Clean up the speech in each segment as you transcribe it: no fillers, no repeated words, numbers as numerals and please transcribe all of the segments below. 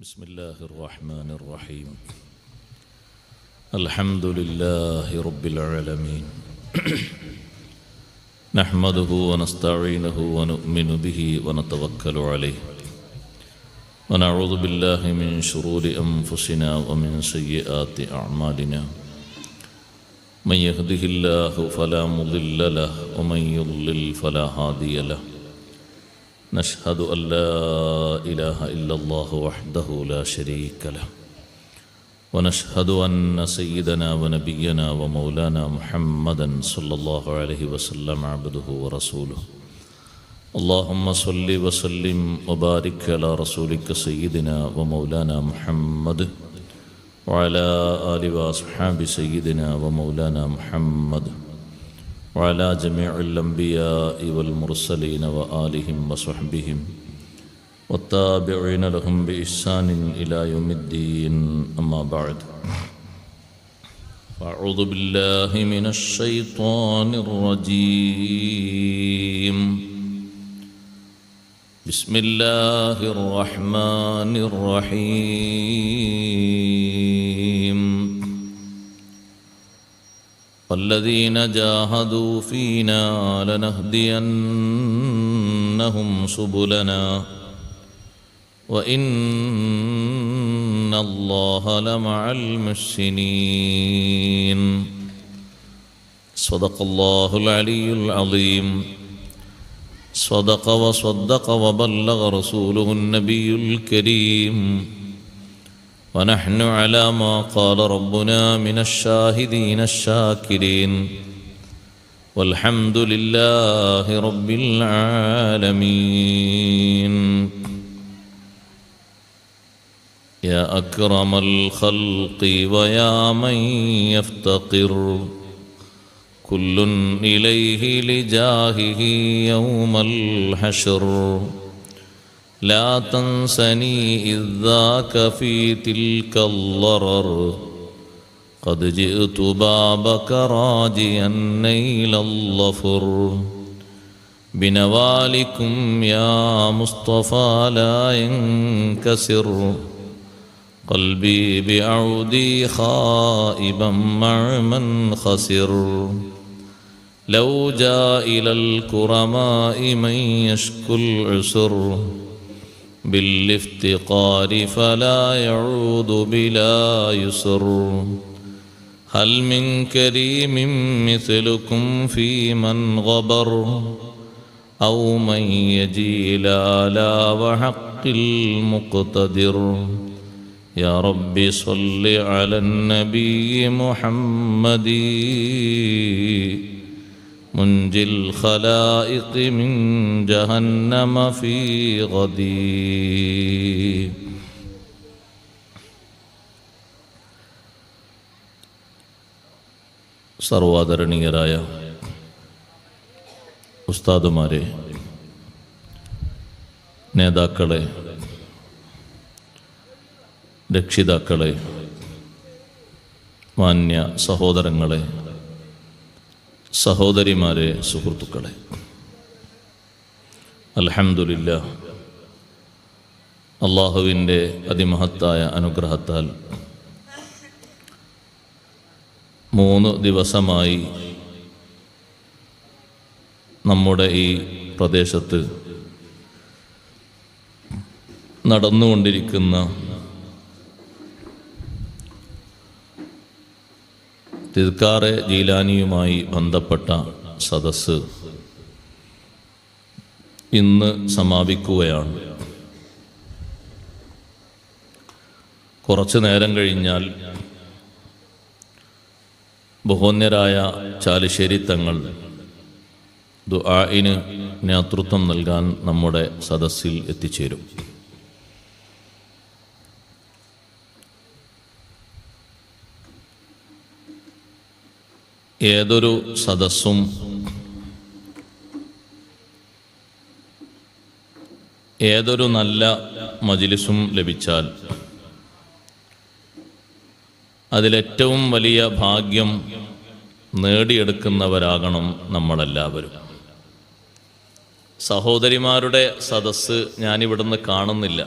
بسم الله الرحمن الرحيم الحمد لله رب العالمين نحمده ونستعينه ونؤمن به ونتوكل عليه ونعوذ بالله من شرور أنفسنا ومن سيئات أعمالنا من يهده الله فلا مضل له ومن يضلل فلا هادي له نشهد أن لا إله إلا الله وحده لا شريك له ونشهد أن سيدنا ونبينا ومولانا محمدا صلى الله عليه وسلم عبده ورسوله اللهم صل وسلم وبارك على رسولك سيدنا ومولانا محمد وعلى آل وأصحاب سيدنا ومولانا محمد وعلى جميع الأنبياء والمرسلين وآلهم وصحبهم والتابعين لهم بإحسان إلى يوم الدين أما بعد أعوذ بالله من الشيطان الرجيم بسم الله الرحمن الرحيم والذين جاهدوا فينا لنهدينهم سبلنا وإن الله لمع المحسنين صدق الله العلي العظيم صدق وصدق وبلغ رسوله النبي الكريم ونحن على ما قال ربنا من الشاهدين الشاكرين والحمد لله رب العالمين يا أكرم الخلق ويا من يفتقر كل إليه لجاهه يوم الحشر لا تنسني إذ ذاك في تلك الضرر قد جئت بابك راجيا نيل الظفر بنوالكم يا مصطفى لا ينكسر قلبي بعودي خائبا مع من خسر لو جاء إلى الكرماء من يشكو العسر بالافتقار فلا يعود بلا يسر هل من كريم مثلكم في من غبر أو من يجيل على وحق المقتدر يا رب صل على النبي محمد منجي الخلائق من جهنم في غدي സർവാദരണീയരായ ഉസ്താദുമാരെ, നേതാക്കളെ, രക്ഷിതാക്കളെ, മാന്യ സഹോദരങ്ങളെ, സഹോദരിമാരെ, സുഹൃത്തുക്കളെ, അൽഹംദുലില്ലാഹ്, അള്ളാഹുവിൻ്റെ അതിമഹത്തായ അനുഗ്രഹത്താൽ 3 ദിവസമായി നമ്മുടെ ഈ പ്രദേശത്ത് നടന്നുകൊണ്ടിരിക്കുന്ന തിദ്കാറെ ജീലാനിയുമായി ബന്ധപ്പെട്ട സദസ്സ് ഇന്ന് സമാപിക്കുകയാണ്. കുറച്ചു നേരം കഴിഞ്ഞാൽ ബഹുമാന്യരായ ചാലിശ്ശേരി തങ്ങൾ ദുആഇന് നേതൃത്വം നൽകാൻ നമ്മുടെ സദസ്സിൽ എത്തിച്ചേരും. ഏതൊരു സദസ്സും ഏതൊരു നല്ല മജ്‌ലിസും ലഭിച്ചാൽ അതിലേറ്റവും വലിയ ഭാഗ്യം നേടിയെടുക്കുന്നവരാകണം നമ്മളെല്ലാവരും. സഹോദരിമാരുടെ സദസ്സ് ഞാനിവിടുന്ന് കാണുന്നില്ല.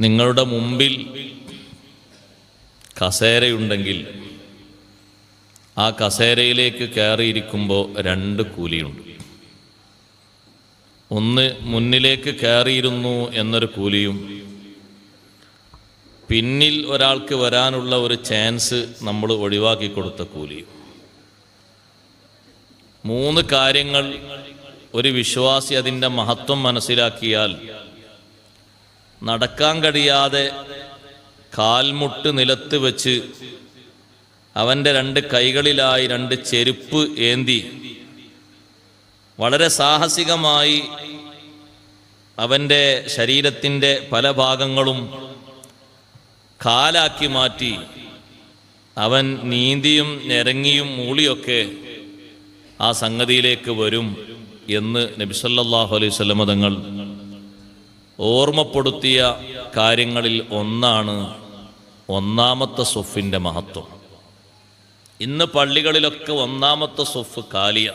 നിങ്ങളുടെ മുമ്പിൽ കസേരയുണ്ടെങ്കിൽ ആ കസേരയിലേക്ക് കയറിയിരിക്കുമ്പോൾ 2 കൂലിയുണ്ട്. ഒന്ന്, മുന്നിലേക്ക് കയറിയിരുന്നു എന്നൊരു കൂലിയും, പിന്നിൽ ഒരാൾക്ക് വരാനുള്ള ഒരു ചാൻസ് നമ്മൾ ഒഴിവാക്കി കൊടുത്ത കൂലിയും. 3 കാര്യങ്ങൾ ഒരു വിശ്വാസി അതിൻ്റെ മഹത്വം മനസ്സിലാക്കിയാൽ നടക്കാൻ കഴിയാതെ കാൽമുട്ട് നിലത്ത് വെച്ച് അവൻ്റെ 2 കൈകളിലായി 2 ചെരുപ്പ് ഏന്തി വളരെ സാഹസികമായി അവൻ്റെ ശരീരത്തിൻ്റെ പല ഭാഗങ്ങളും കാലാക്കി മാറ്റി അവൻ നീന്തിയും ഞെരങ്ങിയും മൂളിയൊക്കെ ആ സംഗതിയിലേക്ക് വരും എന്ന് നബി സല്ലല്ലാഹു അലൈഹി വസല്ലം തങ്ങൾ ഓർമ്മപ്പെടുത്തിയ കാര്യങ്ങളിൽ ഒന്നാണ് ഒന്നാമത്തെ സ്വഫിൻ്റെ മഹത്വം. ഇന്ന് പള്ളികളിലൊക്കെ ഒന്നാമത്തെ സ്വഫ് കാലിയ.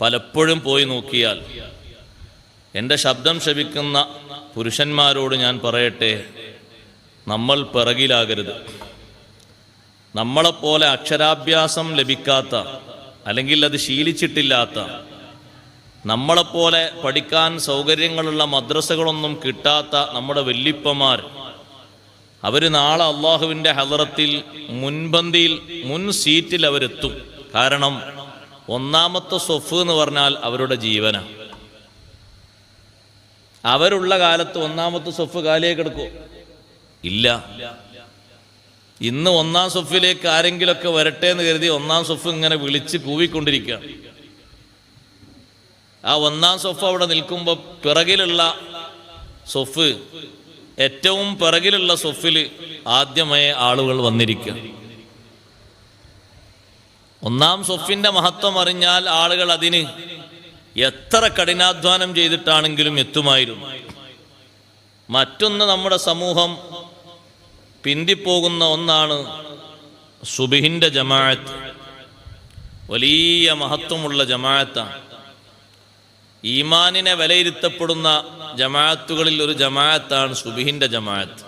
പലപ്പോഴും പോയി നോക്കിയാൽ, എൻ്റെ ശബ്ദം ശ്രവിക്കുന്ന പുരുഷന്മാരോട് ഞാൻ പറയട്ടെ, നമ്മൾ പിറകിലാകരുത്. നമ്മളെപ്പോലെ അക്ഷരാഭ്യാസം ലഭിക്കാത്ത, അല്ലെങ്കിൽ അത് ശീലിച്ചിട്ടില്ലാത്ത, നമ്മളെപ്പോലെ പഠിക്കാൻ സൗകര്യങ്ങളുള്ള മദ്രസകളൊന്നും കിട്ടാത്ത നമ്മുടെ വല്യപ്പമാർ, അവർ നാളെ അള്ളാഹുവിൻ്റെ ഹളറത്തിൽ മുൻപന്തിയിൽ, മുൻ സീറ്റിൽ അവരെത്തും. കാരണം ഒന്നാമത്തെ സ്വഫ് എന്ന് പറഞ്ഞാൽ അവരുടെ ജീവനാണ്. അവരുള്ള കാലത്ത് ഒന്നാമത്തെ സ്വഫ് കാലിയായി എടുക്കോ? ഇല്ല. ഇന്ന് ഒന്നാം സ്വഫിലേക്ക് ആരെങ്കിലുമൊക്കെ വരട്ടെ എന്ന് കരുതി ഒന്നാം സ്വഫ് ഇങ്ങനെ വിളിച്ച് കൂവിക്കൊണ്ടിരിക്കുകയാണ്. ആ ഒന്നാം സ്വഫ് അവിടെ നിൽക്കുമ്പോൾ പിറകിലുള്ള സ്വഫ്, ഏറ്റവും പിറകിലുള്ള സ്വഫിൽ ആദ്യമായി ആളുകൾ വന്നിരിക്കുക. ഒന്നാം സ്വഫിന്റെ മഹത്വം അറിഞ്ഞാൽ ആളുകൾ അതിന് എത്ര കഠിനാധ്വാനം ചെയ്തിട്ടാണെങ്കിലും എത്തുമായിരുന്നു. മറ്റൊന്ന്, നമ്മുടെ സമൂഹം പിന്തിപ്പോകുന്ന ഒന്നാണ് സുബ്ഹിന്റെ ജമാഅത്ത്. വലിയ മഹത്വമുള്ള ജമാഅത്താണ്. ഈമാനിനെ വിലയിരുത്തപ്പെടുന്ന ജമാഅത്തുകളിൽ ഒരു ജമാഅത്താണ് സുബ്ഹിന്റെ ജമാഅത്ത്.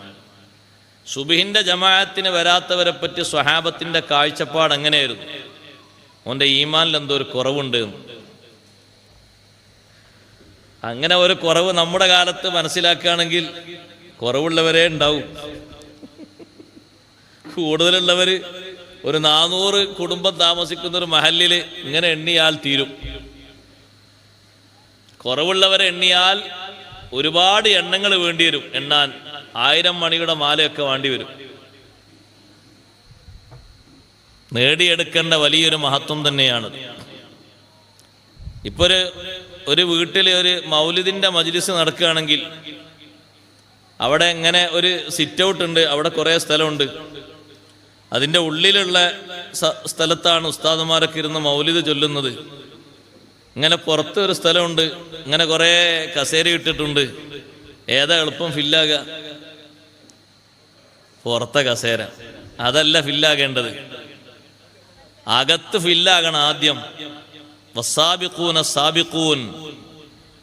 സുബ്ഹിന്റെ ജമാഅത്തിന് വരാത്തവരെ പറ്റി സ്വഹാബത്തിന്റെ കാഴ്ചപ്പാട് എങ്ങനെയായിരുന്നു? ഓൻ്റെ ഈമാനിൽ എന്തോ ഒരു കുറവുണ്ട്. അങ്ങനെ ഒരു കുറവ് നമ്മുടെ കാലത്ത് മനസ്സിലാക്കുകയാണെങ്കിൽ കുറവുള്ളവരേ ഉണ്ടാവും. കൂടുതലുള്ളവർ ഒരു 400 കുടുംബം താമസിക്കുന്ന ഒരു മഹല്ലിൽ ഇങ്ങനെ എണ്ണിയാൽ തീരും. കുറവുള്ളവരെ എണ്ണിയാൽ ഒരുപാട് എണ്ണങ്ങൾ വേണ്ടി വരും. എണ്ണാൻ 1000 മണിയുടെ മാലയൊക്കെ വേണ്ടി വരും. നേടിയെടുക്കേണ്ട വലിയൊരു മഹത്വം തന്നെയാണ്. ഇപ്പൊ ഒരു വീട്ടിൽ ഒരു മൗലിദിന്റെ മജ്ലിസ് നടക്കുകയാണെങ്കിൽ അവിടെ ഇങ്ങനെ ഒരു സിറ്റ് ഔട്ട് ഉണ്ട്, അവിടെ കുറേ സ്ഥലമുണ്ട്. അതിൻ്റെ ഉള്ളിലുള്ള സ്ഥലത്താണ് ഉസ്താദുമാരൊക്കെ ഇരുന്ന് മൗലിദ് ചൊല്ലുന്നത്. ഇങ്ങനെ പുറത്ത് ഒരു സ്ഥലമുണ്ട്, ഇങ്ങനെ കുറേ കസേര ഇട്ടിട്ടുണ്ട്. ഏതാ എളുപ്പം ഫില്ലാകുക? പുറത്തെ കസേര. അതല്ല ഫില്ലാകേണ്ടത്, അകത്ത് ഫില്ലാകണം ആദ്യം. വസ്സാബിഖൂന സാബിഖൂൻ,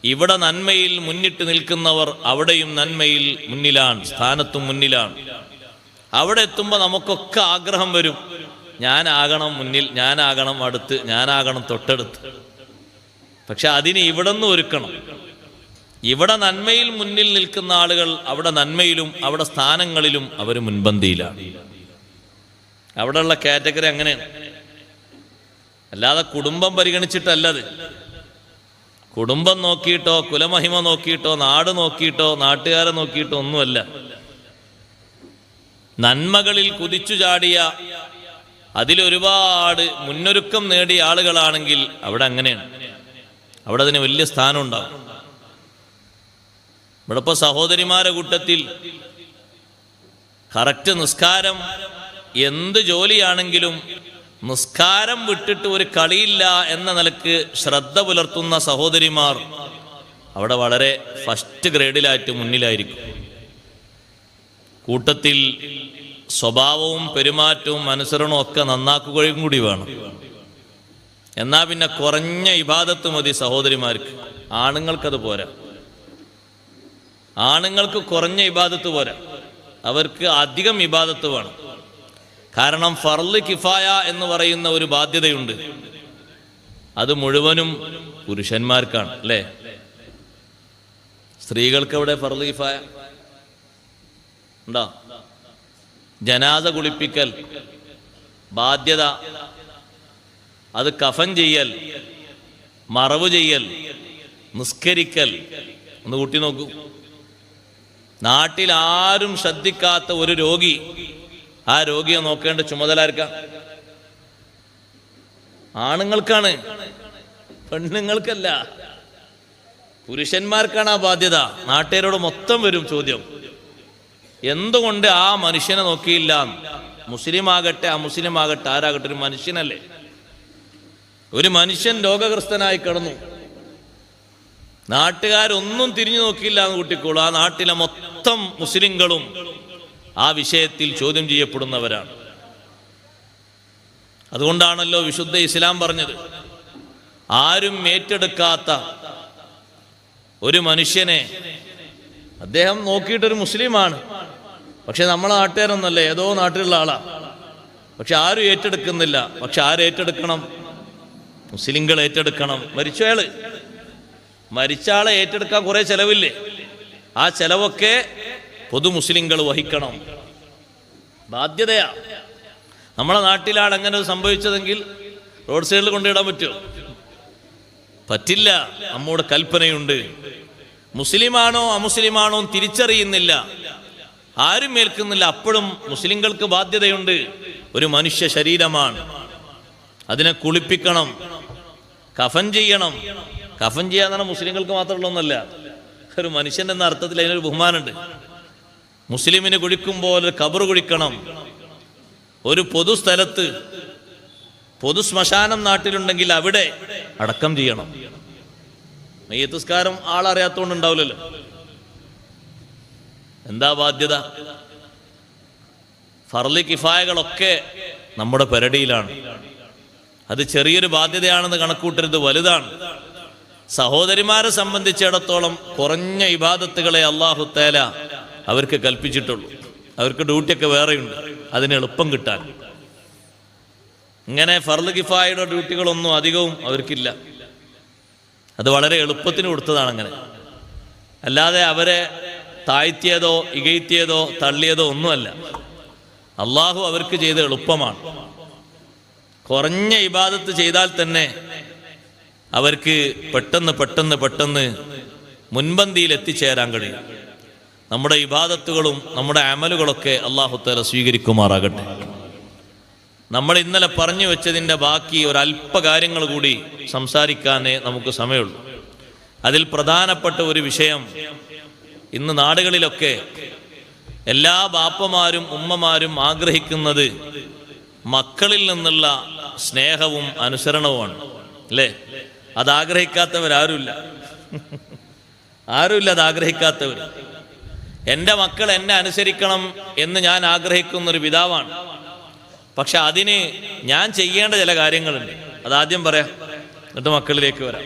ഇവിടെ നന്മയിൽ മുന്നിട്ട് നിൽക്കുന്നവർ അവിടെയും നന്മയിൽ മുന്നിലാണ്, സ്ഥാനത്തും മുന്നിലാണ്. അവിടെ എത്തുമ്പോൾ നമുക്കൊക്കെ ആഗ്രഹം വരും, ഞാനാകണം മുന്നിൽ, ഞാനാകണം അടുത്ത്, ഞാനാകണം തൊട്ടടുത്ത്. പക്ഷെ അതിന് ഇവിടെ നിന്ന് ഒരുക്കണം. ഇവിടെ നന്മയിൽ മുന്നിൽ നിൽക്കുന്ന ആളുകൾ അവിടെ നന്മയിലും അവിടെ സ്ഥാനങ്ങളിലും അവർ മുൻപന്തിയിലാണ്. അവിടെയുള്ള കാറ്റഗറി അങ്ങനെയാണ്. അല്ലാതെ കുടുംബം പരിഗണിച്ചിട്ടല്ലത്. കുടുംബം നോക്കിയിട്ടോ കുലമഹിമ നോക്കിയിട്ടോ നാട് നോക്കിയിട്ടോ നാട്ടുകാരെ നോക്കിയിട്ടോ ഒന്നുമല്ല. നന്മകളിൽ കുതിച്ചു ചാടിയ, അതിലൊരുപാട് മുന്നൊരുക്കം നേടിയ ആളുകളാണെങ്കിൽ അവിടെ അങ്ങനെയാണ്. അവിടെ അതിന് വലിയ സ്ഥാനം ഉണ്ടാകും. ഇവിടെ ഇപ്പോൾ സഹോദരിമാരെ കൂട്ടത്തിൽ കറക്റ്റ് നിസ്കാരം, എന്ത് ജോലിയാണെങ്കിലും നിസ്കാരം വിട്ടിട്ട് ഒരു കളിയില്ല എന്ന നിലക്ക് ശ്രദ്ധ പുലർത്തുന്ന സഹോദരിമാർ അവിടെ വളരെ ഫസ്റ്റ് ഗ്രേഡിലായിട്ട് മുന്നിലായിരിക്കും. കൂട്ടത്തിൽ സ്വഭാവവും പെരുമാറ്റവും അനുസരണവും ഒക്കെ നന്നാക്കുകയും കൂടി വേണം. എന്നാ പിന്നെ കുറഞ്ഞ ഇബാദത്ത് മതി സഹോദരിമാർക്ക്. ആണുങ്ങൾക്കത് പോരാ. ആണുങ്ങൾക്ക് കുറഞ്ഞ ഇബാദത്ത് പോരാ, അവർക്ക് അധികം ഇബാദത്ത് വേണം. കാരണം ഫർള് കിഫായ എന്ന് പറയുന്ന ഒരു ബാധ്യതയുണ്ട്, അത് മുഴുവനും പുരുഷന്മാർക്കാണ്, അല്ലേ? സ്ത്രീകൾക്ക് അവിടെ ഫർള് കിഫായ ഉണ്ടോ? ജനാസ കുളിപ്പിക്കൽ ബാധ്യത, അത് കഫൻ ചെയ്യൽ, മറവ് ചെയ്യൽ, നിസ്കരിക്കൽ. ഒന്ന് കൂട്ടി നോക്കൂ. നാട്ടിൽ ആരും ശ്രദ്ധിക്കാത്ത ഒരു രോഗി, ആ രോഗിയെ നോക്കേണ്ട ചുമതല ആർക്കാ? ആണുങ്ങൾക്കാണ്, പെണ്ണുങ്ങൾക്കല്ല. പുരുഷന്മാർക്കാണ് ആ ബാധ്യത. നാട്ടുകാരോട് മൊത്തം വരും ചോദ്യം, എന്തുകൊണ്ട് ആ മനുഷ്യനെ നോക്കിയില്ല? മുസ്ലിം ആകട്ടെ അമുസ്ലിം ആകട്ടെ ആരാകട്ടെ ഒരു മനുഷ്യനല്ലേ? ഒരു മനുഷ്യൻ രോഗഗ്രസ്തനായി കിടന്നു, നാട്ടുകാരൊന്നും തിരിഞ്ഞു നോക്കിയില്ല എന്ന് കൂട്ടിക്കോളൂ. ആ നാട്ടിലെ മൊത്തം മുസ്ലിങ്ങളും ആ വിഷയത്തിൽ ചോദ്യം ചെയ്യപ്പെടുന്നവരാണ്. അതുകൊണ്ടാണല്ലോ വിശുദ്ധ ഇസ്ലാം പറഞ്ഞത്, ആരും ഏറ്റെടുക്കാത്ത ഒരു മനുഷ്യനെ, അദ്ദേഹം നോക്കിയിട്ടൊരു മുസ്ലിമാണ്, പക്ഷെ നമ്മളെ നാട്ടുകാരൊന്നല്ല, ഏതോ നാട്ടിലുള്ള ആളാണ്, പക്ഷെ ആരും ഏറ്റെടുക്കുന്നില്ല. പക്ഷെ ആരേറ്റെടുക്കണം? മുസ്ലിങ്ങൾ ഏറ്റെടുക്കണം. മരിച്ച ആളെ ഏറ്റെടുക്കാൻ കുറെ ചെലവില്ലേ? ആ ചെലവൊക്കെ പൊതു മുസ്ലിങ്ങൾ വഹിക്കണം, ബാധ്യതയാ. നമ്മളെ നാട്ടിലാണ് അങ്ങനെ സംഭവിച്ചതെങ്കിൽ റോഡ് സൈഡിൽ കൊണ്ടിടാൻ പറ്റുമോ? പറ്റില്ല. നമ്മോട് കൽപ്പനയുണ്ട്. മുസ്ലിമാണോ അമുസ്ലിമാണോ തിരിച്ചറിയുന്നില്ല, ആരും ഏൽക്കുന്നില്ല. അപ്പോഴും മുസ്ലിങ്ങൾക്ക് ബാധ്യതയുണ്ട്. ഒരു മനുഷ്യ ശരീരമാണ്, അതിനെ കുളിപ്പിക്കണം, കഫൻ ചെയ്യണം. കഫൻ ചെയ്യാന്നാണ് മുസ്ലിങ്ങൾക്ക് മാത്രമുള്ള ഒന്നല്ല, ഒരു മനുഷ്യൻ എന്ന അർത്ഥത്തിൽ അതിനൊരു ബഹുമാനമുണ്ട്. മുസ്ലിമിന് കുഴിക്കുമ്പോൾ ഒരു ഖബർ കുഴിക്കണം. ഒരു പൊതു സ്ഥലത്ത്, പൊതു ശ്മശാനം നാട്ടിലുണ്ടെങ്കിൽ അവിടെ അടക്കം ചെയ്യണം. മയ്യത്ത് നിസ്കാരം ആളറിയാത്തോണ്ട് ഉണ്ടാവില്ലല്ലോ. എന്താ ബാധ്യത? ഫർള് കിഫായകളൊക്കെ നമ്മുടെ പെരടിയിലാണ്. അത് ചെറിയൊരു ബാധ്യതയാണെന്ന് കണക്കൂട്ടരുത്, വലുതാണ്. സഹോദരിമാരെ സംബന്ധിച്ചിടത്തോളം കുറഞ്ഞ ഇബാദത്തുകളെ അല്ലാഹു തആല അവർക്ക് കൽപ്പിച്ചിട്ടുള്ളൂ. അവർക്ക് ഡ്യൂട്ടിയൊക്കെ വേറെയുണ്ട്, അതിന് എളുപ്പം കിട്ടാൻ. ഇങ്ങനെ ഫർള് കിഫായയുടെ ഡ്യൂട്ടികളൊന്നും അധികവും അവർക്കില്ല. അത് വളരെ എളുപ്പത്തിന് കൊടുത്തതാണ് അങ്ങനെ. അല്ലാതെ അവരെ താഴ്ത്തിയതോ ഇകഴ്ത്തിയതോ തള്ളിയതോ ഒന്നുമല്ല. അള്ളാഹു അവർക്ക് ചെയ്ത എളുപ്പമാണ്. കുറഞ്ഞ ഇബാദത്ത് ചെയ്താൽ തന്നെ അവർക്ക് പെട്ടെന്ന് മുൻപന്തിയിൽ എത്തിച്ചേരാൻ കഴിയും. നമ്മുടെ ഇബാദത്തുകളും നമ്മുടെ അമലുകളൊക്കെ അല്ലാഹു തആല സ്വീകരിക്കുമാറാകട്ടെ. നമ്മൾ ഇന്നലെ പറഞ്ഞു വെച്ചതിൻ്റെ ബാക്കി ഒരല്പ കാര്യങ്ങൾ കൂടി സംസാരിക്കാനേ നമുക്ക് സമയമുള്ളൂ. അതിൽ പ്രധാനപ്പെട്ട ഒരു വിഷയം, ഇന്ന് നാടുകളിലൊക്കെ എല്ലാ ബാപ്പമാരും ഉമ്മമാരും ആഗ്രഹിക്കുന്നത് മക്കളിൽ നിന്നുള്ള സ്നേഹവും അനുസരണവുമാണ്, അല്ലേ? അതാഗ്രഹിക്കാത്തവരാരുമില്ല, ആരുമില്ല അതാഗ്രഹിക്കാത്തവർ. എൻ്റെ മക്കൾ എന്നെ അനുസരിക്കണം എന്ന് ഞാൻ ആഗ്രഹിക്കുന്നൊരു പിതാവാണ്. പക്ഷെ അതിന് ഞാൻ ചെയ്യേണ്ട ചില കാര്യങ്ങളുണ്ട്. അതാദ്യം പറയാം, എന്നിട്ട് മക്കളിലേക്ക് വരാം.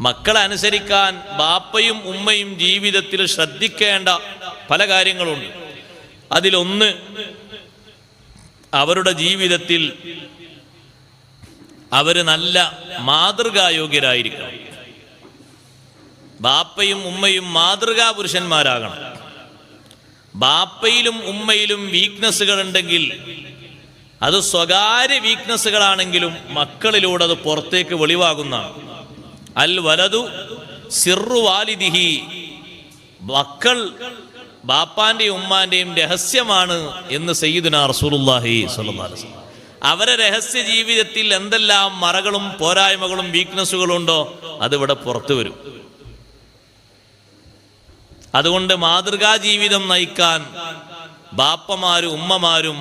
മക്കളെ അനുസരിക്കാൻ ബാപ്പയും ഉമ്മയും ജീവിതത്തിൽ ശ്രദ്ധിക്കേണ്ട പല കാര്യങ്ങളുണ്ട്. അതിലൊന്ന്, അവരുടെ ജീവിതത്തിൽ അവര് നല്ല മാതൃകായോഗ്യരായിരിക്കണം. ബാപ്പയും ഉമ്മയും മാതൃകാ പുരുഷന്മാരാകണം. ബാപ്പയിലും ഉമ്മയിലും വീക്ക്നെസ്സുകൾ ഉണ്ടെങ്കിൽ അത് സ്വകാര്യ വീക്ക്നെസ്സുകളാണെങ്കിലും മക്കളിലൂടെ അത് പുറത്തേക്ക് വെളിവാകുന്നതാണ്. അൽ വലതു സിർറു വാലിദിഹി, മക്കൾ ബാപ്പാന്റെയും ഉമ്മാന്റെയും രഹസ്യമാണ് എന്ന് സയ്യിദുനാ റസൂലുള്ളാഹി സ്വല്ലല്ലാഹു അലൈഹി വസല്ലം. അവരെ രഹസ്യ ജീവിതത്തിൽ എന്തെല്ലാം മറകളും പോരായ്മകളും വീക്ക്നെസ്സുകളും ഉണ്ടോ അതിവിടെ പുറത്തു വരും. അതുകൊണ്ട് മാതൃകാ ജീവിതം നയിക്കാൻ ബാപ്പമാരും ഉമ്മമാരും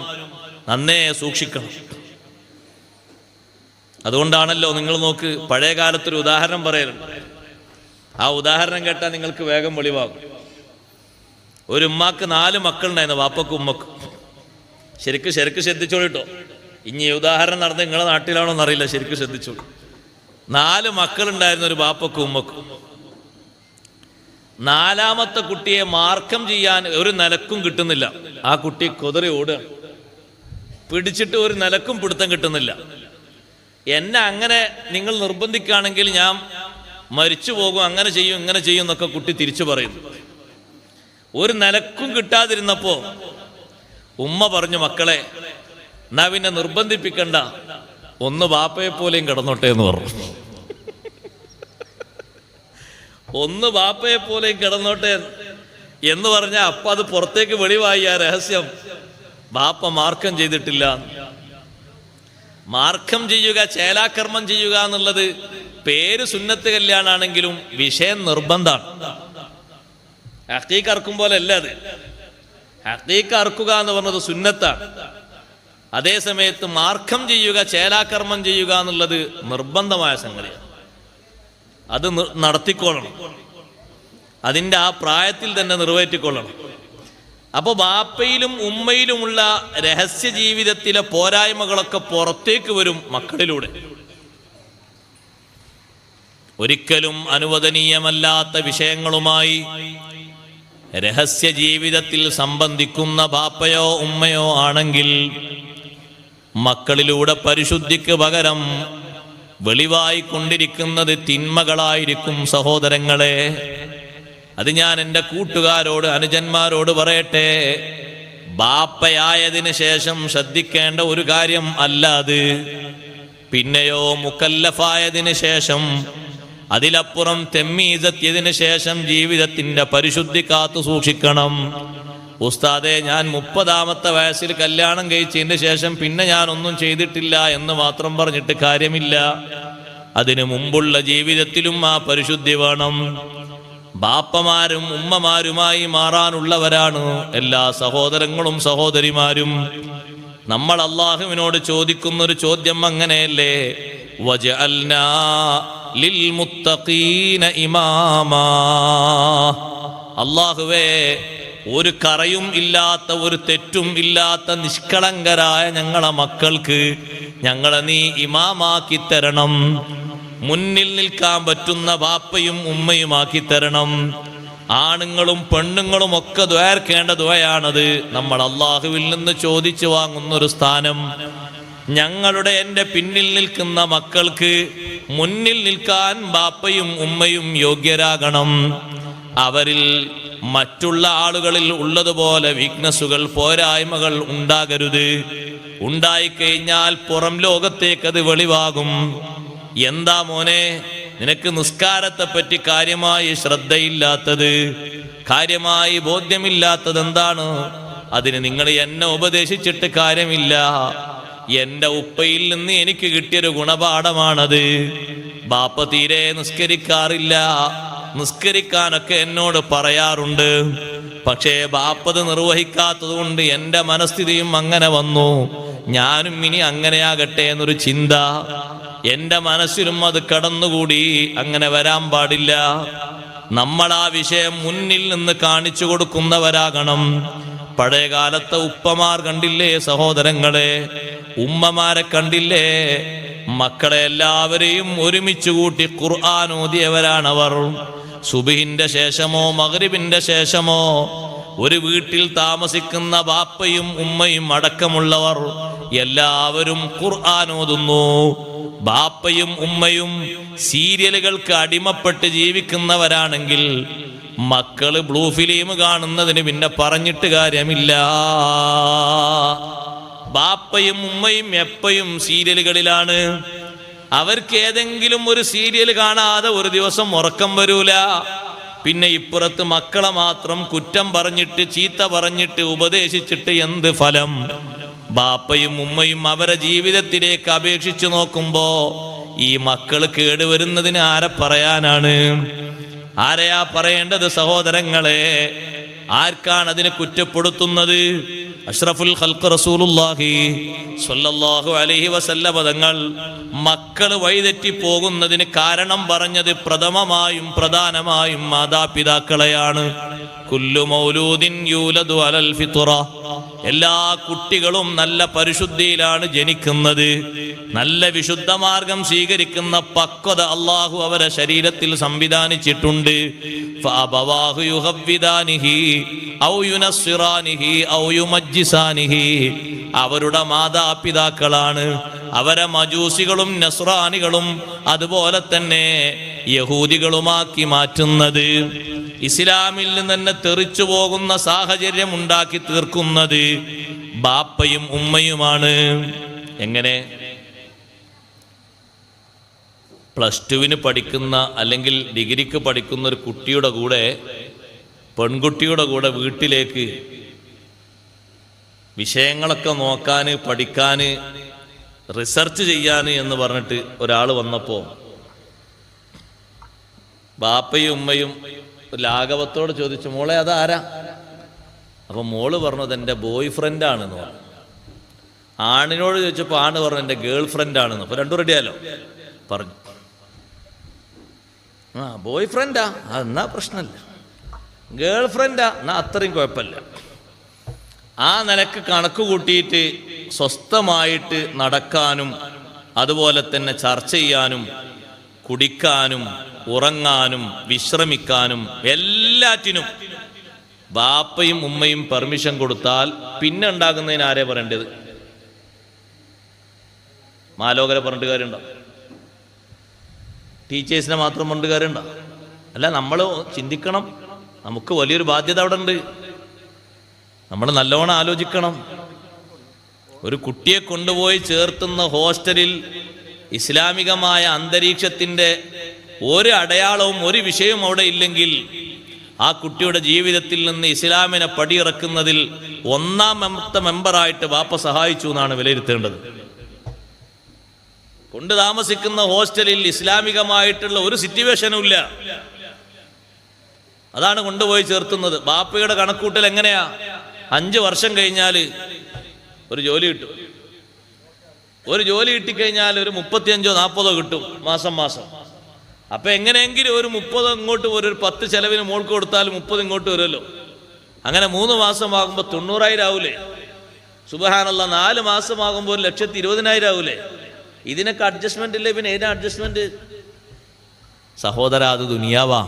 നന്നേ സൂക്ഷിക്കണം. അതുകൊണ്ടാണല്ലോ നിങ്ങൾ നോക്ക്, പഴയ കാലത്തൊരു ഉദാഹരണം പറയലുണ്ട്. ആ ഉദാഹരണം കേട്ടാൽ നിങ്ങൾക്ക് വേഗം വെളിവാകും. ഒരു ഉമ്മാക്ക് 4 മക്കളുണ്ടായിരുന്നു, ബാപ്പക്കും ഉമ്മക്കും. ശരിക്കും ശ്രദ്ധിച്ചോളൂ കേട്ടോ. ഇനി ഉദാഹരണം നടന്ന് നിങ്ങളെ നാട്ടിലാണോ എന്നറിയില്ല, ശരിക്കും ശ്രദ്ധിച്ചോളൂ. 4 മക്കളുണ്ടായിരുന്നു ഒരു ബാപ്പക്കും ഉമ്മക്കും. നാലാമത്തെ കുട്ടിയെ മാർക്കം ചെയ്യാൻ ഒരു നിലക്കും കിട്ടുന്നില്ല. ആ കുട്ടി കുതിറി ഓടുകയാണ്, പിടിച്ചിട്ട് ഒരു നിലക്കും പിടുത്തം കിട്ടുന്നില്ല. എന്നെ അങ്ങനെ നിങ്ങൾ നിർബന്ധിക്കുകയാണെങ്കിൽ ഞാൻ മരിച്ചു പോകും, അങ്ങനെ ചെയ്യും ഇങ്ങനെ ചെയ്യും എന്നൊക്കെ കുട്ടി തിരിച്ചു പറയുന്നു. ഒരു നിലക്കും കിട്ടാതിരുന്നപ്പോ ഉമ്മ പറഞ്ഞു, മക്കളെ എന്നാ പിന്നെ നിർബന്ധിപ്പിക്കണ്ട, ഒന്ന് ബാപ്പയെ പോലെയും കിടന്നോട്ടെ എന്ന് പറഞ്ഞു. ഒന്ന് ബാപ്പയെ പോലെയും കിടന്നോട്ടെ എന്ന് പറഞ്ഞാൽ അപ്പൊ അത് പുറത്തേക്ക് വെളിവായി ആ രഹസ്യം. ബാപ്പ മാർക്കം ചെയ്തിട്ടില്ല. മാർക്കം ചെയ്യുക, ചേലാകർമ്മം ചെയ്യുക എന്നുള്ളത് പേര് സുന്നത്ത് കല്യാണാണെങ്കിലും വിഷയം നിർബന്ധമാണ്. ഹഖീഖ അറക്കും പോലെ അല്ല അത്. ഹഖീഖ അറക്കുക എന്ന് പറഞ്ഞത് സുന്നത്താണ്. അതേ സമയത്ത് മാർക്കം ചെയ്യുക, ചേലാകർമ്മം ചെയ്യുക എന്നുള്ളത് നിർബന്ധമായ സംഗതിയാണ്. അത് നടത്തിക്കൊള്ളണം, അതിൻ്റെ ആ പ്രായത്തിൽ തന്നെ നിറവേറ്റിക്കൊള്ളണം. അപ്പോൾ ബാപ്പയിലും ഉമ്മയിലുമുള്ള രഹസ്യ ജീവിതത്തിലെ പോരായ്മകളൊക്കെ പുറത്തേക്ക് വരും മക്കളിലൂടെ. ഒരിക്കലും അനുവദനീയമല്ലാത്ത വിഷയങ്ങളുമായി രഹസ്യ ജീവിതത്തിൽ സംബന്ധിക്കുന്ന ബാപ്പയോ ഉമ്മയോ ആണെങ്കിൽ മക്കളിലൂടെ പരിശുദ്ധിക്ക് പകരം വെളിവായിക്കൊണ്ടിരിക്കുന്നത് തിന്മകളായിരിക്കും സഹോദരങ്ങളെ. അത് ഞാൻ എൻ്റെ കൂട്ടുകാരോട്, അനുജന്മാരോട് പറയട്ടെ, ബാപ്പയായതിനു ശേഷം ശ്രദ്ധിക്കേണ്ട ഒരു കാര്യം അല്ല അത്. പിന്നെയോ മുക്കല്ലഫായതിനു ശേഷം, അതിലപ്പുറം തെമ്മീസെത്തിയതിനു ശേഷം ജീവിതത്തിന്റെ പരിശുദ്ധി കാത്തു സൂക്ഷിക്കണം. ഉസ്താദെ, ഞാൻ 30ാമത്തെ വയസ്സിൽ കല്യാണം കഴിച്ചതിന് ശേഷം പിന്നെ ഞാനൊന്നും ചെയ്തിട്ടില്ല എന്ന് മാത്രം പറഞ്ഞിട്ട് കാര്യമില്ല. അതിനു മുമ്പുള്ള ജീവിതത്തിലും ആ പരിശുദ്ധി വേണം. ബാപ്പമാരും ഉമ്മമാരുമായി മാറാനുള്ളവരാണ് എല്ലാ സഹോദരങ്ങളും സഹോദരിമാരും. നമ്മൾ അള്ളാഹുവിനോട് ചോദിക്കുന്നൊരു ചോദ്യം അങ്ങനെയല്ലേ, വജഅൽനാ ലിൽ മുത്തഖീന ഇമാമാ. അള്ളാഹുവേ, ഒരു കറയും ഇല്ലാത്ത, ഒരു തെറ്റും ഇല്ലാത്ത നിഷ്കളങ്കരായ ഞങ്ങളെ മക്കൾക്ക് ഞങ്ങളെ നീ ഇമാമാക്കി തരണം. മുന്നിൽ നിൽക്കാൻ പറ്റുന്ന ബാപ്പയും ഉമ്മയുമാക്കി തരണം. ആണുങ്ങളും പെണ്ണുങ്ങളും ഒക്കെ ദ്വാർക്കേണ്ട ദ്വയാണത്. നമ്മൾ അള്ളാഹുവിൽ നിന്ന് ചോദിച്ചു വാങ്ങുന്നൊരു സ്ഥാനം. ഞങ്ങളുടെ എൻ്റെ പിന്നിൽ നിൽക്കുന്ന മക്കൾക്ക് മുന്നിൽ നിൽക്കാൻ ബാപ്പയും ഉമ്മയും യോഗ്യരാകണം. അവരിൽ മറ്റുള്ള ആളുകളിൽ ഉള്ളതുപോലെ വീക്ക്നസ്സുകൾ, പോരായ്മകൾ ഉണ്ടാകരുത്. ഉണ്ടായിക്കഴിഞ്ഞാൽ പുറം ലോകത്തേക്ക് അത് വെളിവാകും. എന്താ മോനെ, നിനക്ക് നിസ്കാരത്തെ പറ്റി കാര്യമായി ശ്രദ്ധയില്ലാത്തത്, കാര്യമായി ബോധ്യമില്ലാത്തത് എന്താണ്? അതിന് നിങ്ങൾ എന്നെ ഉപദേശിച്ചിട്ട് കാര്യമില്ല. എൻ്റെ ഉപ്പയിൽ നിന്ന് എനിക്ക് കിട്ടിയൊരു ഗുണപാഠമാണത്. ബാപ്പ തീരെ നിസ്കരിക്കാറില്ല, നിസ്കരിക്കാനൊക്കെ എന്നോട് പറയാറുണ്ട്. പക്ഷേ ബാപ്പത് നിർവഹിക്കാത്തത് കൊണ്ട് എൻ്റെ മനസ്ഥിതിയും അങ്ങനെ വന്നു. ഞാനും ഇനി അങ്ങനെയാകട്ടെ എന്നൊരു ചിന്ത എൻ്റെ മനസ്സിലും അത് കടന്നുകൂടി. അങ്ങനെ വരാൻ പാടില്ല. നമ്മൾ ആ വിഷയം മുന്നിൽ നിന്ന് കാണിച്ചു കൊടുക്കുന്നവരാകണം. പഴയ കാലത്തെ ഉപ്പമാർ കണ്ടില്ലേ സഹോദരങ്ങളെ, ഉമ്മമാരെ കണ്ടില്ലേ? മക്കളെ എല്ലാവരെയും ഒരുമിച്ച് കൂട്ടി ഖുർആൻ ഓതിയവരാണവർ. സുബഹിന്റെ ശേഷമോ മഗ്രിബിന്റെ ശേഷമോ ഒരു വീട്ടിൽ താമസിക്കുന്ന ബാപ്പയും ഉമ്മയും അടക്കമുള്ളവർ എല്ലാവരും ഖുർആൻ ഓതുന്നു. ബാപ്പയും ഉമ്മയും സീരിയലുകൾക്ക് അടിമപ്പെട്ട് ജീവിക്കുന്നവരാണെങ്കിൽ മക്കള് ബ്ലൂ ഫിലിം കാണുന്നതിന് പിന്നെ പറഞ്ഞിട്ട് കാര്യമില്ല. ബാപ്പയും ഉമ്മയും എപ്പോഴും സീരിയലുകളിലാണ്. അവർക്ക് ഏതെങ്കിലും ഒരു സീരിയൽ കാണാതെ ഒരു ദിവസം ഉറക്കം വരൂല. പിന്നെ ഇപ്പുറത്ത് മക്കളെ മാത്രം കുറ്റം പറഞ്ഞിട്ട്, ചീത്ത പറഞ്ഞിട്ട്, ഉപദേശിച്ചിട്ട് എന്ത് ഫലം? ബാപ്പയും ഉമ്മയും അവരെ ജീവിതത്തിലേക്ക് അപേക്ഷിച്ചു നോക്കുമ്പോ ഈ മക്കള് കേടുവരുന്നതിന് ആരെ പറയാനാണ്? ആരെയാ പറയേണ്ടത് സഹോദരങ്ങളെ? ആർക്കാണ് അതിനെ കുറ്റപ്പെടുത്തുന്നത്? അഷ്റഫുൽ ഖൽഖ് റസൂലുള്ളാഹി സ്വല്ലല്ലാഹു അലൈഹി വസല്ലം തങ്ങൾ മക്കള് വഴിതെറ്റി പോകുന്നതിന് കാരണം പറഞ്ഞത് പ്രഥമമായും പ്രധാനമായും മാതാപിതാക്കളെയാണ്. കുല്ലു മൗലൂദിൻ യൂലദു അലൽ ഫിത്ര. എല്ലാ കുട്ടികളും നല്ല പരിശുദ്ധിയിലാണ് ജനിക്കുന്നത്. നല്ല വിശുദ്ധ മാർഗം സ്വീകരിക്കുന്ന പക്വത അള്ളാഹു അവരെ ശരീരത്തിൽ സംവിധാനിച്ചിട്ടുണ്ട്. ഫഅബവാഹു യുഹവ്വിദാനിഹി ഔ യുനസ്സിറാനിഹി ഔ യുമജ്ജിസാനിഹി. അവരുടെ മാതാപിതാക്കളാണ് അവരെ മജൂസികളും നസ്രാനികളും അതുപോലെ തന്നെ യഹൂദികളുമാക്കി മാറ്റുന്നത്. ഇസ്ലാമിൽ നിന്ന് തന്നെ തെറിച്ചു പോകുന്ന സാഹചര്യം ഉണ്ടാക്കി തീർക്കുന്നത് ബാപ്പയും ഉമ്മയുമാണ്. എങ്ങനെ? +2 പഠിക്കുന്ന അല്ലെങ്കിൽ ഡിഗ്രിക്ക് പഠിക്കുന്ന ഒരു കുട്ടിയുടെ കൂടെ, പെൺകുട്ടിയുടെ കൂടെ വീട്ടിലേക്ക് വിഷയങ്ങളൊക്കെ നോക്കാൻ, പഠിക്കാൻ, റിസർച്ച് ചെയ്യാൻ എന്ന് പറഞ്ഞിട്ട് ഒരാൾ വന്നപ്പോൾ ബാപ്പയും ഉമ്മയും ലാഘവത്തോട് ചോദിച്ചു, മോളെ അതാരാ? അപ്പൊ മോള് പറഞ്ഞത് എൻ്റെ ബോയ് ഫ്രണ്ടാണെന്ന് പറഞ്ഞു. ആണിനോട് ചോദിച്ചപ്പോൾ ആണ് പറഞ്ഞു എൻ്റെ ഗേൾ ഫ്രണ്ടാണെന്ന്. അപ്പൊ രണ്ടും റെഡിയാലോ പറഞ്ഞു. ബോയ് ഫ്രണ്ടാ എന്നാ പ്രശ്നമില്ല, ഗേൾ ഫ്രണ്ടാ എന്നാ അത്രയും കുഴപ്പമില്ല. ആ നിലക്ക് കണക്ക് കൂട്ടിയിട്ട് സ്വസ്ഥമായിട്ട് നടക്കാനും അതുപോലെ തന്നെ ചർച്ച ചെയ്യാനും കുടിക്കാനും ഉറങ്ങാനും വിശ്രമിക്കാനും എല്ലാറ്റിനും ബാപ്പയും ഉമ്മയും പെർമിഷൻ കൊടുത്താൽ പിന്നെ ഉണ്ടാകുന്നതിന് ആരെ പറയേണ്ടത്? മാലോകരെ പറഞ്ഞിട്ട് കാര്യമുണ്ടോ? ടീച്ചേഴ്സിനെ മാത്രം പറഞ്ഞിട്ട് കാര്യമുണ്ടോ? അല്ല, നമ്മൾ ചിന്തിക്കണം. നമുക്ക് വലിയൊരു ബാധ്യത അവിടെ ഉണ്ട്. നമ്മൾ നല്ലോണം ആലോചിക്കണം. ഒരു കുട്ടിയെ കൊണ്ടുപോയി ചേർത്തുന്ന ഹോസ്റ്റലിൽ ഇസ്ലാമികമായ അന്തരീക്ഷത്തിൻ്റെ ഒരു അടയാളവും ഒരു വിഷയവും അവിടെ ഇല്ലെങ്കിൽ ആ കുട്ടിയുടെ ജീവിതത്തിൽ നിന്ന് ഇസ്ലാമിനെ പടിയിറക്കുന്നതിൽ ഒന്നാമത്തെ മെമ്പറായിട്ട് ബാപ്പ സഹായിച്ചു എന്നാണ് വിലയിരുത്തേണ്ടത്. കൊണ്ട് താമസിക്കുന്ന ഹോസ്റ്റലിൽ ഇസ്ലാമികമായിട്ടുള്ള ഒരു സിറ്റുവേഷനും ഇല്ല. അതാണ് കൊണ്ടുപോയി ചേർത്തുന്നത്. ബാപ്പയുടെ കണക്കൂട്ടൽ എങ്ങനെയാ? 5 വർഷം കഴിഞ്ഞാൽ ഒരു ജോലി കിട്ടും. ഒരു ജോലി കിട്ടിക്കഴിഞ്ഞാൽ ഒരു 35-40 കിട്ടും മാസം. അപ്പൊ എങ്ങനെയെങ്കിലും ഒരു 30 ഇങ്ങോട്ട് ഒരു 10 ചെലവിന് മോൾക്ക് കൊടുത്താൽ 30 ഇങ്ങോട്ട് വരുമല്ലോ. അങ്ങനെ 3 മാസമാകുമ്പോൾ 90,000 ആവൂലേ? സുബ്ഹാനല്ലാഹ്. 4 മാസമാകുമ്പോൾ 1,20,000 ആവൂലേ? ഇതിനൊക്കെ അഡ്ജസ്റ്റ്മെന്റ് ഇല്ലേ? പിന്നെ ഏതാ അഡ്ജസ്റ്റ്മെന്റ്? സഹോദര, അത് ദുനിയാവാ.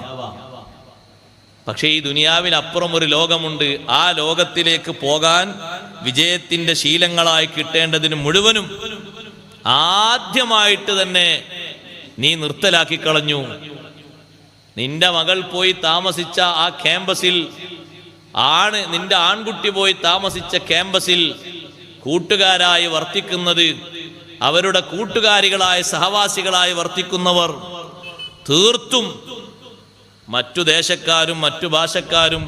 പക്ഷേ ഈ ദുനിയാവിനപ്പുറം ഒരു ലോകമുണ്ട്. ആ ലോകത്തിലേക്ക് പോകാൻ വിജയത്തിന്റെ ശീലങ്ങളായി കിട്ടേണ്ടതിന് മുഴുവനും ആദ്യമായിട്ട് തന്നെ നീ നിർത്തലാക്കി കളഞ്ഞു. നിന്റെ മകൾ പോയി താമസിച്ച ആ ക്യാമ്പസിൽ നിന്റെ ആൺകുട്ടി പോയി താമസിച്ച ക്യാമ്പസിൽ കൂട്ടുകാരായി വർത്തിക്കുന്നത്, അവരുടെ കൂട്ടുകാരികളായ സഹവാസികളായി വർത്തിക്കുന്നവർ തീർത്തും മറ്റു ദേശക്കാരും മറ്റു ഭാഷക്കാരും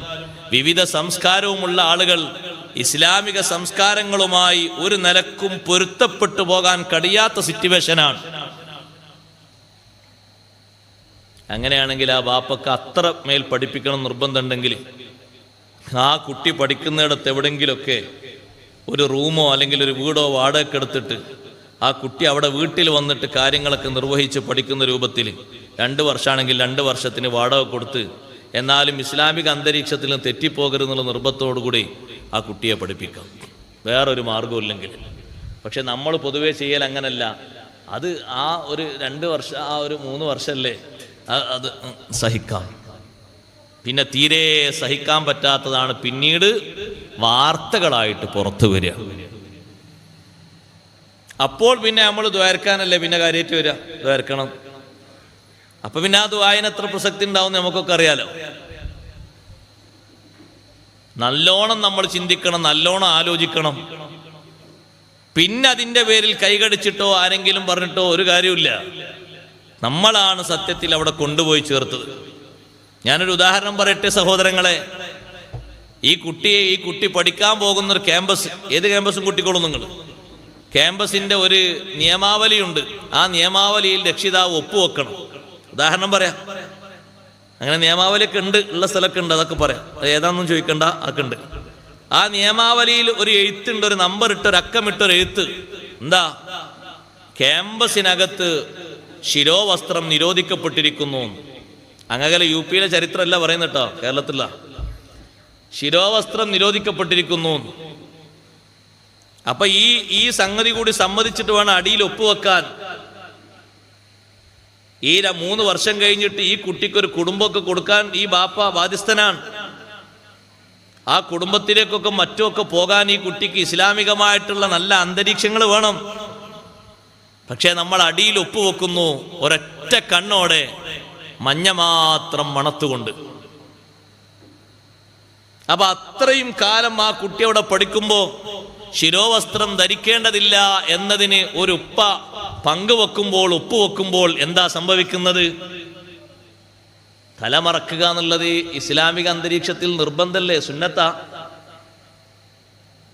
വിവിധ സംസ്കാരവുമുള്ള ആളുകൾ ഇസ്ലാമിക സംസ്കാരങ്ങളുമായി ഒരു നിലക്കും പൊരുത്തപ്പെട്ടു പോകാൻ കഴിയാത്ത സിറ്റുവേഷനാണ്. അങ്ങനെയാണെങ്കിൽ ആ ബാപ്പക്ക് അത്ര മേൽ പഠിപ്പിക്കണം നിർബന്ധമുണ്ടെങ്കിൽ ആ കുട്ടി പഠിക്കുന്നിടത്ത് എവിടെയെങ്കിലുമൊക്കെ ഒരു റൂമോ അല്ലെങ്കിൽ ഒരു വീടോ വാടകയ്ക്ക് എടുത്തിട്ട് ആ കുട്ടി അവിടെ വീട്ടിൽ വന്നിട്ട് കാര്യങ്ങളൊക്കെ നിർവഹിച്ച് പഠിക്കുന്ന രൂപത്തിൽ 2 വർഷമാണെങ്കിൽ 2 വർഷത്തിന് വാടക കൊടുത്ത്, എന്നാലും ഇസ്ലാമിക അന്തരീക്ഷത്തിൽ തെറ്റിപ്പോകരുതെന്നുള്ള നിർബന്ധത്തോടുകൂടി ആ കുട്ടിയെ പഠിപ്പിക്കാം. വേറൊരു മാർഗമില്ലെങ്കിൽ. പക്ഷെ നമ്മൾ പൊതുവേ ചെയ്യൽ അങ്ങനല്ല. അത് ആ ഒരു 2 വർഷം, ആ ഒരു 3 വർഷമല്ലേ അത് സഹിക്കാം. പിന്നെ തീരെ സഹിക്കാൻ പറ്റാത്തതാണ് പിന്നീട് വാർത്തകളായിട്ട് പുറത്തു വരിക. അപ്പോൾ പിന്നെ നമ്മൾ ദ്വാരക്കാനല്ലേ പിന്നെ കാര്യമായിട്ട് വരിക, ദ്വാരക്കണം. അപ്പൊ പിന്നെ ആ ദ്വായന എത്ര പ്രസക്തി ഉണ്ടാവും നമുക്കൊക്കെ അറിയാലോ. നല്ലോണം നമ്മൾ ചിന്തിക്കണം, നല്ലോണം ആലോചിക്കണം. പിന്നെ അതിൻ്റെ പേരിൽ കൈകടിച്ചിട്ടോ ആരെങ്കിലും പറഞ്ഞിട്ടോ ഒരു കാര്യമില്ല. നമ്മളാണ് സത്യത്തിൽ അവിടെ കൊണ്ടുപോയി ചേർത്തത്. ഞാനൊരു ഉദാഹരണം പറയട്ടെ സഹോദരങ്ങളെ. ഈ കുട്ടി പഠിക്കാൻ പോകുന്നൊരു ക്യാമ്പസ്, ഏത് ക്യാമ്പസും കുട്ടിക്കോളും നിങ്ങൾ. ക്യാമ്പസിന്റെ ഒരു നിയമാവലിയുണ്ട്. ആ നിയമാവലിയിൽ രക്ഷിതാവ് ഒപ്പുവെക്കണം. ഉദാഹരണം പറയാം. അങ്ങനെ നിയമാവലിയൊക്കെ ഉണ്ട്, ഉള്ള സ്ഥലമൊക്കെ ഉണ്ട്, അതൊക്കെ പറയാം. അത് ഏതാണെന്നും ചോദിക്കണ്ട, അതൊക്കെ ഉണ്ട്. ആ നിയമാവലിയിൽ ഒരു എഴുത്തുണ്ട്, ഒരു നമ്പർ ഇട്ട്, ഒരു അക്കമിട്ടൊരു എഴുത്ത്. എന്താ? ക്യാമ്പസിനകത്ത് ശിരോവസ്ത്രം നിരോധിക്കപ്പെട്ടിരിക്കുന്നു. അങ്ങനെ UP-യിലെ ചരിത്രമല്ല പറയുന്നത് കേട്ടോ, കേരളത്തില. ശിരോവസ്ത്രം നിരോധിക്കപ്പെട്ടിരിക്കുന്നു. അപ്പൊ ഈ സംഗതി കൂടി സമ്മതിച്ചിട്ട് വേണം അടിയിൽ ഒപ്പുവെക്കാൻ. ഈ 3 വർഷം കഴിഞ്ഞിട്ട് ഈ കുട്ടിക്കൊരു കുടുംബമൊക്കെ കൊടുക്കാൻ ഈ ബാപ്പ ബാധ്യസ്ഥനാണ്. ആ കുടുംബത്തിലേക്കൊക്കെ മറ്റുമൊക്കെ പോകാൻ ഈ കുട്ടിക്ക് ഇസ്ലാമികമായിട്ടുള്ള നല്ല അന്തരീക്ഷങ്ങൾ വേണം. പക്ഷെ നമ്മൾ അടിയിൽ ഒപ്പുവെക്കുന്നു ഒരൊറ്റ കണ്ണോടെ, മഞ്ഞ മാത്രം മണത്തുകൊണ്ട്. അപ്പൊ അത്രയും കാലം ആ കുട്ടി അവിടെ പഠിക്കുമ്പോ ശിരോവസ്ത്രം ധരിക്കേണ്ടതില്ല എന്നതിന് ഒരു ഉപ്പ പങ്കുവെക്കുമ്പോൾ, ഒപ്പുവെക്കുമ്പോൾ എന്താ സംഭവിക്കുന്നത്? തലമറക്കുക എന്നുള്ളത് ഇസ്ലാമിക അന്തരീക്ഷത്തിൽ നിർബന്ധമല്ലേ?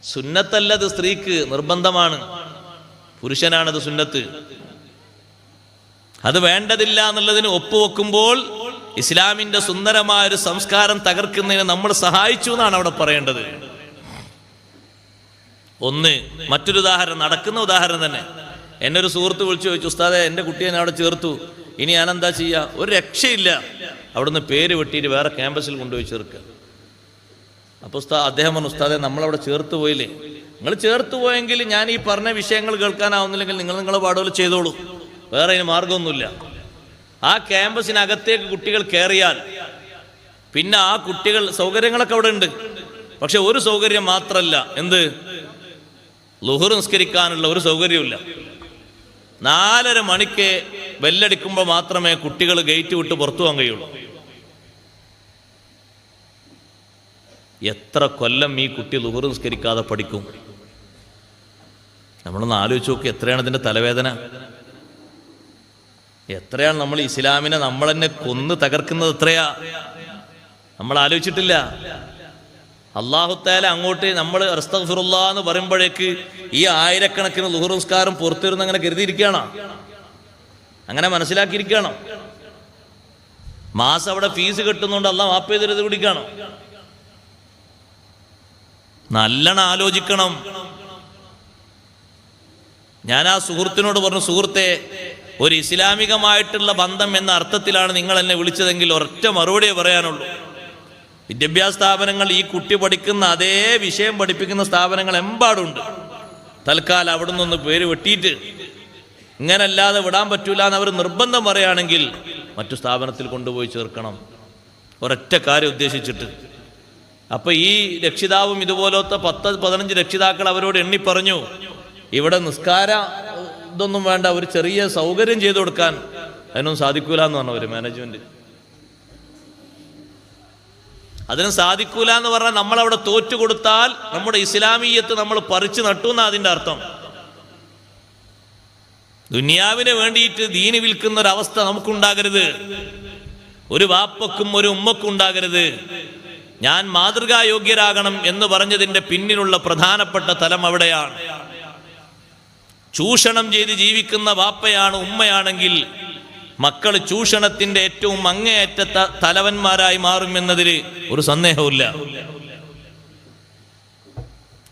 സുന്നത്തല്ലത് സ്ത്രീക്ക് നിർബന്ധമാണ്, പുരുഷനാണത് സുന്നത്ത്. അത് വേണ്ടതില്ല എന്നുള്ളതിന് ഒപ്പുവെക്കുമ്പോൾ ഇസ്ലാമിന്റെ സുന്ദരമായ ഒരു സംസ്കാരം തകർക്കുന്നതിന് നമ്മൾ സഹായിച്ചു എന്നാണ് അവിടെ പറയേണ്ടത്. മറ്റൊരു ഉദാഹരണം, നടക്കുന്ന ഉദാഹരണം തന്നെ. എന്നെ ഒരു സുഹൃത്ത് വിളിച്ചു ചോദിച്ചു, ഉസ്താദെ എൻ്റെ കുട്ടിയെ ഞാൻ അവിടെ ചേർത്തു, ഇനി ഞാൻ എന്താ ചെയ്യുക? ഒരു രക്ഷയില്ല, അവിടുന്ന് പേര് വെട്ടിയിട്ട് വേറെ ക്യാമ്പസിൽ കൊണ്ടുപോയി ചേർക്കുക. അപ്പോൾ അദ്ദേഹം പറഞ്ഞു, ഉസ്താദെ നമ്മളവിടെ ചേർത്ത് പോയില്ലേ? നിങ്ങൾ ചേർത്ത് പോയെങ്കിൽ ഞാൻ ഈ പറഞ്ഞ വിഷയങ്ങൾ കേൾക്കാനാവുന്നില്ലെങ്കിൽ നിങ്ങളെ പാടുകൾ ചെയ്തോളൂ, വേറെ അതിന് മാർഗമൊന്നുമില്ല. ആ ക്യാമ്പസിനകത്തേക്ക് കുട്ടികൾ കയറിയാൽ പിന്നെ ആ കുട്ടികൾ സൗകര്യങ്ങളൊക്കെ അവിടെ ഉണ്ട്. പക്ഷെ ഒരു സൗകര്യം മാത്രമല്ല, എന്ത്? ളുഹർ നിസ്കരിക്കാനുള്ള ഒരു സൗകര്യമില്ല. 4:30 മണിക്ക് ബെല്ലടിക്കുമ്പോൾ മാത്രമേ കുട്ടികൾ ഗേറ്റ് വിട്ട് പുറത്തു പോകാൻ കഴിയുള്ളൂ. എത്ര കൊല്ലം ഈ കുട്ടി ളുഹർ നിസ്കരിക്കാതെ പഠിക്കും? നമ്മളൊന്ന് ആലോചിച്ച് നോക്കി, എത്രയാണ് ഇതിൻ്റെ തലവേദന? എത്രയാണ് നമ്മൾ ഇസ്ലാമിനെ നമ്മൾ തന്നെ കൊന്ന് തകർക്കുന്നത്? എത്രയാ നമ്മൾ ആലോചിച്ചിട്ടില്ല. അല്ലാഹു തആല അങ്ങോട്ട് നമ്മൾ അസ്തഗ്ഫിറുല്ലാഹ് എന്ന് പറയുമ്പോഴേക്ക് ഈ ആയിരക്കണക്കിന് ളുഹർ നിസ്കാരം പുറത്തിരുന്ന് അങ്ങനെ കരുതിയിരിക്കുകയാണോ? അങ്ങനെ മനസ്സിലാക്കിയിരിക്കുകയാണോ? മാസം അവിടെ ഫീസ് കിട്ടുന്നുണ്ട് അല്ലാഹ് മാപ്പ് ചെയ്ത് പിടിക്കുകയാണോ? നല്ലോണം ആലോചിക്കണം. ഞാൻ ആ സുഹൃത്തിനോട് പറഞ്ഞു, സുഹൃത്തെ, ഒരു ഇസ്ലാമികമായിട്ടുള്ള ബന്ധം എന്ന അർത്ഥത്തിലാണ് നിങ്ങൾ എന്നെ വിളിച്ചതെങ്കിൽ ഒരൊറ്റ മറുപടിയേ പറയാനുള്ളൂ. വിദ്യാഭ്യാസ സ്ഥാപനങ്ങൾ ഈ കുട്ടി പഠിക്കുന്ന അതേ വിഷയം പഠിപ്പിക്കുന്ന സ്ഥാപനങ്ങൾ എമ്പാടുണ്ട്. തൽക്കാലം അവിടെ നിന്നൊന്ന് പേര് വെട്ടിയിട്ട് ഇങ്ങനല്ലാതെ വിടാൻ പറ്റൂല എന്ന് അവർ നിർബന്ധം പറയുകയാണെങ്കിൽ മറ്റു സ്ഥാപനത്തിൽ കൊണ്ടുപോയി ചേർക്കണം, ഒരൊറ്റ കാര്യം ഉദ്ദേശിച്ചിട്ട്. അപ്പൊ ഈ രക്ഷിതാവും ഇതുപോലത്തെ 10-15 രക്ഷിതാക്കൾ അവരോട് എണ്ണി പറഞ്ഞു, ഇവിടെ നിസ്കാര ഇതൊന്നും വേണ്ട, ഒരു ചെറിയ സൗകര്യം ചെയ്തു കൊടുക്കാൻ അതിനൊന്നും സാധിക്കൂല എന്ന് പറഞ്ഞു ഒരു മാനേജ്മെന്റ്. അതിനും സാധിക്കൂല എന്ന് പറഞ്ഞാൽ നമ്മളവിടെ തോറ്റു കൊടുത്താൽ നമ്മുടെ ഇസ്ലാമീയത്ത് നമ്മൾ പറിച്ചു നട്ടു എന്നാ അതിൻ്റെ അർത്ഥം. ദുനിയാവിന് വേണ്ടിയിട്ട് ദീന് വിൽക്കുന്ന ഒരവസ്ഥ നമുക്കുണ്ടാകരുത്, ഒരു വാപ്പക്കും ഒരു ഉമ്മക്കും ഉണ്ടാകരുത്. ഞാൻ മാതൃകായോഗ്യരാകണം എന്ന് പറഞ്ഞതിൻ്റെ പിന്നിലുള്ള പ്രധാനപ്പെട്ട തലം അവിടെയാണ്. ചൂഷണം ചെയ്ത് ജീവിക്കുന്ന വാപ്പയാണ് ഉമ്മയാണെങ്കിൽ മക്കൾ ചൂഷണത്തിന്റെ ഏറ്റവും അങ്ങേയറ്റ തലവന്മാരായി മാറുമെന്നതിൽ ഒരു സന്ദേഹവുമില്ല.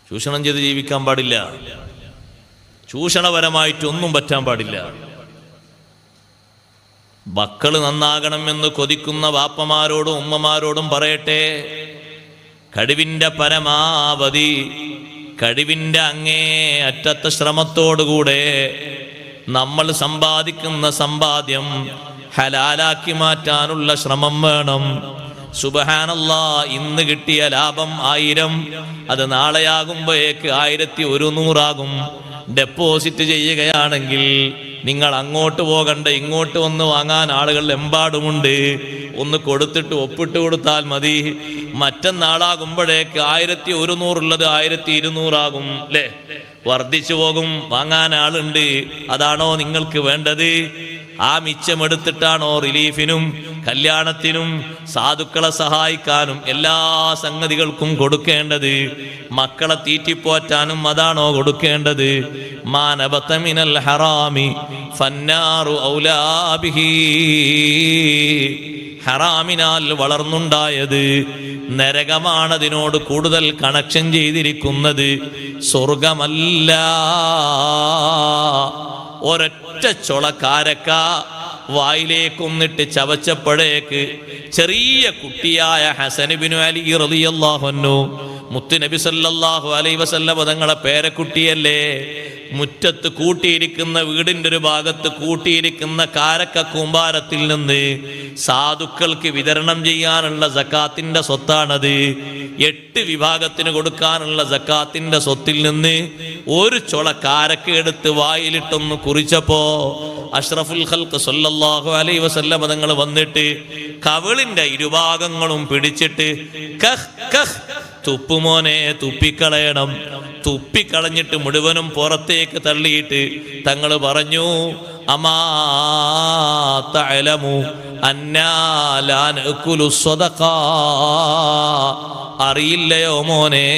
ചൂഷണം ചെയ്ത് ജീവിക്കാൻ പാടില്ല, ചൂഷണപരമായിട്ടൊന്നും പറ്റാൻ പാടില്ല. മക്കള് നന്നാകണമെന്ന് കൊതിക്കുന്ന വാപ്പമാരോടും ഉമ്മമാരോടും പറയട്ടെ, കഴിവിന്റെ പരമാവധി, കഴിവിന്റെ അങ്ങേ അറ്റത്തെ ശ്രമത്തോടുകൂടെ നമ്മൾ സമ്പാദിക്കുന്ന സമ്പാദ്യം ഹലാലാക്കി മാറ്റാനുള്ള ശ്രമം വേണം. സുബ്ഹാനല്ലാഹ്, ഇന്ന് കിട്ടിയ ലാഭം 1000, അത് നാളെയാകുമ്പോഴേക്ക് 1100 ആകും. ഡെപ്പോസിറ്റ് ചെയ്യുകയാണെങ്കിൽ നിങ്ങൾ അങ്ങോട്ട് പോകണ്ട, ഇങ്ങോട്ട് വന്ന് വാങ്ങാൻ ആളുകൾ എമ്പാടുമുണ്ട്. ഒന്ന് കൊടുത്തിട്ട് ഒപ്പിട്ട് കൊടുത്താൽ മതി. മറ്റന്നാളാകുമ്പോഴേക്ക് 1100 ഉള്ളത് 1200 ആകും, അല്ലേ? വർദ്ധിച്ചു പോകും. വാങ്ങാൻ ആളുണ്ട്. അതാണോ നിങ്ങൾക്ക് വേണ്ടത്? ആ മിച്ചമെടുത്തിട്ടാണോ റിലീഫിനും കല്യാണത്തിനും സാധുക്കളെ സഹായിക്കാനും എല്ലാ സംഗതികൾക്കും കൊടുക്കേണ്ടത്? മക്കളെ തീറ്റിപ്പോറ്റാനും അതാണോ കൊടുക്കേണ്ടത്? മാനബത മിനൽ ഹറാമി ഫന്നാറു ഔലാ ബിഹി. ഹറാമിനാൽ വളർന്നുണ്ടായത് നരകമാണതിനോട് കൂടുതൽ കണക്ഷൻ ചെയ്തിരിക്കുന്നത്, സ്വർഗമല്ല. ഒരൊറ്റ ചൊള കാരക്ക വായിലേക്കൊന്നിട്ട് ചവച്ചപ്പോഴേക്ക് ചെറിയ കുട്ടിയായ ഹസൻ ഇബ്നു അലി റളിയല്ലാഹു അൻഹു, മുത്തുനബി സല്ലല്ലാഹു അലൈഹി വസല്ലം തങ്ങളെ പേരക്കുട്ടിയല്ലേ, മുറ്റത്ത് കൂട്ടിയിരിക്കുന്ന വീടിൻ്റെ ഒരു ഭാഗത്ത് കൂട്ടിയിരിക്കുന്ന കാരക്ക കൂമ്പാരത്തിൽ നിന്ന് സാധുക്കൾക്ക് വിതരണം ചെയ്യാനുള്ള സക്കാത്തിന്റെ സ്വത്താണത്. 8 വിഭാഗത്തിന് കൊടുക്കാനുള്ള സക്കാത്തിന്റെ സ്വത്തിൽ നിന്ന് ഒരു ചൊള കാരക്ക എടുത്ത് വായിലിട്ടൊന്ന് കുറിച്ചപ്പോ അഷ്റഫുൽ ഖൽഖ് സല്ലല്ലാഹു അലൈഹി വസല്ലം തങ്ങൾ വന്നിട്ട് കവിളിന്റെ ഇരുഭാഗങ്ങളും പിടിച്ചിട്ട് കഹ് കഹ്, തുപ്പുമോനെ, തുപ്പിക്കളയണം. തുപ്പിക്കളഞ്ഞിട്ട് മുഴുവനും പുറത്തേക്ക് തള്ളിയിട്ട് തങ്ങൾ പറഞ്ഞു, അമാ തഅലമു അന്നാ ലാ നഅകുലു സ്വദഖാ, അറിയില്ലയോ മോനെ,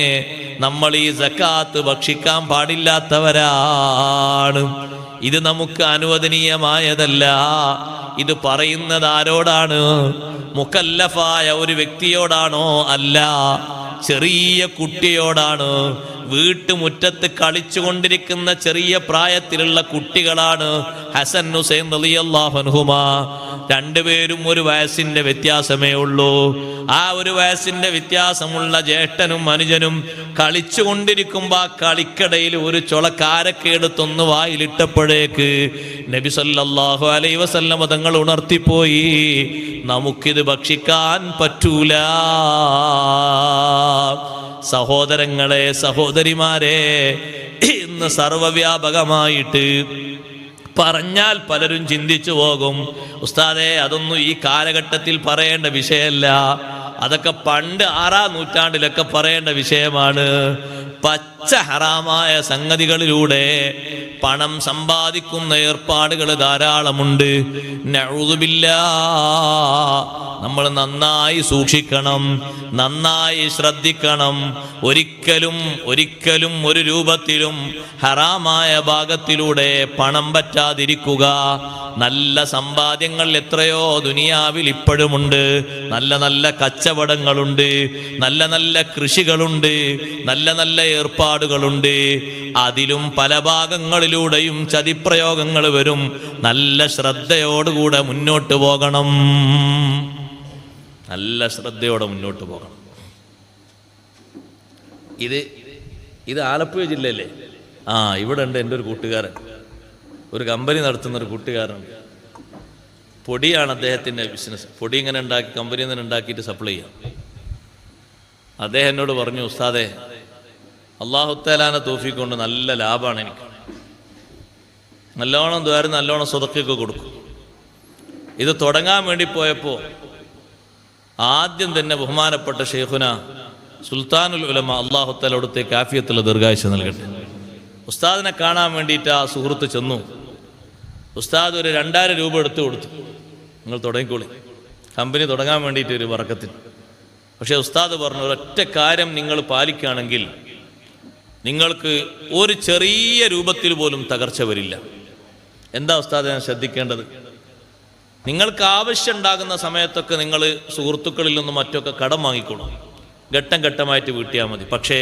നമ്മൾ ഈ സക്കാത്ത് ഭക്ഷിക്കാൻ പാടില്ലാത്തവരാണ്. ഇത് നമുക്ക് അനുവദനീയമായതല്ല. ഇത് പറയുന്നത് ആരോടാണ്? മുക്കല്ലഫായ ഒരു വ്യക്തിയോടാണോ? അല്ല, ചെറിയ കുട്ടിയോടാണ്. വീട്ടുമുറ്റത്ത് കളിച്ചുകൊണ്ടിരിക്കുന്ന ചെറിയ പ്രായത്തിലുള്ള കുട്ടികളാണ് ഹസൻ ഹുസൈൻ റളിയല്ലാഹു അൻഹുമാ. രണ്ടുപേരും 1 വയസ്സിന്റെ വ്യത്യാസമേ ഉള്ളൂ. ആ 1 വയസ്സിന്റെ വ്യത്യാസമുള്ള ജ്യേഷ്ഠനും അനുജനും കളിച്ചുകൊണ്ടിരിക്കുമ്പോ ആ കളിക്കടയിൽ ഒരു ചൊളക്കാരൊക്കെ എടുത്തൊന്ന് വായിലിട്ടപ്പോഴേക്ക് നബി സല്ലല്ലാഹു അലൈഹി വസല്ലം തങ്ങൾ ഉണർത്തിപ്പോയി, നമുക്കിത് ഭക്ഷിക്കാൻ പറ്റൂല. സഹോദരങ്ങളെ, സഹോദരിമാരെ, ഇന്ന് സർവവ്യാപകമായിട്ട് പറഞ്ഞാൽ പലരും ചിന്തിച്ചു പോകും, ഉസ്താദേ അതൊന്നും ഈ കാലഘട്ടത്തിൽ പറയേണ്ട വിഷയമല്ല, അതൊക്കെ പണ്ട് 6-ാം നൂറ്റാണ്ടിലൊക്കെ പറയേണ്ട വിഷയമാണ്. പച്ച ഹറാമായ സംഗതികളിലൂടെ പണം സമ്പാദിക്കുന്ന ഏർപ്പാടുകൾ ധാരാളമുണ്ട്. നഊദുബില്ലാഹ്. നമ്മൾ നന്നായി സൂക്ഷിക്കണം, നന്നായി ശ്രദ്ധിക്കണം. ഒരിക്കലും ഒരു രൂപത്തിലും ഹറാമായ ഭാഗത്തിലൂടെ പണം പറ്റാതിരിക്കുക. നല്ല സമ്പാദ്യങ്ങൾ എത്രയോ ദുനിയാവിൽ ഇപ്പോഴുമുണ്ട്. നല്ല നല്ല കച്ചവടങ്ങളുണ്ട്, നല്ല നല്ല കൃഷികളുണ്ട്, നല്ല നല്ല ഏർപ്പാടുകളുണ്ട്. അതിലും പല ഭാഗങ്ങളിലൂടെയും ചതിപ്രയോഗങ്ങൾ വരും. നല്ല ശ്രദ്ധയോടുകൂടെ മുന്നോട്ട് പോകണം, നല്ല ശ്രദ്ധയോടെ മുന്നോട്ട് പോകണം. ഇത് ആലപ്പുഴ ജില്ലയിലെ ഇവിടെ ഉണ്ട് എൻ്റെ ഒരു കൂട്ടുകാരൻ, ഒരു കമ്പനി നടത്തുന്ന ഒരു കൂട്ടുകാരൻ. പൊടിയാണ് അദ്ദേഹത്തിൻ്റെ ബിസിനസ്. പൊടി ഇങ്ങനെ ഉണ്ടാക്കി കമ്പനിയിൽ നിന്ന് ഉണ്ടാക്കിയിട്ട് സപ്ലൈ ചെയ്യാം. അദ്ദേഹം എന്നോട് പറഞ്ഞു, ഉസ്താദേ അല്ലാഹു തആലാനെ തൗഫീഖ് കൊണ്ട് നല്ല ലാഭമാണ് എനിക്ക്. നല്ലോണം ദ്വാരം നല്ലോണം സ്വതക്കൊക്കെ കൊടുക്കും. ഇത് തുടങ്ങാൻ വേണ്ടി പോയപ്പോൾ ആദ്യം തന്നെ ബഹുമാനപ്പെട്ട ഷെയ്ഖുന സുൽത്താനുൽ ഉലമ അല്ലാഹു തആല അവിടുത്തേക്ക് ആഫിയത്തുള്ള ദീർഘായുസ്സ് നൽകട്ടെ, ഉസ്താദിനെ കാണാൻ വേണ്ടിയിട്ട് ആ സുഹൃത്ത് ചെന്നു. ഉസ്താദ് ഒരു 2000 രൂപ എടുത്തു കൊടുത്തു, നിങ്ങൾ തുടങ്ങിക്കോളി, കമ്പനി തുടങ്ങാൻ വേണ്ടിയിട്ട് ഒരു ബറക്കത്തിന്. പക്ഷേ ഉസ്താദ് പറഞ്ഞു, ഒരൊറ്റ കാര്യം നിങ്ങൾ പാലിക്കുകയാണെങ്കിൽ നിങ്ങൾക്ക് ഒരു ചെറിയ രൂപത്തിൽ പോലും തകർച്ച വരില്ല. എന്താ ഉസ്താദ് ഞാൻ ശ്രദ്ധിക്കേണ്ടത്? നിങ്ങൾക്ക് ആവശ്യം ഉണ്ടാകുന്ന സമയത്തൊക്കെ നിങ്ങൾ സുഹൃത്തുക്കളിൽ നിന്നും മറ്റൊക്കെ കടം വാങ്ങിക്കോളും, ഘട്ടം ഘട്ടമായിട്ട് വീട്ടിയാൽ മതി. പക്ഷേ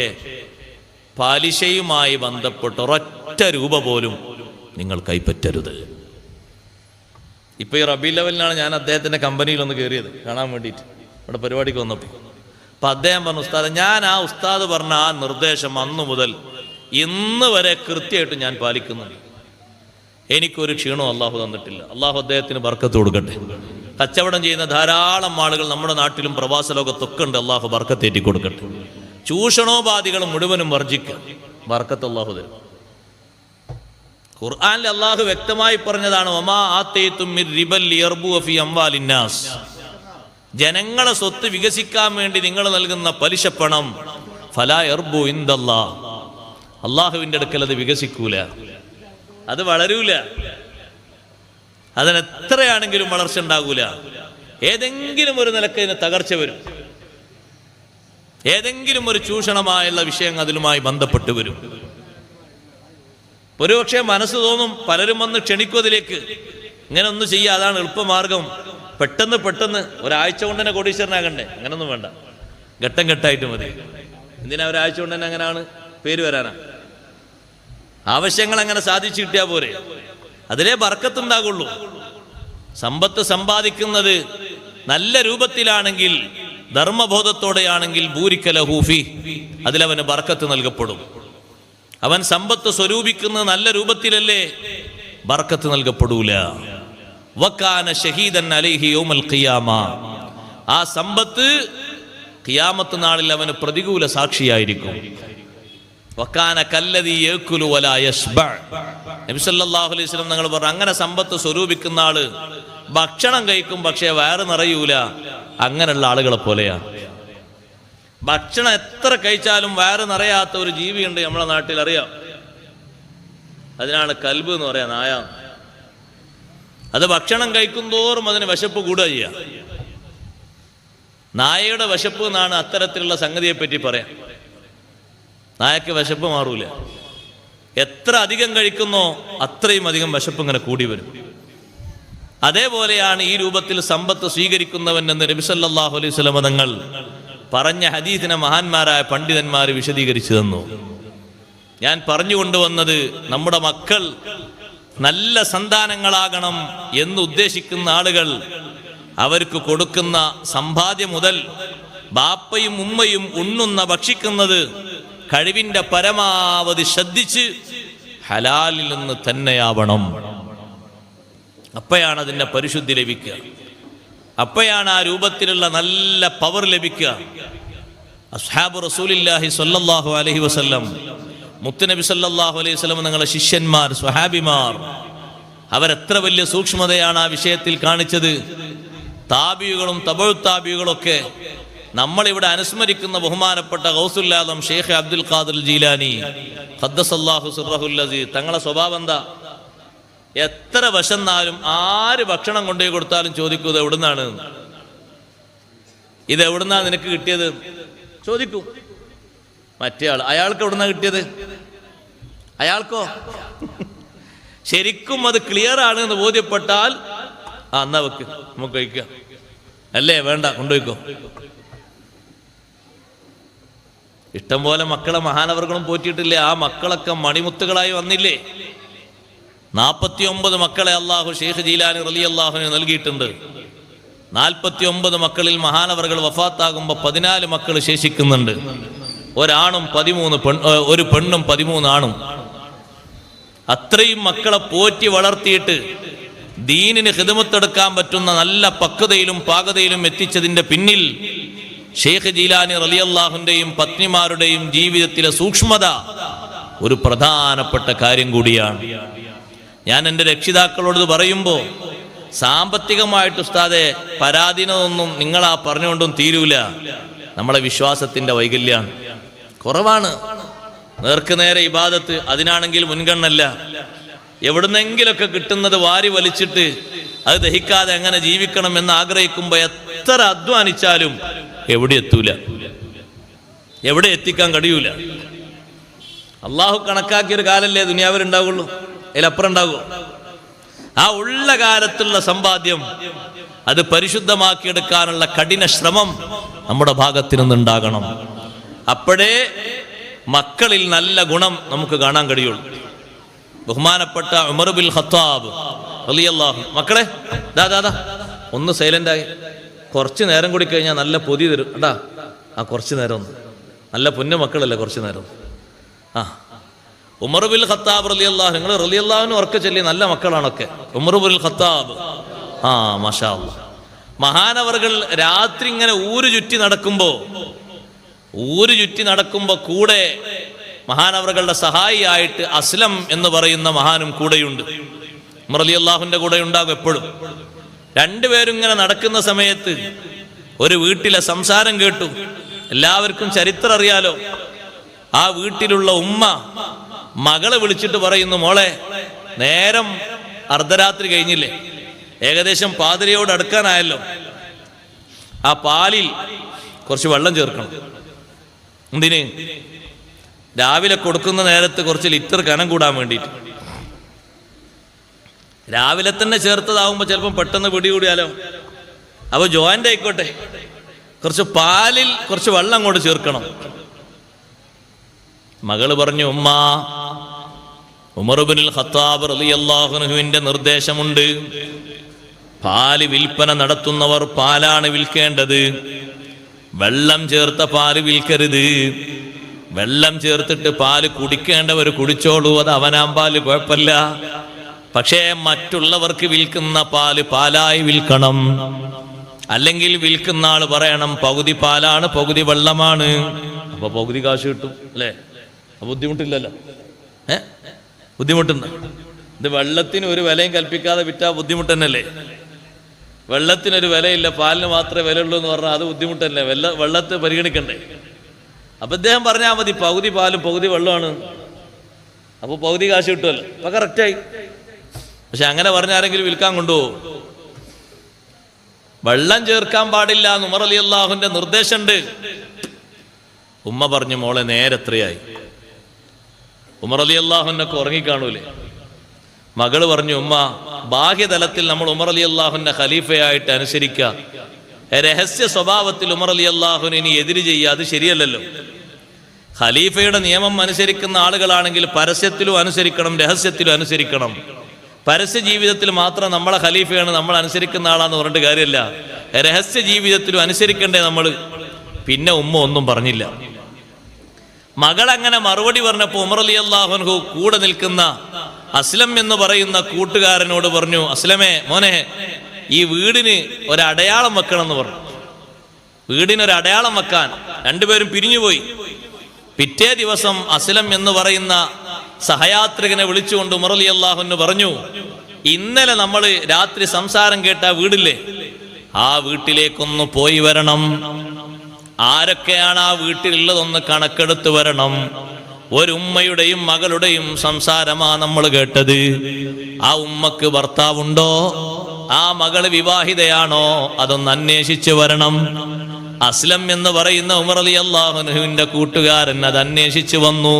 പലിശയുമായി ബന്ധപ്പെട്ട് ഒരൊറ്റ രൂപ പോലും നിങ്ങൾ കൈപ്പറ്റരുത്. ഇപ്പൊ ഈ റബീഉൽ അവ്വലിനാണ് ഞാൻ അദ്ദേഹത്തിന്റെ കമ്പനിയിലൊന്ന് കയറിയത് കാണാൻ വേണ്ടിയിട്ട്, ഇവിടെ പരിപാടിക്ക് വന്നപ്പോൾ. അപ്പൊ അദ്ദേഹം പറഞ്ഞു, ഉസ്താദ് ഞാൻ ആ ഉസ്താദ് പറഞ്ഞ ആ നിർദ്ദേശം അന്നു മുതൽ ഇന്ന് വരെ കൃത്യമായിട്ട് ഞാൻ പാലിക്കുന്നുണ്ട്. എനിക്കൊരു ക്ഷീണവും അള്ളാഹു തന്നിട്ടില്ല. അള്ളാഹു അദ്ദേഹത്തിന് ബർക്കത്ത് കൊടുക്കട്ടെ. കച്ചവടം ചെയ്യുന്ന ധാരാളം ആളുകൾ നമ്മുടെ നാട്ടിലും പ്രവാസ ലോകത്തൊക്കെ ഉണ്ട്. അള്ളാഹു ബർക്കത്തേറ്റി കൊടുക്കട്ടെ. ചൂഷണോപാധികൾ മുഴുവനും വർജിക്കുക, ബർക്കത്ത് അള്ളാഹു തരും. ഖുർആനിൽ അള്ളാഹു വ്യക്തമായി പറഞ്ഞതാണ്, വമാ ആതൈതും മിർ റിബൽ ലിയർബു ഫീ അംവാലിന്നാസ്. ജനങ്ങളെ സ്വത്ത് വികസിക്കാൻ വേണ്ടി നിങ്ങൾ നൽകുന്ന പലിശപ്പണം ഫലാ യർബു ഇൻദല്ലാഹ്, അള്ളാഹുവിൻ്റെ അടുക്കൽ അത് വികസിക്കൂല, അത് വളരൂല, അതിനെത്രയാണെങ്കിലും വളർച്ച ഉണ്ടാകൂല. ഏതെങ്കിലും ഒരു നിലക്ക് ഇതിന് തകർച്ച വരും. ഏതെങ്കിലും ഒരു ചൂഷണമായുള്ള വിഷയം അതിലുമായി ബന്ധപ്പെട്ട് വരും. ഒരുപക്ഷെ മനസ്സ് തോന്നും, പലരും വന്ന് ക്ഷണിക്കും അതിലേക്ക്, ഇങ്ങനെ ഒന്ന് ചെയ്യുക, അതാണ് എളുപ്പമാർഗം, പെട്ടെന്ന് ഒരാഴ്ച കൊണ്ട് തന്നെ കോടീശ്വരനാകണ്ടേ. അങ്ങനൊന്നും വേണ്ട, ഘട്ടം ഘട്ടമായിട്ട് മതി. എന്തിനാ ഒരാഴ്ച കൊണ്ട് തന്നെ അങ്ങനെയാണ് പേര് വരാനാ? ആവശ്യങ്ങൾ അങ്ങനെ സാധിച്ചു കിട്ടിയാൽ പോരെ, അതിലേ ബർക്കത്തുണ്ടാകുള്ളൂ. സമ്പത്ത് സമ്പാദിക്കുന്നത് നല്ല രൂപത്തിലാണെങ്കിൽ, ധർമ്മബോധത്തോടെയാണെങ്കിൽ ബൂരിക ലഹു ഫീ, അതിലവന് ബർക്കത്ത് നൽകപ്പെടും. അവൻ സമ്പത്ത് സ്വരൂപിക്കുന്നത് നല്ല രൂപത്തിലല്ലേ, ബർക്കത്ത് നൽകപ്പെടൂല. വകാന ഷഹീദൻ അലൈഹി യൗമൽ ഖിയാമ, ആ സമ്പത്ത് ഖിയാമത്ത് നാളിൽ അവന് പ്രതികൂല സാക്ഷിയായിരിക്കും. വകാന കല്ലദീ യഅകുലു വലാ യശ്ബഅ, നബി സല്ലല്ലാഹു അലൈഹി വസല്ലം തങ്ങൾ പറഞ്ഞു, അങ്ങനെ സമ്പത്ത് സ്വരൂപിക്കുന്ന ആള് ഭക്ഷണം കഴിക്കും പക്ഷേ വയറ് നിറയൂല, അങ്ങനെയുള്ള ആളുകളെ പോലെയാണ്. ഭക്ഷണം എത്ര കഴിച്ചാലും വയറ് നിറയാത്ത ഒരു ജീവിയുണ്ട് നമ്മളെ നാട്ടിൽ, അറിയാം. അതിനാണ് കൽബ് എന്ന് പറയാ, നായ. അത് ഭക്ഷണം കഴിക്കും തോറും അതിന് വിശപ്പ് കൂടുക ചെയ്യുക. നായയുടെ വിശപ്പ് എന്നാണ് അത്തരത്തിലുള്ള സംഗതിയെ പറ്റി പറയാം. നായക്ക് വിശപ്പ് മാറൂല. എത്ര അധികം കഴിക്കുന്നോ അത്രയും അധികം വിശപ്പ് ഇങ്ങനെ കൂടി വരും. അതേപോലെയാണ് ഈ രൂപത്തിൽ സമ്പത്ത് സ്വീകരിക്കുന്നവൻ എന്ന് നബി സല്ലല്ലാഹു അലൈഹി വസല്ലം തങ്ങൾ പറഞ്ഞ ഹദീസിനെ മഹാന്മാരായ പണ്ഡിതന്മാർ വിശദീകരിച്ചു തന്നു. ഞാൻ പറഞ്ഞുകൊണ്ടുവന്നത്, നമ്മുടെ മക്കൾ നല്ല സന്താനങ്ങളാകണം എന്ന് ഉദ്ദേശിക്കുന്ന ആളുകൾ അവർക്ക് കൊടുക്കുന്ന സമ്പാദ്യം മുതൽ ബാപ്പയും ഉമ്മയും ഉണ്ണുന്ന ഭക്ഷിക്കുന്നത് കഴിവിന്റെ പരമാവധി ശ്രദ്ധിച്ച് ഹലാലിൽ നിന്ന് തന്നെയാവണം. അപ്പോഴാണ് അതിൻ്റെ പരിശുദ്ധി ലഭിക്കുക. അപ്പോഴാണ് ആ രൂപത്തിലുള്ള നല്ല പവർ ലഭിക്കുക. അസ്ഹാബു റസൂലില്ലാഹി സ്വല്ലല്ലാഹു അലൈഹി വസല്ലം, മുത്തുനബി സല്ലല്ലാഹു അലൈഹി വസല്ലം നിങ്ങളുടെ ശിഷ്യന്മാർ, സ്വഹാബിമാർ, അവരെത്ര വലിയ സൂക്ഷ്മതയാണ് ആ വിഷയത്തിൽ കാണിച്ചത്. താബിയുകളും തബഉ താബിയുകളൊക്കെ നമ്മളിവിടെ അനുസ്മരിക്കുന്ന ബഹുമാനപ്പെട്ട ഗൗസുൽ ആദം ഷെയ്ഖ് അബ്ദുൽ ഖാദിർ ജീലാനി ഖദ്ദസല്ലാഹു സിർറഹുൽ അസീസ് തങ്ങളെ സ്വഭാവം എന്താ? എത്ര വിശന്നാലും ആര് ഭക്ഷണം കൊണ്ടുപോയി കൊടുത്താലും ചോദിക്കൂ, ഇത് എവിടുന്നാണ്, ഇത് എവിടുന്നാ നിനക്ക് കിട്ടിയത് ചോദിക്കൂ. മറ്റേ ആൾ, അയാൾക്ക് എവിടുന്നാ കിട്ടിയത്? അയാൾക്കോ ശരിക്കും അത് ക്ലിയർ ആണ് എന്ന് ബോധ്യപ്പെട്ടാൽ എന്നാ വെക്ക്, നമുക്ക് കഴിക്കുക. അല്ലേ, വേണ്ട, കൊണ്ടുപോയിക്കോ. ഇഷ്ടം പോലെ മക്കളെ മഹാനവർകളും പോറ്റിയിട്ടില്ലേ? ആ മക്കളൊക്കെ മണിമുത്തുകളായി വന്നില്ലേ? 49 മക്കളെ അള്ളാഹു ഷെയ്ഖ് ജീലാനി റളിയല്ലാഹുവിന് നൽകിയിട്ടുണ്ട്. 49 മക്കളിൽ മഹാനവർകൾ വഫാത്താകുമ്പോൾ 14 മക്കൾ ശേഷിക്കുന്നുണ്ട്. ഒരാണും 13 ഒരു പെണ്ണും 13 ആണും. അത്രയും മക്കളെ പോറ്റി വളർത്തിയിട്ട് ദീനിന് ഖിദ്മത്തെടുക്കാൻ പറ്റുന്ന നല്ല പക്വതയിലും പാകതയിലും എത്തിച്ചതിന്റെ പിന്നിൽ ഷെയ്ഖ് ജീലാനി റളിയല്ലാഹുവിന്റെയും പത്നിമാരുടെയും ജീവിതത്തിലെ സൂക്ഷ്മത ഒരു പ്രധാനപ്പെട്ട കാര്യം കൂടിയാണ്. ഞാൻ എൻ്റെ രക്ഷിതാക്കളോട് പറയുമ്പോൾ, സാമ്പത്തികമായിട്ട് ഉസ്താദെ പരാധീനതൊന്നും നിങ്ങളാ പറഞ്ഞുകൊണ്ടും തീരൂല. നമ്മളെ വിശ്വാസത്തിന്റെ വൈകല്യമാണ്, കുറവാണ്. നേർക്ക് നേരെ ഇബാദത്ത്, അതിനാണെങ്കിൽ മുൻഗണനല്ല. എവിടുന്നെങ്കിലൊക്കെ കിട്ടുന്നത് വാരി വലിച്ചിട്ട് അത് ദഹിക്കാതെ എങ്ങനെ ജീവിക്കണം എന്ന് ആഗ്രഹിക്കുമ്പോൾ എത്ര അധ്വാനിച്ചാലും എവിടെ എത്തൂല, എവിടെ എത്തിക്കാൻ കഴിയൂല. അള്ളാഹു കണക്കാക്കിയൊരു കാലല്ലേ ദുനിയാവിൽ ഉണ്ടാവുള്ളൂ, അതിലപ്പുറം ഉണ്ടാകുമോ? ആ ഉള്ള കാലത്തുള്ള സമ്പാദ്യം അത് പരിശുദ്ധമാക്കിയെടുക്കാനുള്ള കഠിന ശ്രമം നമ്മുടെ ഭാഗത്തു നിന്നുണ്ടാകണം. അപ്പോഴേ മക്കളിൽ നല്ല ഗുണം നമുക്ക് കാണാൻ കഴിയുള്ളൂ. ബഹുമാനപ്പെട്ട ഉമർ ബിൻ ഖത്താബ് റളിയല്ലാഹു, മക്കളെ ദാദാ ഒന്ന് സൈലന്റ് ആയി, കുറച്ച് നേരം കൂടി കഴിഞ്ഞാൽ നല്ല പൊതി തരും കേട്ടാ. ആ കുറച്ച് നേരം ഒന്ന്, നല്ല പൊന്നു മക്കളല്ലേ, കുറച്ച് നേരം. ആ ഉമർ ബിൻ ഖത്താബ് റളിയല്ലാഹു, നിങ്ങൾ റളിയല്ലാഹുവിന് ഉറക്കെ ചൊല്ലി, നല്ല മക്കളാണൊക്കെ. ഉമർ ബിൻ ഖത്താബ്, ആ മാഷാ അല്ലാഹ്. മഹാനവർകൾ രാത്രി ഇങ്ങനെ ഊര് ചുറ്റി നടക്കുമ്പോ കൂടെ മഹാനവറുകളുടെ സഹായിയായിട്ട് അസ്ലം എന്ന് പറയുന്ന മഹാനും കൂടെയുണ്ട്. ഉമർ റളിയല്ലാഹുവിന്റെ കൂടെ ഉണ്ടാകും എപ്പോഴും. രണ്ടുപേരും ഇങ്ങനെ നടക്കുന്ന സമയത്ത് ഒരു വീട്ടിലെ സംസാരം കേട്ടു. എല്ലാവർക്കും ചരിത്രം അറിയാലോ. ആ വീട്ടിലുള്ള ഉമ്മ മകളെ വിളിച്ചിട്ട് പറയുന്നു, മോളെ നേരം അർദ്ധരാത്രി കഴിഞ്ഞില്ലേ, ഏകദേശം പാതിരയോട് അടുക്കാനായല്ലോ, ആ പാലിൽ കുറച്ച് വെള്ളം ചേർക്കണം. എന്തിന്? രാവിലെ കൊടുക്കുന്ന നേരത്ത് കുറച്ച് ലിറ്റർ കനം കൂടാൻ വേണ്ടിയിട്ട്. രാവിലെ തന്നെ ചേർത്തതാവുമ്പോൾ ചിലപ്പം പെട്ടെന്ന് പിടികൂടിയാലോ. അപ്പൊ ജോയിന്റ് ആയിക്കോട്ടെ, കുറച്ച് പാലിൽ കുറച്ച് വെള്ളം അങ്ങോട്ട് ചേർക്കണം. മകള് പറഞ്ഞു, ഉമ്മ, ഉമർ ഇബ്നുൽ ഖത്താബ് റളിയല്ലാഹു അൻഹുവിന്റെ നിർദ്ദേശമുണ്ട്, പാല് വിൽപ്പന നടത്തുന്നവർ പാലാണ് വിൽക്കേണ്ടത്, വെള്ളം ചേർത്ത പാല് വിൽക്കരുത്. വെള്ളം ചേർത്തിട്ട് പാല് കുടിക്കേണ്ടവർ കുടിച്ചോളൂ, അത് അവനാം പാല്, കുഴപ്പമില്ല. പക്ഷേ മറ്റുള്ളവർക്ക് വിൽക്കുന്ന പാല് പാലായി വിൽക്കണം. അല്ലെങ്കിൽ വിൽക്കുന്ന ആള് പറയണം പകുതി പാലാണ് പകുതി വെള്ളമാണ്, അപ്പൊ പകുതി കാശ് കിട്ടും അല്ലേ? ബുദ്ധിമുട്ടില്ലല്ലോ. ബുദ്ധിമുട്ടുണ്ട്. ഇത് വെള്ളത്തിന് ഒരു വിലയും കൽപ്പിക്കാതെ വിറ്റാ ബുദ്ധിമുട്ട് തന്നെയല്ലേ? വെള്ളത്തിനൊരു വിലയില്ല, പാലിന് മാത്രമേ വിലയുള്ളൂ എന്ന് പറഞ്ഞാൽ അത് ബുദ്ധിമുട്ടല്ലേ? വെള്ളത്തെ പരിഗണിക്കണ്ടേ? അപ്പൊ അദ്ദേഹം പറഞ്ഞാൽ മതി പകുതി പാലും പകുതി വെള്ളമാണ്, അപ്പൊ പകുതി കാശ് കിട്ടുമല്ലോ, അപ്പൊ കറക്റ്റായി. പക്ഷെ അങ്ങനെ പറഞ്ഞ ആരെങ്കിലും വിൽക്കാൻ കൊണ്ടുപോകും? വെള്ളം ചേർക്കാൻ പാടില്ല എന്ന് ഉമർ റളിയല്ലാഹുവിന്റെ നിർദ്ദേശമുണ്ട്. ഉമ്മ പറഞ്ഞു മോളെ നേരെത്രയായി? ഉമർ റളിയല്ലാഹുവിനൊക്കെ ഉറങ്ങിക്കാണൂലേ? മകള് പറഞ്ഞു ഉമ്മ, ബാഹ്യതലത്തിൽ നമ്മൾ ഉമർ റളിയല്ലാഹുവിന്റെ ഖലീഫയായിട്ട് അനുസരിക്കുക, രഹസ്യ സ്വഭാവത്തിൽ ഉമർ റളിയല്ലാഹുവിനെ ഇനി എതിര് ചെയ്യുക, അത് ശരിയല്ലല്ലോ. ഖലീഫയുടെ നിയമം അനുസരിക്കുന്ന ആളുകളാണെങ്കിൽ പരസ്യത്തിലും അനുസരിക്കണം, രഹസ്യത്തിലും അനുസരിക്കണം. പരസ്യ ജീവിതത്തിൽ മാത്രം നമ്മളെ ഖലീഫയാണ് നമ്മൾ അനുസരിക്കുന്ന ആളാന്ന് പറഞ്ഞിട്ട് കാര്യമില്ല, രഹസ്യ ജീവിതത്തിലും അനുസരിക്കണ്ടേ നമ്മൾ. പിന്നെ ഉമ്മ ഒന്നും പറഞ്ഞില്ല. മകൾ അങ്ങനെ മറുപടി പറഞ്ഞപ്പോൾ ഉമർ റളിയല്ലാഹു അൻഹു കൂടെ നിൽക്കുന്ന അസ്ലം എന്ന് പറയുന്ന കൂട്ടുകാരനോട് പറഞ്ഞു, അസ്ലമേ മോനെ, ഈ വീടിന് ഒരടയാളം വെക്കണം എന്ന് പറഞ്ഞു. വീടിനൊരടയാളം വെക്കാൻ രണ്ടുപേരും പിരിഞ്ഞുപോയി. പിറ്റേ ദിവസം അസ്ലം എന്ന് പറയുന്ന സഹയാത്രികനെ വിളിച്ചുകൊണ്ട് ഉമർ റളിയല്ലാഹു അൻഹു പറഞ്ഞു, ഇന്നലെ നമ്മൾ രാത്രി സംസാരം കേട്ട വീടില്ലേ, ആ വീട്ടിലേക്കൊന്ന് പോയി വരണം. ആരൊക്കെയാണ് ആ വീട്ടിലുള്ളതൊന്ന് കണക്കെടുത്ത് വരണം. ഒരു ഉമ്മയുടെയും മകളുടെയും സംസാരമാ നമ്മൾ കേട്ടത്. ആ ഉമ്മക്ക് ഭർത്താവുണ്ടോ? ആ മകള് വിവാഹിതയാണോ? അതൊന്ന് അന്വേഷിച്ചു വരണം. അസ്ലം എന്ന് പറയുന്ന ഉമർ റളിയല്ലാഹു അൻഹുവിന്റെ കൂട്ടുകാരൻ അത് അന്വേഷിച്ചു വന്നു.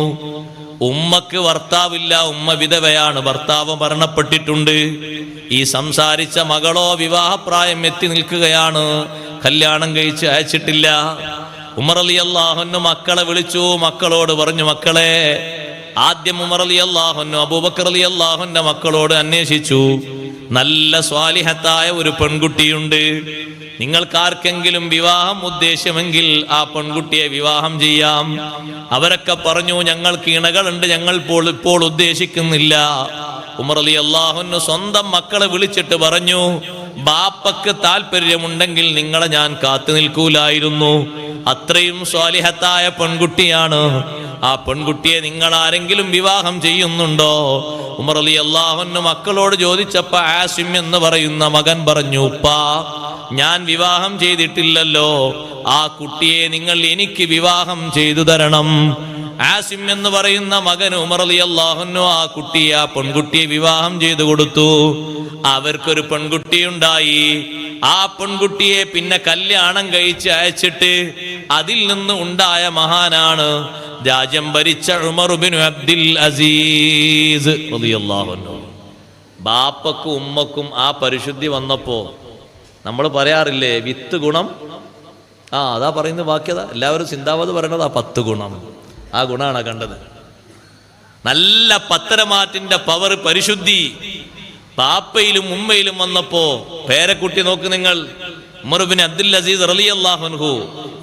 ഉമ്മക്ക് ഭർത്താവില്ല, ഉമ്മ വിധവയാണ്, ഭർത്താവ് മരണപ്പെട്ടിട്ടുണ്ട്. ഈ സംസാരിച്ച മകളോ വിവാഹപ്രായം എത്തി നിൽക്കുകയാണ്, കല്യാണം കഴിച്ച് അയച്ചിട്ടില്ല. ഉമർ റളിയല്ലാഹു അൻഹു മക്കളെ വിളിച്ചു, മക്കളോട് പറഞ്ഞു, മക്കളെ, ആദ്യം ഉമർ റളിയല്ലാഹു അൻഹു അബൂബക്കർ റളിയല്ലാഹു അൻഹുവിന്റെ മക്കളോട് അന്വേഷിച്ചു, നല്ല സ്വാലിഹത്തായ ഒരു പെൺകുട്ടിയുണ്ട്, നിങ്ങൾക്കാർക്കെങ്കിലും വിവാഹം ഉദ്ദേശമെങ്കിൽ ആ പെൺകുട്ടിയെ വിവാഹം ചെയ്യാം. അവരൊക്കെ പറഞ്ഞു ഞങ്ങൾക്ക് ഇണകളുണ്ട്, ഞങ്ങൾ ഇപ്പോൾ ഉദ്ദേശിക്കുന്നില്ല. ഉമർ റളിയല്ലാഹു അൻഹു സ്വന്തം മക്കളെ വിളിച്ചിട്ട് പറഞ്ഞു, ബാപ്പക്ക് താല്പര്യമുണ്ടെങ്കിൽ നിങ്ങളെ ഞാൻ കാത്തു നിൽക്കൂലായിരുന്നു, അത്രയും സ്വാലിഹത്തായ പെൺകുട്ടിയാണ്. ആ പെൺകുട്ടിയെ നിങ്ങൾ ആരെങ്കിലും വിവാഹം ചെയ്യുന്നുണ്ടോ? ഉമർ റളിയല്ലാഹു അൻഹു മക്കളോട് ചോദിച്ചപ്പോ ആസിം എന്ന് പറയുന്ന മകൻ പറഞ്ഞു, ഉപ്പാ, ഞാൻ വിവാഹം ചെയ്തിട്ടില്ലല്ലോ, ആ കുട്ടിയെ നിങ്ങൾ എനിക്ക് വിവാഹം ചെയ്തു തരണം. ആസിം എന്ന് പറയുന്ന മകന് ഉമർ റളിയല്ലാഹു അൻഹു ആ കുട്ടിയെ, ആ പെൺകുട്ടിയെ വിവാഹം ചെയ്തു കൊടുത്തു. അവർക്കൊരു പെൺകുട്ടിയുണ്ടായി. ആ പെൺകുട്ടിയെ പിന്നെ കല്യാണം കഴിച്ച് അയച്ചിട്ട് അതിൽ നിന്ന് ഉണ്ടായ മഹാനാണ് രാജ്യം ഭരിച്ച ഉമർ ഇബ്നു അബ്ദുൽ അസീസ് റളിയല്ലാഹു അൻഹു. ബാപ്പക്കും ഉമ്മക്കും ആ പരിശുദ്ധി വന്നപ്പോ നമ്മൾ പറയാറില്ലേ, വിത്ത് ഗുണം, അതാ പറയുന്ന വാക്യത എല്ലാവരും സിന്ദാബാദ് പറയണത് ആ 10 ഗുണം. ആ ഗുണമാണ് കണ്ടത്. നല്ല പത്തരമാറ്റിന്റെ പവർ, പരിശുദ്ധി ബാപ്പയിലും ഉമ്മയിലും വന്നപ്പോ പേരക്കുട്ടി നോക്ക് നിങ്ങൾ, ഉമർ ഇബ്നു അബ്ദുൽ അസീസ് റളിയല്ലാഹു അൻഹു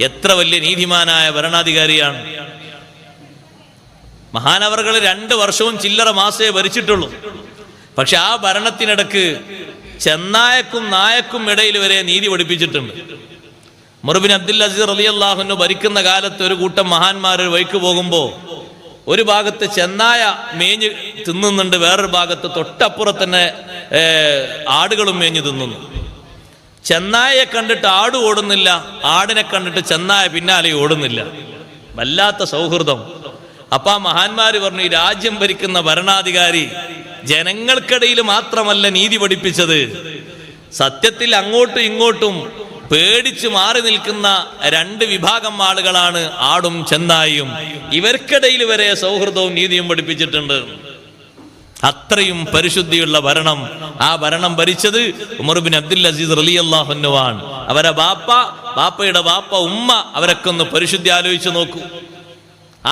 എത്ര വലിയ നീതിമാനായ ഭരണാധികാരിയാണ്. മഹാനവറുകൾ 2 വർഷവും ചില്ലറ മാസേ ഭരിച്ചിട്ടുള്ളൂ. പക്ഷെ ആ ഭരണത്തിനിടക്ക് ചെന്നായക്കും നായക്കും ഇടയിൽ വരെ നീതി പഠിപ്പിച്ചിട്ടുണ്ട്. ഉമർ ഇബ്നു അബ്ദുൽ അസീസ് റളിയല്ലാഹു അൻഹു ഭരിക്കുന്ന കാലത്ത് ഒരു കൂട്ടം മഹാന്മാർ വഴിക്ക് പോകുമ്പോൾ ഒരു ഭാഗത്ത് ചെന്നായ മേഞ്ഞ് തിന്നുന്നുണ്ട്, വേറൊരു ഭാഗത്ത് തൊട്ടപ്പുറത്ത് തന്നെ ആടുകളും മേഞ്ഞ് തിന്നുന്നു. ചെന്നായയെ കണ്ടിട്ട് ആട് ഓടുന്നില്ല, ആടിനെ കണ്ടിട്ട് ചെന്നായ പിന്നാലെ ഓടുന്നില്ല. വല്ലാത്ത സൗഹൃദം. അപ്പൊ ആ മഹാന്മാര് പറഞ്ഞു, ഈ രാജ്യം ഭരിക്കുന്ന ഭരണാധികാരി ജനങ്ങൾക്കിടയിൽ മാത്രമല്ല നീതി പഠിപ്പിച്ചത്, സത്യത്തിൽ അങ്ങോട്ടും ഇങ്ങോട്ടും പേടിച്ച് മാറി നിൽക്കുന്ന 2 വിഭാഗം ആളുകളാണ് ആടും ചെന്നായും. ഇവർക്കിടയിൽ വരെ സൗഹൃദവും നീതിയും പഠിപ്പിച്ചിട്ടുണ്ട്. അത്രയും പരിശുദ്ധിയുള്ള ഭരണം. ആ ഭരണം ഭരിച്ചത് ഉമർ ഇബ്നു അബ്ദുൽ അസീസ് റളിയല്ലാഹു അൻഹു ആണ്. അവരെ ബാപ്പയുടെ ബാപ്പ, ഉമ്മ, അവരൊക്കെ ഒന്ന് പരിശുദ്ധി ആലോചിച്ച് നോക്കൂ.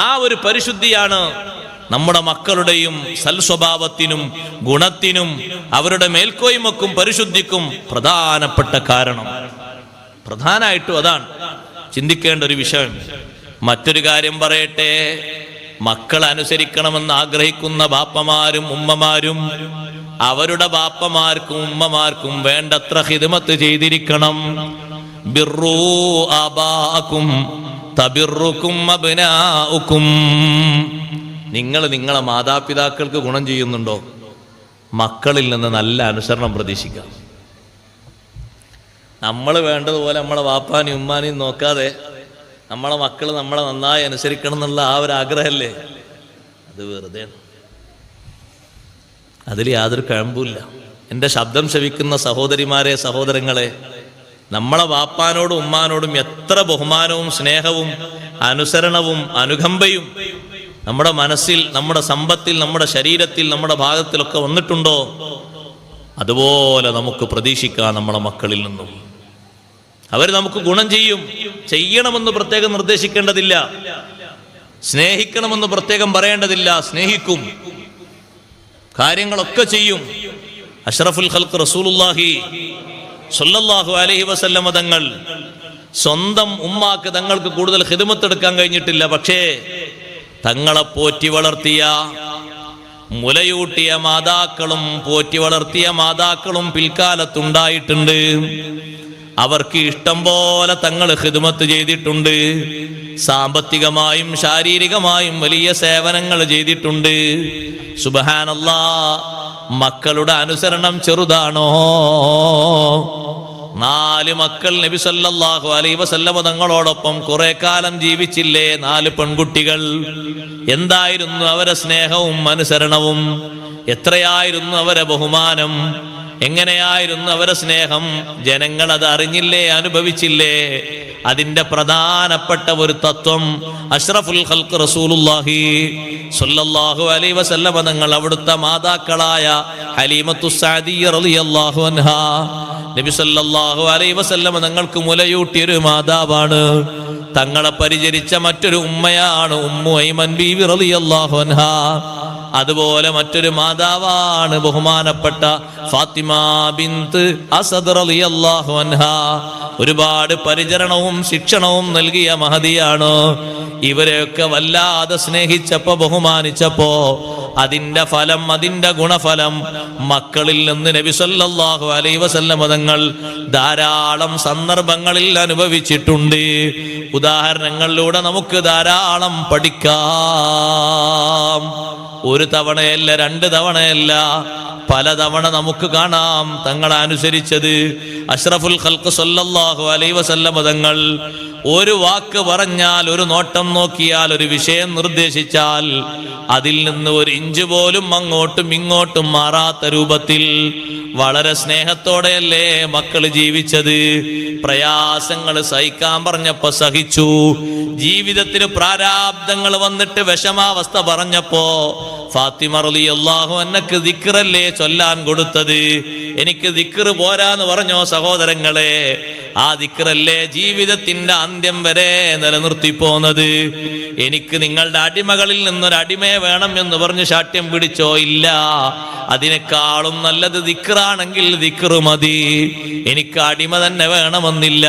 ആ ഒരു പരിശുദ്ധിയാണ് നമ്മുടെ മക്കളുടെയും സൽസ്വഭാവത്തിനും ഗുണത്തിനും അവരുടെ മേൽക്കോയ്മക്കും പരിശുദ്ധിക്കും പ്രധാനപ്പെട്ട കാരണം. പ്രധാനമായിട്ടും അതാണ് ചിന്തിക്കേണ്ട ഒരു വിഷയം. മറ്റൊരു കാര്യം പറയട്ടെ, മക്കൾ അനുസരിക്കണമെന്ന് ആഗ്രഹിക്കുന്ന ബാപ്പമാരും ഉമ്മമാരും അവരുടെ ബാപ്പമാർക്കും ഉമ്മമാർക്കും വേണ്ടത്ര ഖിദ്മത്ത് ചെയ്തിരിക്കണം. ബിർറൂ ആബാഅക്കും തബിർറുക്കും അബ്നാഉക്കും. നിങ്ങൾ നിങ്ങളെ മാതാപിതാക്കൾക്ക് ഗുണം ചെയ്യുന്നുണ്ടോ? മക്കളിൽ നിന്ന് നല്ല അനുസരണം പ്രതീക്ഷിക്കാം. നമ്മൾ വേണ്ടതുപോലെ നമ്മളെ വാപ്പാനെയും ഉമ്മാനെയും നോക്കാതെ നമ്മളെ മക്കൾ നമ്മളെ നന്നായി അനുസരിക്കണം എന്നുള്ള ആ ഒരു ആഗ്രഹമല്ലേ, അത് വെറുതെ, അതിൽ യാതൊരു കഴമ്പുമില്ല. എൻ്റെ ശബ്ദം ശ്രവിക്കുന്ന സഹോദരിമാരെ, സഹോദരങ്ങളെ, നമ്മളെ വാപ്പാനോടും ഉമ്മാനോടും എത്ര ബഹുമാനവും സ്നേഹവും അനുസരണവും അനുകമ്പയും നമ്മുടെ മനസ്സിൽ, നമ്മുടെ സമ്പത്തിൽ, നമ്മുടെ ശരീരത്തിൽ, നമ്മുടെ ഭാഗത്തിലൊക്കെ വന്നിട്ടുണ്ടോ, അതുപോലെ നമുക്ക് പ്രതീക്ഷിക്കാം നമ്മളെ മക്കളിൽ നിന്നും. അവർ നമുക്ക് ഗുണം ചെയ്യണമെന്ന് പ്രത്യേകം നിർദ്ദേശിക്കേണ്ടതില്ല, സ്നേഹിക്കണമെന്ന് പ്രത്യേകം പറയേണ്ടതില്ല. സ്നേഹിക്കും, കാര്യങ്ങളൊക്കെ ചെയ്യും. അഷ്റഫുൽ ഖൽഖ് റസൂലുള്ളാഹി സ്വല്ലല്ലാഹു അലൈഹി വസല്ലമ തങ്ങൾ സ്വന്തം ഉമ്മാക്ക് തങ്ങൾക്ക് കൂടുതൽ ഖിദ്മത്ത് എടുക്കാൻ കഴിഞ്ഞിട്ടില്ല. പക്ഷേ തങ്ങളെ പോറ്റി വളർത്തിയ, മുലയൂട്ടിയ മാതാക്കളും പോറ്റി വളർത്തിയ മാതാക്കളും പിൽക്കാലത്തുണ്ടായിട്ടുണ്ട്. അവർക്ക് ഇഷ്ടം പോലെ തങ്ങൾ ഖിദ്മത്ത് ചെയ്തിട്ടുണ്ട്. സാമ്പത്തികമായും ശാരീരികമായും വലിയ സേവനങ്ങൾ ചെയ്തിട്ടുണ്ട്. സുബ്ഹാനല്ലാഹ്, മക്കളുടെ അനുസരണം ചെറുതാണോ? 4 മക്കൾ നബി സല്ലല്ലാഹു അലൈഹി വസല്ലമ തങ്ങളോടൊപ്പം കുറെ കാലം ജീവിച്ചില്ലേ? 4 പെൺകുട്ടികൾ. എന്തായിരുന്നു അവരെ സ്നേഹവും അനുസരണവും? എത്രയായിരുന്നു അവരെ ബഹുമാനം? എങ്ങനെയായിരുന്നു അവരെ സ്നേഹം? ജനങ്ങൾ അത് അറിഞ്ഞില്ലേ, അനുഭവിച്ചില്ലേ? അതിന്റെ പ്രധാനപ്പെട്ട ഒരു തത്വം അഷ്റഫുൽ ഖൽഖ് റസൂലുള്ളാഹി സ്വല്ലല്ലാഹു അലൈഹി വസല്ലമ തങ്ങൾ അവിടുത്തെ മാതാക്കളായ ഹലീമത്തു സഅദിയ്യ റളിയല്ലാഹു അൻഹാ, നബി സല്ലല്ലാഹു അലൈഹി വസല്ലമ തങ്ങൾക്ക് മുലയൂട്ടിയൊരു മാതാവാണ്. തങ്ങളെ പരിചരിച്ച മറ്റൊരു ഉമ്മയാണ് ഉമ്മു ഐമൻ ബീവി റളിയല്ലാഹു അൻഹാ. അതുപോലെ മറ്റൊരു മാതാവാണ് ബഹുമാനപ്പെട്ട ഫാത്തിമ ബിൻത്ത് അസദ് റളിയല്ലാഹു അൻഹാ. ഒരുപാട് പരിചരണവും ശിക്ഷണവും നൽകിയ മഹദിയാണ്. ഇവരെയൊക്കെ വല്ലാതെ സ്നേഹിച്ചപ്പോ, ബഹുമാനിച്ചപ്പോ അതിന്റെ ഫലം, അതിന്റെ ഗുണഫലം മക്കളിൽ നിന്ന് നബി സല്ലല്ലാഹു അലൈഹി വസല്ലമ തങ്ങൾ ധാരാളം സന്ദർഭങ്ങളിൽ അനുഭവിച്ചിട്ടുണ്ട്. ഉദാഹരണങ്ങളിലൂടെ നമുക്ക് ധാരാളം പഠിക്കാം. ഒരു തവണയല്ല, 2 തവണയല്ല, പലതവണ നമുക്ക് കാണാം തങ്ങളെ അനുസരിച്ചത്. അഷ്റഫുൽ ഖൽഖ് സ്വല്ലല്ലാഹു അലൈഹി വസല്ലമ തങ്ങൾ ഒരു വാക്ക് പറഞ്ഞാൽ, ഒരു നോട്ടം നോക്കിയാൽ, ഒരു വിഷയം നിർദ്ദേശിച്ചാൽ അതിൽ നിന്ന് 1 ഇഞ്ച് പോലും അങ്ങോട്ടും ഇങ്ങോട്ടും മാറാത്ത രൂപത്തിൽ വളരെ സ്നേഹത്തോടെയല്ലേ മക്കൾ ജീവിച്ചത്. പ്രയാസങ്ങൾ സഹിക്കാൻ പറഞ്ഞപ്പോ സഹിച്ചു. ജീവിതത്തിൽ പ്രാരാബ്ദങ്ങൾ വന്നിട്ട് വിഷമാവസ്ഥ പറഞ്ഞപ്പോ ഫാത്തിമ റളിയല്ലാഹു അൻഹക്ക് ദിക്റല്ലേ ചൊല്ലാൻ കൊടുത്തത്. എനിക്ക് ദിക്ർ പോരാന്ന് പറഞ്ഞോ സഹോദരങ്ങളെ? ആ ദിക്റല്ലേ ജീവിതത്തിന്റെ അന്ത്യം വരെ നിലനിർത്തി പോന്നത്. എനിക്ക് നിങ്ങളുടെ അടിമകളിൽ നിന്നൊരു അടിമയെ വേണം എന്ന് പറഞ്ഞ് ശാഠ്യം പിടിച്ചോ? ഇല്ല. അതിനേക്കാളും നല്ലത് ദിക്റാണെങ്കിൽ ദിക്ർ മതി. എനിക്ക് അടിമ തന്നെ വേണമെന്നില്ല,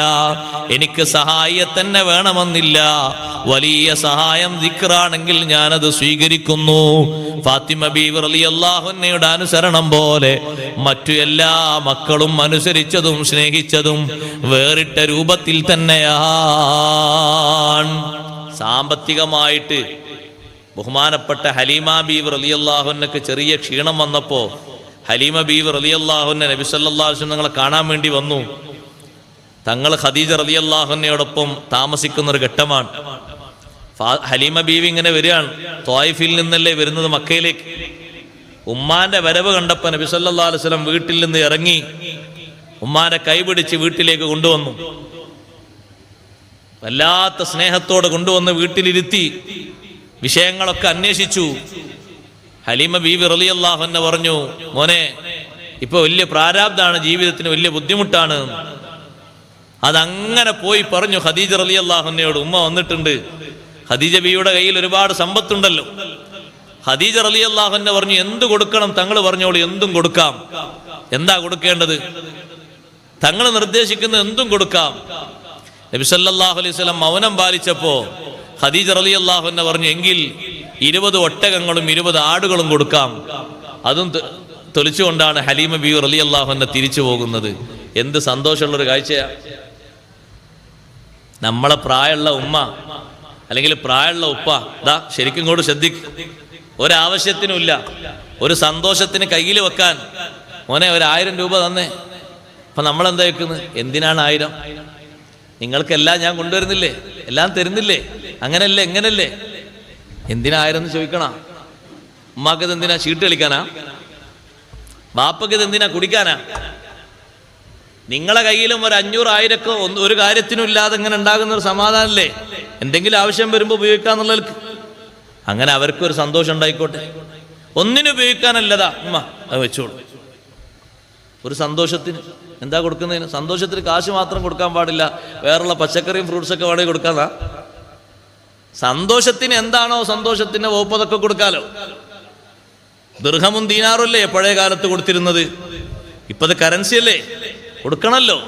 എനിക്ക് സഹായിയെ തന്നെ വേണമെന്നില്ല. വലിയ സഹായം ദിക്റാണെങ്കിൽ ഞാനത് സ്വീകരിക്കുന്നു. ഫാത്തിമ ബീവി റളിയല്ലാഹു അൻഹയുടെ അനുസരണം പോലെ മറ്റു എല്ലാ മക്കളും അനുസരിച്ചതും സ്നേഹിച്ചതും വേറിട്ട രൂപത്തിൽ തന്നെയാണ്. സാമ്പത്തികമായിട്ട് ബഹുമാനപ്പെട്ട ഹലീമ ബീവി റളിയല്ലാഹു അൻഹയ്ക്ക് ചെറിയ ക്ഷീണം വന്നപ്പോ ഹലീമ ബീവി റളിയല്ലാഹു അൻഹ നബി സല്ലല്ലാഹു അലൈഹി വസല്ലം തങ്ങളെ കാണാൻ വേണ്ടി വന്നു. തങ്ങൾ ഖദീജ റളിയല്ലാഹു അൻഹയോടൊപ്പം താമസിക്കുന്ന ഒരു ഘട്ടമാണ്. ഹലീമ ബീവി ഇങ്ങനെ വരികയാണ്. ത്വായിഫിൽ നിന്നല്ലേ വരുന്നത് മക്കയിലേക്ക്. ഉമ്മാന്റെ വരവ് കണ്ടപ്പോ നബി സല്ലല്ലാഹു അലൈഹി വസല്ലം വീട്ടിൽ നിന്ന് ഇറങ്ങി ഉമ്മാന്റെ കൈപിടിച്ച് വീട്ടിലേക്ക് കൊണ്ടുവന്നു. വല്ലാത്ത സ്നേഹത്തോടെ കൊണ്ടുവന്ന് വീട്ടിലിരുത്തി വിഷയങ്ങളൊക്കെ അന്വേഷിച്ചു. ഹലീമ ബീവി റളിയല്ലാഹു അൻഹ പറഞ്ഞു, മോനെ, ഇപ്പൊ വലിയ പ്രാരാബ്ദാണ്, ജീവിതത്തിന് വലിയ ബുദ്ധിമുട്ടാണ്. അതങ്ങനെ പോയി പറഞ്ഞു ഖദീജ റളിയല്ലാഹു അൻഹയോട്. ഉമ്മ വന്നിട്ടുണ്ട്, ഖദീജ ബീവിയുടെ കയ്യിൽ ഒരുപാട് സമ്പത്തുണ്ടല്ലോ, ഖദീജ റളിയല്ലാഹു അൻഹ പറഞ്ഞു, എന്ത് കൊടുക്കണം തങ്ങൾ പറഞ്ഞോളൂ, എന്തും കൊടുക്കാം. എന്താ കൊടുക്കേണ്ടത്? തങ്ങൾ നിർദ്ദേശിക്കുന്നത് എന്തും കൊടുക്കാം. നബി സല്ലല്ലാഹു അലൈഹി വസല്ലം മൗനം പാലിച്ചപ്പോ ഖദീജ റളിയല്ലാഹു അൻഹ പറഞ്ഞു, എങ്കിൽ 20 ഒട്ടകങ്ങളും 20 ആടുകളും കൊടുക്കാം. അതും തൊലിച്ചുകൊണ്ടാണ് ഹലീമ ബീവി റളിയല്ലാഹു അൻഹ തിരിച്ചു പോകുന്നത്. എന്ത് സന്തോഷമുള്ളൊരു കാഴ്ചയാ. നമ്മളെ പ്രായമുള്ള ഉമ്മ അല്ലെങ്കിൽ പ്രായമുള്ള ഉപ്പ ദാ ശരിക്കും ഇങ്ങോട്ട് ശ്രദ്ധിക്കും. ഒരാവശ്യത്തിനുമില്ല, ഒരു സന്തോഷത്തിന് കയ്യിൽ വെക്കാൻ മോനെ 1000 രൂപ തന്നേ. അപ്പൊ നമ്മളെന്താ വെക്കുന്നത്? എന്തിനാണ് 1000? നിങ്ങൾക്കെല്ലാം ഞാൻ കൊണ്ടുവരുന്നില്ലേ, എല്ലാം തരുന്നില്ലേ, അങ്ങനല്ലേ എങ്ങനല്ലേ, എന്തിനാ 1000 എന്ന് ചോദിക്കണ? ഉമ്മാക്കത് എന്തിനാ? ചീട്ട് കളിക്കാനാ? ബാപ്പക്കത് എന്തിനാ? കുടിക്കാനാ? നിങ്ങളെ കയ്യിലും ഒരു 500 1000 ഒരു കാര്യത്തിനും ഇല്ലാതെ ഇങ്ങനെ ഉണ്ടാകുന്ന ഒരു സമാധാനല്ലേ? എന്തെങ്കിലും ആവശ്യം വരുമ്പോൾ ഉപയോഗിക്കാന്നുള്ളവർക്ക്. അങ്ങനെ അവർക്കൊരു സന്തോഷം ഉണ്ടായിക്കോട്ടെ. ഒന്നിനും ഉപയോഗിക്കാനല്ലതാ ഉമ്മ, അത് വെച്ചോളൂ. ഒരു സന്തോഷത്തിന് എന്താ കൊടുക്കുന്നതിന്? സന്തോഷത്തിന് കാശ് മാത്രം കൊടുക്കാൻ പാടില്ല, വേറുള്ള പച്ചക്കറിയും ഫ്രൂട്ട്സൊക്കെ വേണമെങ്കിൽ കൊടുക്കാതാ. സന്തോഷത്തിന് എന്താണോ സന്തോഷത്തിന്റെ വകുപ്പ് അതൊക്കെ കൊടുക്കാലോ. ദിർഹമും ദീനാറും അല്ലേ പഴയ കാലത്ത് കൊടുത്തിരുന്നത്? ഇപ്പത് കറൻസി അല്ലേ, കൊടുക്കണല്ലോ.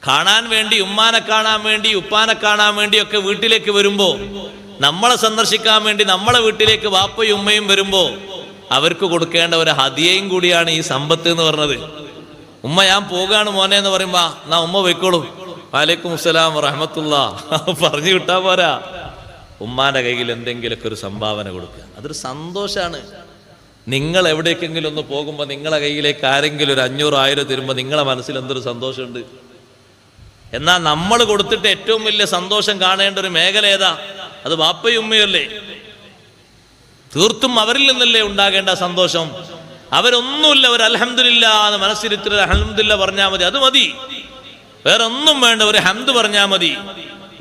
കാണാൻ വേണ്ടി, ഉമ്മാനെ കാണാൻ വേണ്ടി, ഉപ്പാനെ കാണാൻ വേണ്ടിയൊക്കെ വീട്ടിലേക്ക് വരുമ്പോ, നമ്മളെ സന്ദർശിക്കാൻ വേണ്ടി നമ്മളെ വീട്ടിലേക്ക് വാപ്പയും ഉമ്മയും വരുമ്പോ അവർക്ക് കൊടുക്കേണ്ട ഒരു ഹദിയയും കൂടിയാണ് ഈ സമ്പത്ത് എന്ന് പറഞ്ഞത്. ഉമ്മ ഞാൻ പോകാണ് മോനെ എന്ന് പറയുമ്പോ എന്നാ ഉമ്മ പോയിക്കോളൂ, വലൈക്കും അസ്സലാം വറഹ്മത്തുള്ളാഹ് പറഞ്ഞു വിട്ടാ പോരാ. ഉമ്മാന്റെ കയ്യിൽ എന്തെങ്കിലുമൊക്കെ ഒരു സംഭാവന കൊടുക്കുക, അതൊരു സന്തോഷാണ്. നിങ്ങൾ എവിടേക്കെങ്കിലും ഒന്ന് പോകുമ്പോൾ നിങ്ങളെ കയ്യിലേക്ക് ആരെങ്കിലും ഒരു 500 1000 തരുമ്പോൾ നിങ്ങളെ മനസ്സിൽ എന്തൊരു സന്തോഷമുണ്ട്. എന്നാൽ നമ്മൾ കൊടുത്തിട്ട് ഏറ്റവും വലിയ സന്തോഷം കാണേണ്ട ഒരു മേഖല ഏതാ? അത് ബാപ്പയും ഉമ്മയല്ലേ. തീർത്തും അവരിൽ നിന്നല്ലേ ഉണ്ടാകേണ്ട സന്തോഷം. അവരൊന്നുമില്ല, ഒരു അൽഹംദുലില്ലാ എന്ന് മനസ്സിരുത്തി അൽഹംദുലില്ലാ പറഞ്ഞാൽ മതി, അത് മതി. വേറെ ഒന്നും വേണ്ട, ഒരു ഹംദ് പറഞ്ഞാൽ മതി.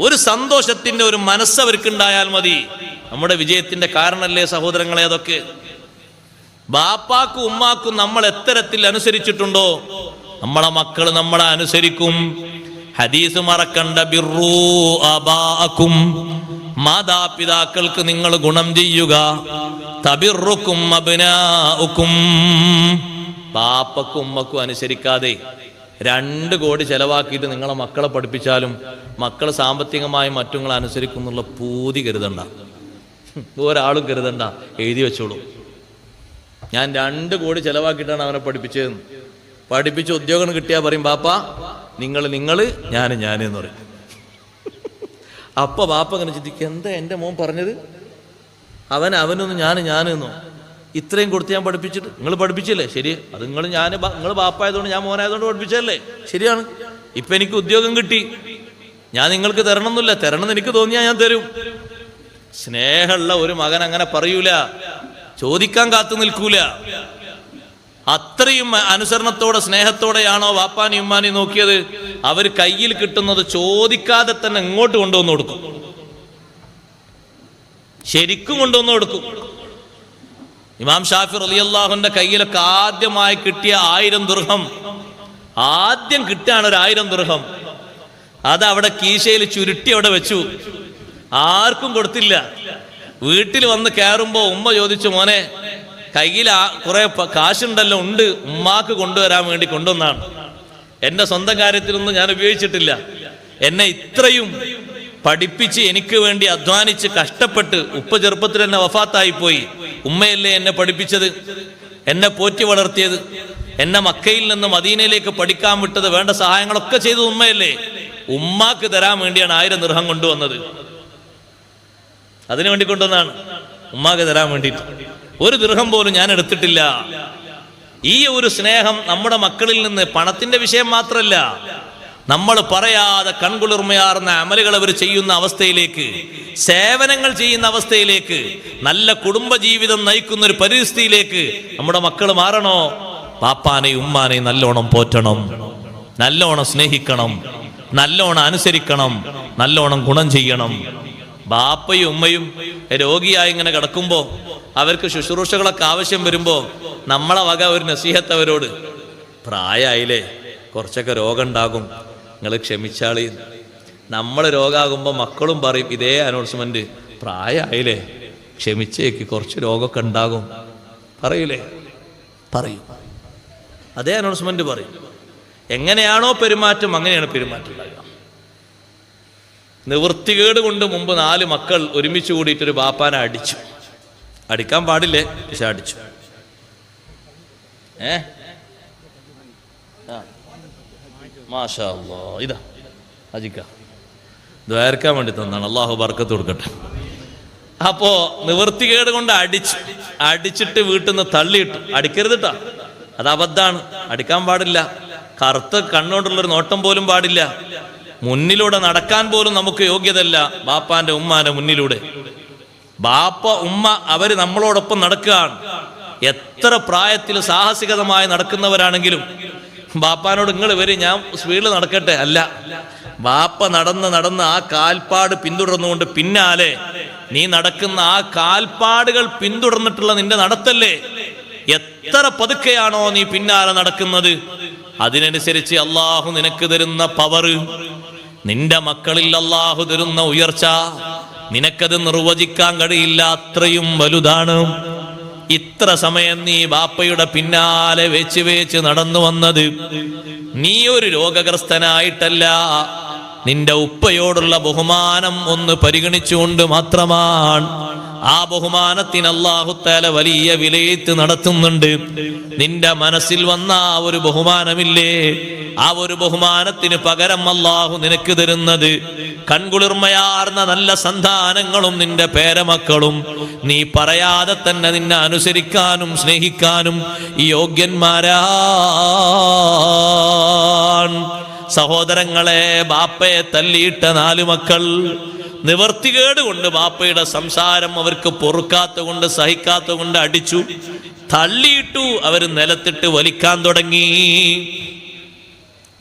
ഒരു സന്തോഷത്തിന്റെ ഒരു മനസ്സ് അവർക്കുണ്ടായാൽ മതി. നമ്മുടെ വിജയത്തിന്റെ കാരണല്ലേ സഹോദരങ്ങളെ അതൊക്കെ. ബാപ്പാക്കും ഉമ്മാക്കും നമ്മൾ എത്തരത്തിൽ അനുസരിച്ചിട്ടുണ്ടോ, നമ്മളെ മക്കൾ നമ്മളെ അനുസരിക്കും. ഹദീസ് മറക്കണ്ട, ബിർറൂ ആബാഅക്കും, മാതാപിതാക്കൾക്ക് നിങ്ങൾ ഗുണം ചെയ്യുക. തബിറുക്കും അബ്നാഉക്കും, ബാപ്പക്കും ഉമ്മക്കും അനുസരിക്കാതെ 2 കോടി ചെലവാക്കിയിട്ട് നിങ്ങളെ മക്കളെ പഠിപ്പിച്ചാലും മക്കൾ സാമ്പത്തികമായും മറ്റുങ്ങൾ അനുസരിക്കും എന്നുള്ള പൂതി കരുതണ്ട, ഒരാളും കരുതണ്ട. എഴുതി വെച്ചോളൂ, ഞാൻ 2 കോടി ചെലവാക്കിയിട്ടാണ് അവനെ പഠിപ്പിച്ചതെന്ന്. പഠിപ്പിച്ച് ഉദ്യോഗം കിട്ടിയാൽ പറയും ബാപ്പ നിങ്ങൾ ഞാനെന്ന് പറയും. അപ്പൊ ബാപ്പ അങ്ങനെ ചിന്തിക്കുക, എന്താ എൻ്റെ മോൻ പറഞ്ഞത്, അവനൊന്നും ഞാനെന്നോ, ഇത്രയും കൊടുത്ത് ഞാൻ പഠിപ്പിച്ചിട്ട് നിങ്ങൾ പഠിപ്പിച്ചില്ലേ, ശരി, അത് നിങ്ങൾ ബാപ്പായതുകൊണ്ട് ഞാൻ മോനായതുകൊണ്ട് പഠിപ്പിച്ചല്ലേ, ശരിയാണ്. ഇപ്പൊ എനിക്ക് ഉദ്യോഗം കിട്ടി, ഞാൻ നിങ്ങൾക്ക് തരണമെന്നില്ല, തരണമെന്ന് എനിക്ക് തോന്നിയാൽ ഞാൻ തരും. സ്നേഹമുള്ള ഒരു മകൻ അങ്ങനെ പറയൂല, ചോദിക്കാൻ കാത്തു നിൽക്കൂല. അത്രയും അനുസരണത്തോടെ സ്നേഹത്തോടെയാണോ വാപ്പാനെയും ഉമ്മാനെയും നോക്കിയത്. അവർ കയ്യിൽ കിട്ടുന്നത് ചോദിക്കാതെ തന്നെ ഇങ്ങോട്ട് കൊണ്ടുവന്ന് കൊടുക്കും, ശരിക്കും കൊണ്ടുവന്ന് കൊടുക്കും. ഇമാം ഷാഫി റളിയല്ലാഹുവിന്റെ കയ്യിലൊക്കെ ആദ്യമായി കിട്ടിയ 1000 ദിർഹം, ആദ്യം കിട്ടാണ് ഒരു 1000 ദിർഹം. അത് അവിടെ കീശയിൽ ചുരുട്ടി അവിടെ വെച്ചു, ആർക്കും കൊടുത്തില്ല. വീട്ടിൽ വന്ന് കയറുമ്പോ ഉമ്മ ചോദിച്ചു, മോനെ കയ്യിൽ കുറെ കാശുണ്ടല്ലോ. ഉണ്ട്, ഉമ്മാക്ക് കൊണ്ടുവരാൻ വേണ്ടി കൊണ്ടുവന്നാണ്. എന്റെ സ്വന്തം കാര്യത്തിലൊന്നും ഞാൻ ഉപയോഗിച്ചിട്ടില്ല. എന്നെ ഇത്രയും പഠിപ്പിച്ച് എനിക്ക് വേണ്ടി അധ്വാനിച്ച് കഷ്ടപ്പെട്ട്, ഉപ്പ ചെറുപ്പത്തിൽ എന്നെ വഫാത്തായി പോയി, ഉമ്മയല്ലേ എന്നെ പഠിപ്പിച്ചത്, എന്നെ പോറ്റി വളർത്തിയത്, എന്നെ മക്കയിൽ നിന്ന് മദീനയിലേക്ക് പഠിക്കാൻ വിട്ടത്, വേണ്ട സഹായങ്ങളൊക്കെ ചെയ്തത് ഉമ്മയല്ലേ. ഉമ്മാക്ക് തരാൻ വേണ്ടിയാണ് 1000 ദിർഹം കൊണ്ടുവന്നത്. അതിനു വേണ്ടി കൊണ്ടുവന്നാണ്, ഉമ്മാക്ക് തരാൻ വേണ്ടിയിട്ട്. 1 ദിർഹം പോലും ഞാൻ എടുത്തിട്ടില്ല. ഈ ഒരു സ്നേഹം നമ്മുടെ മക്കളിൽ നിന്ന്, പണത്തിന്റെ വിഷയം മാത്രമല്ല, നമ്മൾ പറയാതെ കൺകുളിർമയാർന്ന അമലുകൾ അവർ ചെയ്യുന്ന അവസ്ഥയിലേക്ക്, സേവനങ്ങൾ ചെയ്യുന്ന അവസ്ഥയിലേക്ക്, നല്ല കുടുംബജീവിതം നയിക്കുന്ന ഒരു പരിസ്ഥിതിയിലേക്ക് നമ്മുടെ മക്കൾ മാറണോ? പാപ്പാനെയും ഉമ്മാനെയും നല്ലോണം പോറ്റണം, നല്ലോണം സ്നേഹിക്കണം, നല്ലോണം അനുസരിക്കണം, നല്ലോണം ഗുണം ചെയ്യണം. ബാപ്പയും ഉമ്മയും രോഗിയായി ഇങ്ങനെ കിടക്കുമ്പോ അവർക്ക് ശുശ്രൂഷകളൊക്കെ ആവശ്യം വരുമ്പോ നമ്മളെ വക ഒരു നസീഹത്ത് അവരോട്, പ്രായമായില്ലേ, കുറച്ചൊക്കെ രോഗം ഉണ്ടാകും, നിങ്ങൾ ക്ഷമിച്ചാളി. നമ്മൾ രോഗമാകുമ്പോൾ മക്കളും പറയും ഇതേ അനൗൺസ്മെന്റ്, പ്രായമായില്ലേ, ക്ഷമിച്ചേക്ക്, കുറച്ച് രോഗമൊക്കെ ഉണ്ടാകും പറയൂലേ? പറയും. അതേ അനൗൺസ്മെന്റ് പറയും. എങ്ങനെയാണോ പെരുമാറ്റം അങ്ങനെയാണ് പെരുമാറ്റം ഉണ്ടാകുക. നിവൃത്തികേട് കൊണ്ട് മുമ്പ് 4 മക്കൾ ഒരുമിച്ച് കൂടിയിട്ടൊരു ബാപ്പാനെ അടിച്ചു. അടിക്കാൻ പാടില്ലേ, പക്ഷെ അടിച്ചു. മാഷാ അല്ലാഹ്, ഇതാ അജിക്ക ദ്വാരക്കാൻ വേണ്ടി തന്നാണ്. അള്ളാഹു ബർക്കത്ത് കൊടുക്കട്ടെ. അപ്പോ നിവൃത്തികേട് കൊണ്ട് അടിച്ചിട്ട് വീട്ടിൽ നിന്ന് തള്ളിയിട്ടു. അടിക്കരുത് ട്ടാ, അത് അബദ്ധാണ്, അടിക്കാൻ പാടില്ല. കറുത്ത കണ്ണുകൊണ്ടുള്ളൊരു നോട്ടം പോലും പാടില്ല. മുന്നിലൂടെ നടക്കാൻ പോലും നമുക്ക് യോഗ്യതല്ല. ബാപ്പാന്റെ ഉമ്മാന്റെ മുന്നിലൂടെ ബാപ്പ ഉമ്മ അവര് നമ്മളോടൊപ്പം നടക്കുകയാണ്. എത്ര പ്രായത്തിൽ സാഹസികതമായി നടക്കുന്നവരാണെങ്കിലും ബാപ്പാനോട് നിങ്ങൾ വരും, ഞാൻ സ്പീഡിൽ നടക്കട്ടെ, അല്ല. ബാപ്പ നടന്ന് ആ കാൽപ്പാട് പിന്തുടർന്നുകൊണ്ട് പിന്നാലെ നീ നടക്കുന്ന ആ കാൽപ്പാടുകൾ പിന്തുടർന്നിട്ടുള്ള നിന്റെ നടത്തല്ലേ, എത്ര പതുക്കെയാണോ നീ പിന്നാലെ നടക്കുന്നത്, അതിനനുസരിച്ച് അള്ളാഹു നിനക്ക് തരുന്ന പവർ, നിന്റെ മക്കളിൽ അള്ളാഹു തരുന്ന ഉയർച്ച, നിനക്കത് നിർവചിക്കാൻ കഴിയില്ല, അത്രയും വലുതാണ്. ഇത്ര സമയം നീ ബാപ്പയുടെ പിന്നാലെ വെച്ച് നടന്നു വന്നത് നീ ഒരു രോഗഗ്രസ്തനായിട്ടല്ല, നിന്റെ ഉപ്പയോടുള്ള ബഹുമാനം ഒന്ന് പരിഗണിച്ചുകൊണ്ട് മാത്രമാണ്. ആ ബഹുമാനത്തിന് അല്ലാഹു തആല വലിയ വിലയിരുത്തി നടത്തുന്നുണ്ട്. നിന്റെ മനസ്സിൽ വന്ന ആ ഒരു ബഹുമാനമില്ലേ, ആ ഒരു ബഹുമാനത്തിന് പകരം അല്ലാഹു നിനക്ക് തരുന്നത് കൺകുളിർമയാർന്ന നല്ല സന്താനങ്ങളും നിന്റെ പേരമക്കളും, നീ പറയാതെ തന്നെ നിന്നെ അനുസരിക്കാനും സ്നേഹിക്കാനും യോഗ്യന്മാരാണ്. സഹോദരങ്ങളെ, ബാപ്പയെ തല്ലിയിട്ട 4 മക്കൾ നിവർത്തികേട് കൊണ്ട് ബാപ്പയുടെ സംസാരം അവർക്ക് പൊറുക്കാത്ത കൊണ്ട് സഹിക്കാത്ത കൊണ്ട് അടിച്ചു, തള്ളിയിട്ടു. അവർ നിലത്തിട്ട് വലിക്കാൻ തുടങ്ങി.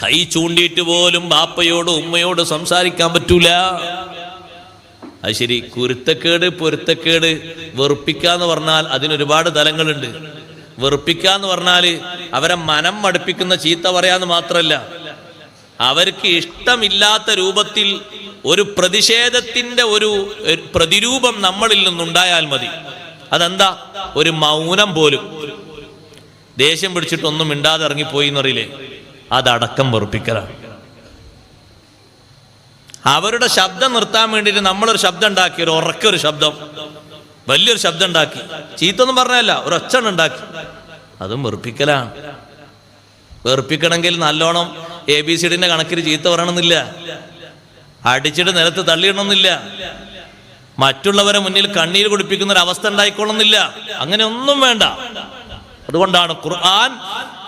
കൈ ചൂണ്ടിയിട്ട് പോലും ബാപ്പയോട് ഉമ്മയോട് സംസാരിക്കാൻ പറ്റൂല. അത് ശരി, കുരുത്തക്കേട് പൊരുത്തക്കേട് വെറുപ്പിക്കാന്ന് പറഞ്ഞാൽ അതിനൊരുപാട് തലങ്ങളുണ്ട്. വെറുപ്പിക്കാന്ന് പറഞ്ഞാൽ അവരെ മനം മടുപ്പിക്കുന്ന ചീത്ത പറയാന്ന് മാത്രമല്ല, അവർക്ക് ഇഷ്ടമില്ലാത്ത രൂപത്തിൽ ഒരു പ്രതിഷേധത്തിന്റെ ഒരു പ്രതിരൂപം നമ്മളിൽ നിന്നുണ്ടായാൽ മതി. അതെന്താ? ഒരു മൗനം പോലും. ദേഷ്യം പിടിച്ചിട്ടൊന്നും മിണ്ടാതെ ഇറങ്ങിപ്പോയി എന്നറിയില്ലേ, അതടക്കം വെറുപ്പിക്കലാണ്. അവരുടെ ശബ്ദം നിർത്താൻ വേണ്ടിയിട്ട് നമ്മളൊരു ശബ്ദം ഉണ്ടാക്കി, ഒരു ഉറക്കൊരു ശബ്ദം, വലിയൊരു ശബ്ദം ഉണ്ടാക്കി, ചീത്തൊന്നും പറഞ്ഞല്ല, ഒരു ഒച്ച ഉണ്ടാക്കി, അതും വെറുപ്പിക്കലാണ്. വെറുപ്പിക്കണമെങ്കിൽ നല്ലോണം ABCD കണക്കിൽ ചീത്ത പറയണമെന്നില്ല, അടിച്ചിട്ട് നിലത്ത് തള്ളിയിടണമെന്നില്ല, മറ്റുള്ളവരെ മുന്നിൽ കണ്ണീര് കുടിപ്പിക്കുന്ന ഒരു അവസ്ഥ ഉണ്ടായിക്കൊള്ളുന്നില്ല, അങ്ങനെ ഒന്നും വേണ്ട. അതുകൊണ്ടാണ് ഖുർആൻ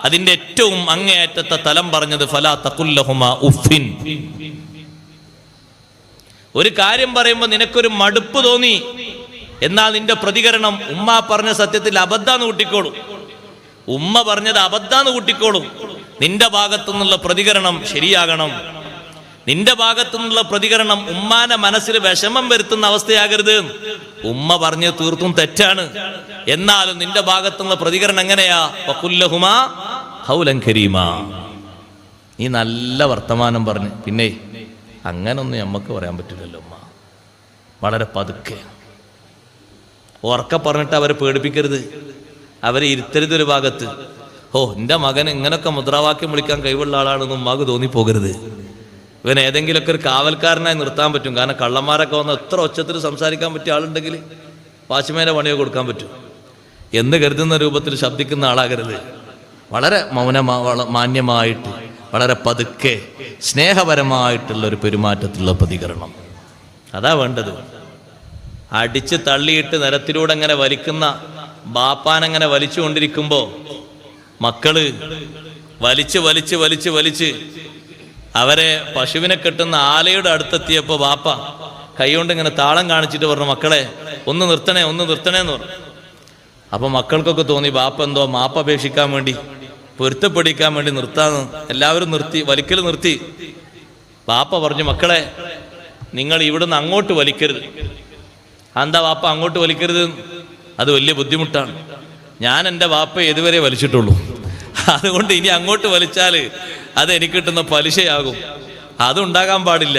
അതിന്റെ ഏറ്റവും അങ്ങേയറ്റത്തെ തലം പറഞ്ഞത് ഫലാ തഖുല്ലഹുമാ ഉഫിൻ. ഒരു കാര്യം പറയുമ്പോൾ നിനക്കൊരു മടുപ്പ് തോന്നി, എന്നാൽ നിന്റെ പ്രതികരണം ഉമ്മ പറഞ്ഞ സത്യത്തിൽ അബദ്ധാന്ന് കൂട്ടിക്കോളും, ഉമ്മ പറഞ്ഞത് അബദ്ധാന്ന് കൂട്ടിക്കോളും. നിന്റെ ഭാഗത്തു നിന്നുള്ള പ്രതികരണം ശരിയാകണം. നിന്റെ ഭാഗത്തു നിന്നുള്ള പ്രതികരണം ഉമ്മാന്റെ മനസ്സിൽ വിഷമം വരുത്തുന്ന അവസ്ഥയാകരുത്. ഉമ്മ പറഞ്ഞ് തീർത്തും തെറ്റാണ്, എന്നാലും നിന്റെ ഭാഗത്തുനിന്നുള്ള പ്രതികരണം എങ്ങനെയാ? വഖുല്ലഹുമാ ഖൗലൻ കരീമാ. നീ നല്ല വർത്തമാനം പറഞ്ഞ്, പിന്നെ അങ്ങനൊന്നും നമുക്ക് പറയാൻ പറ്റില്ലല്ലോ ഉമ്മ, വളരെ പതുക്കെ ഉറക്കെ പറഞ്ഞിട്ട് അവരെ പേടിപ്പിക്കരുത്, അവരെ ഇരുത്തരുത് ഒരു ഭാഗത്ത്. എൻ്റെ മകൻ ഇങ്ങനൊക്കെ മുദ്രാവാക്യം വിളിക്കാൻ കഴിവുള്ള ആളാണെന്ന് ഉമ്മാക്ക് തോന്നിപ്പോകരുത്. ഇവൻ ഏതെങ്കിലുമൊക്കെ ഒരു കാവൽക്കാരനായി നിർത്താൻ പറ്റും. കാരണം കള്ളന്മാരൊക്കെ വന്ന് എത്ര ഒച്ചത്തിൽ സംസാരിക്കാൻ പറ്റിയ ആളുണ്ടെങ്കിൽ വാച്ച്മാനെ പണിയോ കൊടുക്കാൻ പറ്റും എന്ന് കരുതുന്ന രൂപത്തിൽ ശബ്ദിക്കുന്ന ആളാകരുത്. വളരെ മാന്യമായിട്ട്, വളരെ പതുക്കെ സ്നേഹപരമായിട്ടുള്ള ഒരു പെരുമാറ്റത്തിലുള്ള പ്രതികരണം, അതാ വേണ്ടത്. അടിച്ച് തള്ളിയിട്ട് നിരത്തിലൂടെ അങ്ങനെ വലിക്കുന്ന ബാപ്പാനങ്ങനെ വലിച്ചുകൊണ്ടിരിക്കുമ്പോൾ മക്കള് വലിച്ച് വലിച്ച് വലിച്ച് വലിച്ച് അവരെ പശുവിനെ കെട്ടുന്ന ആലയുടെ അടുത്തെത്തിയപ്പോൾ ബാപ്പ കൈകൊണ്ട് ഇങ്ങനെ താളം കാണിച്ചിട്ട് പറഞ്ഞു, മക്കളെ ഒന്ന് നിർത്തണേ, ഒന്ന് നിർത്തണേ എന്ന് പറഞ്ഞു. അപ്പൊ മക്കൾക്കൊക്കെ തോന്നി ബാപ്പ എന്തോ മാപ്പപേക്ഷിക്കാൻ വേണ്ടി, പൊരുത്തപ്പെടിക്കാൻ വേണ്ടി നിർത്താന്ന്. എല്ലാവരും നിർത്തി, വലിക്കൽ നിർത്തി. ബാപ്പ പറഞ്ഞു, മക്കളെ നിങ്ങൾ ഇവിടുന്ന് അങ്ങോട്ട് വലിക്കരുത്. എന്താ ബാപ്പ അങ്ങോട്ട് വലിക്കരുത്? അത് വലിയ ബുദ്ധിമുട്ടാണ്. ഞാൻ എൻ്റെ ബാപ്പ ഇതുവരെ വലിച്ചിട്ടുള്ളൂ, അതുകൊണ്ട് ഇനി അങ്ങോട്ട് വലിച്ചാൽ അത് എനിക്ക് കിട്ടുന്ന പലിശയാകും, അതുണ്ടാകാൻ പാടില്ല.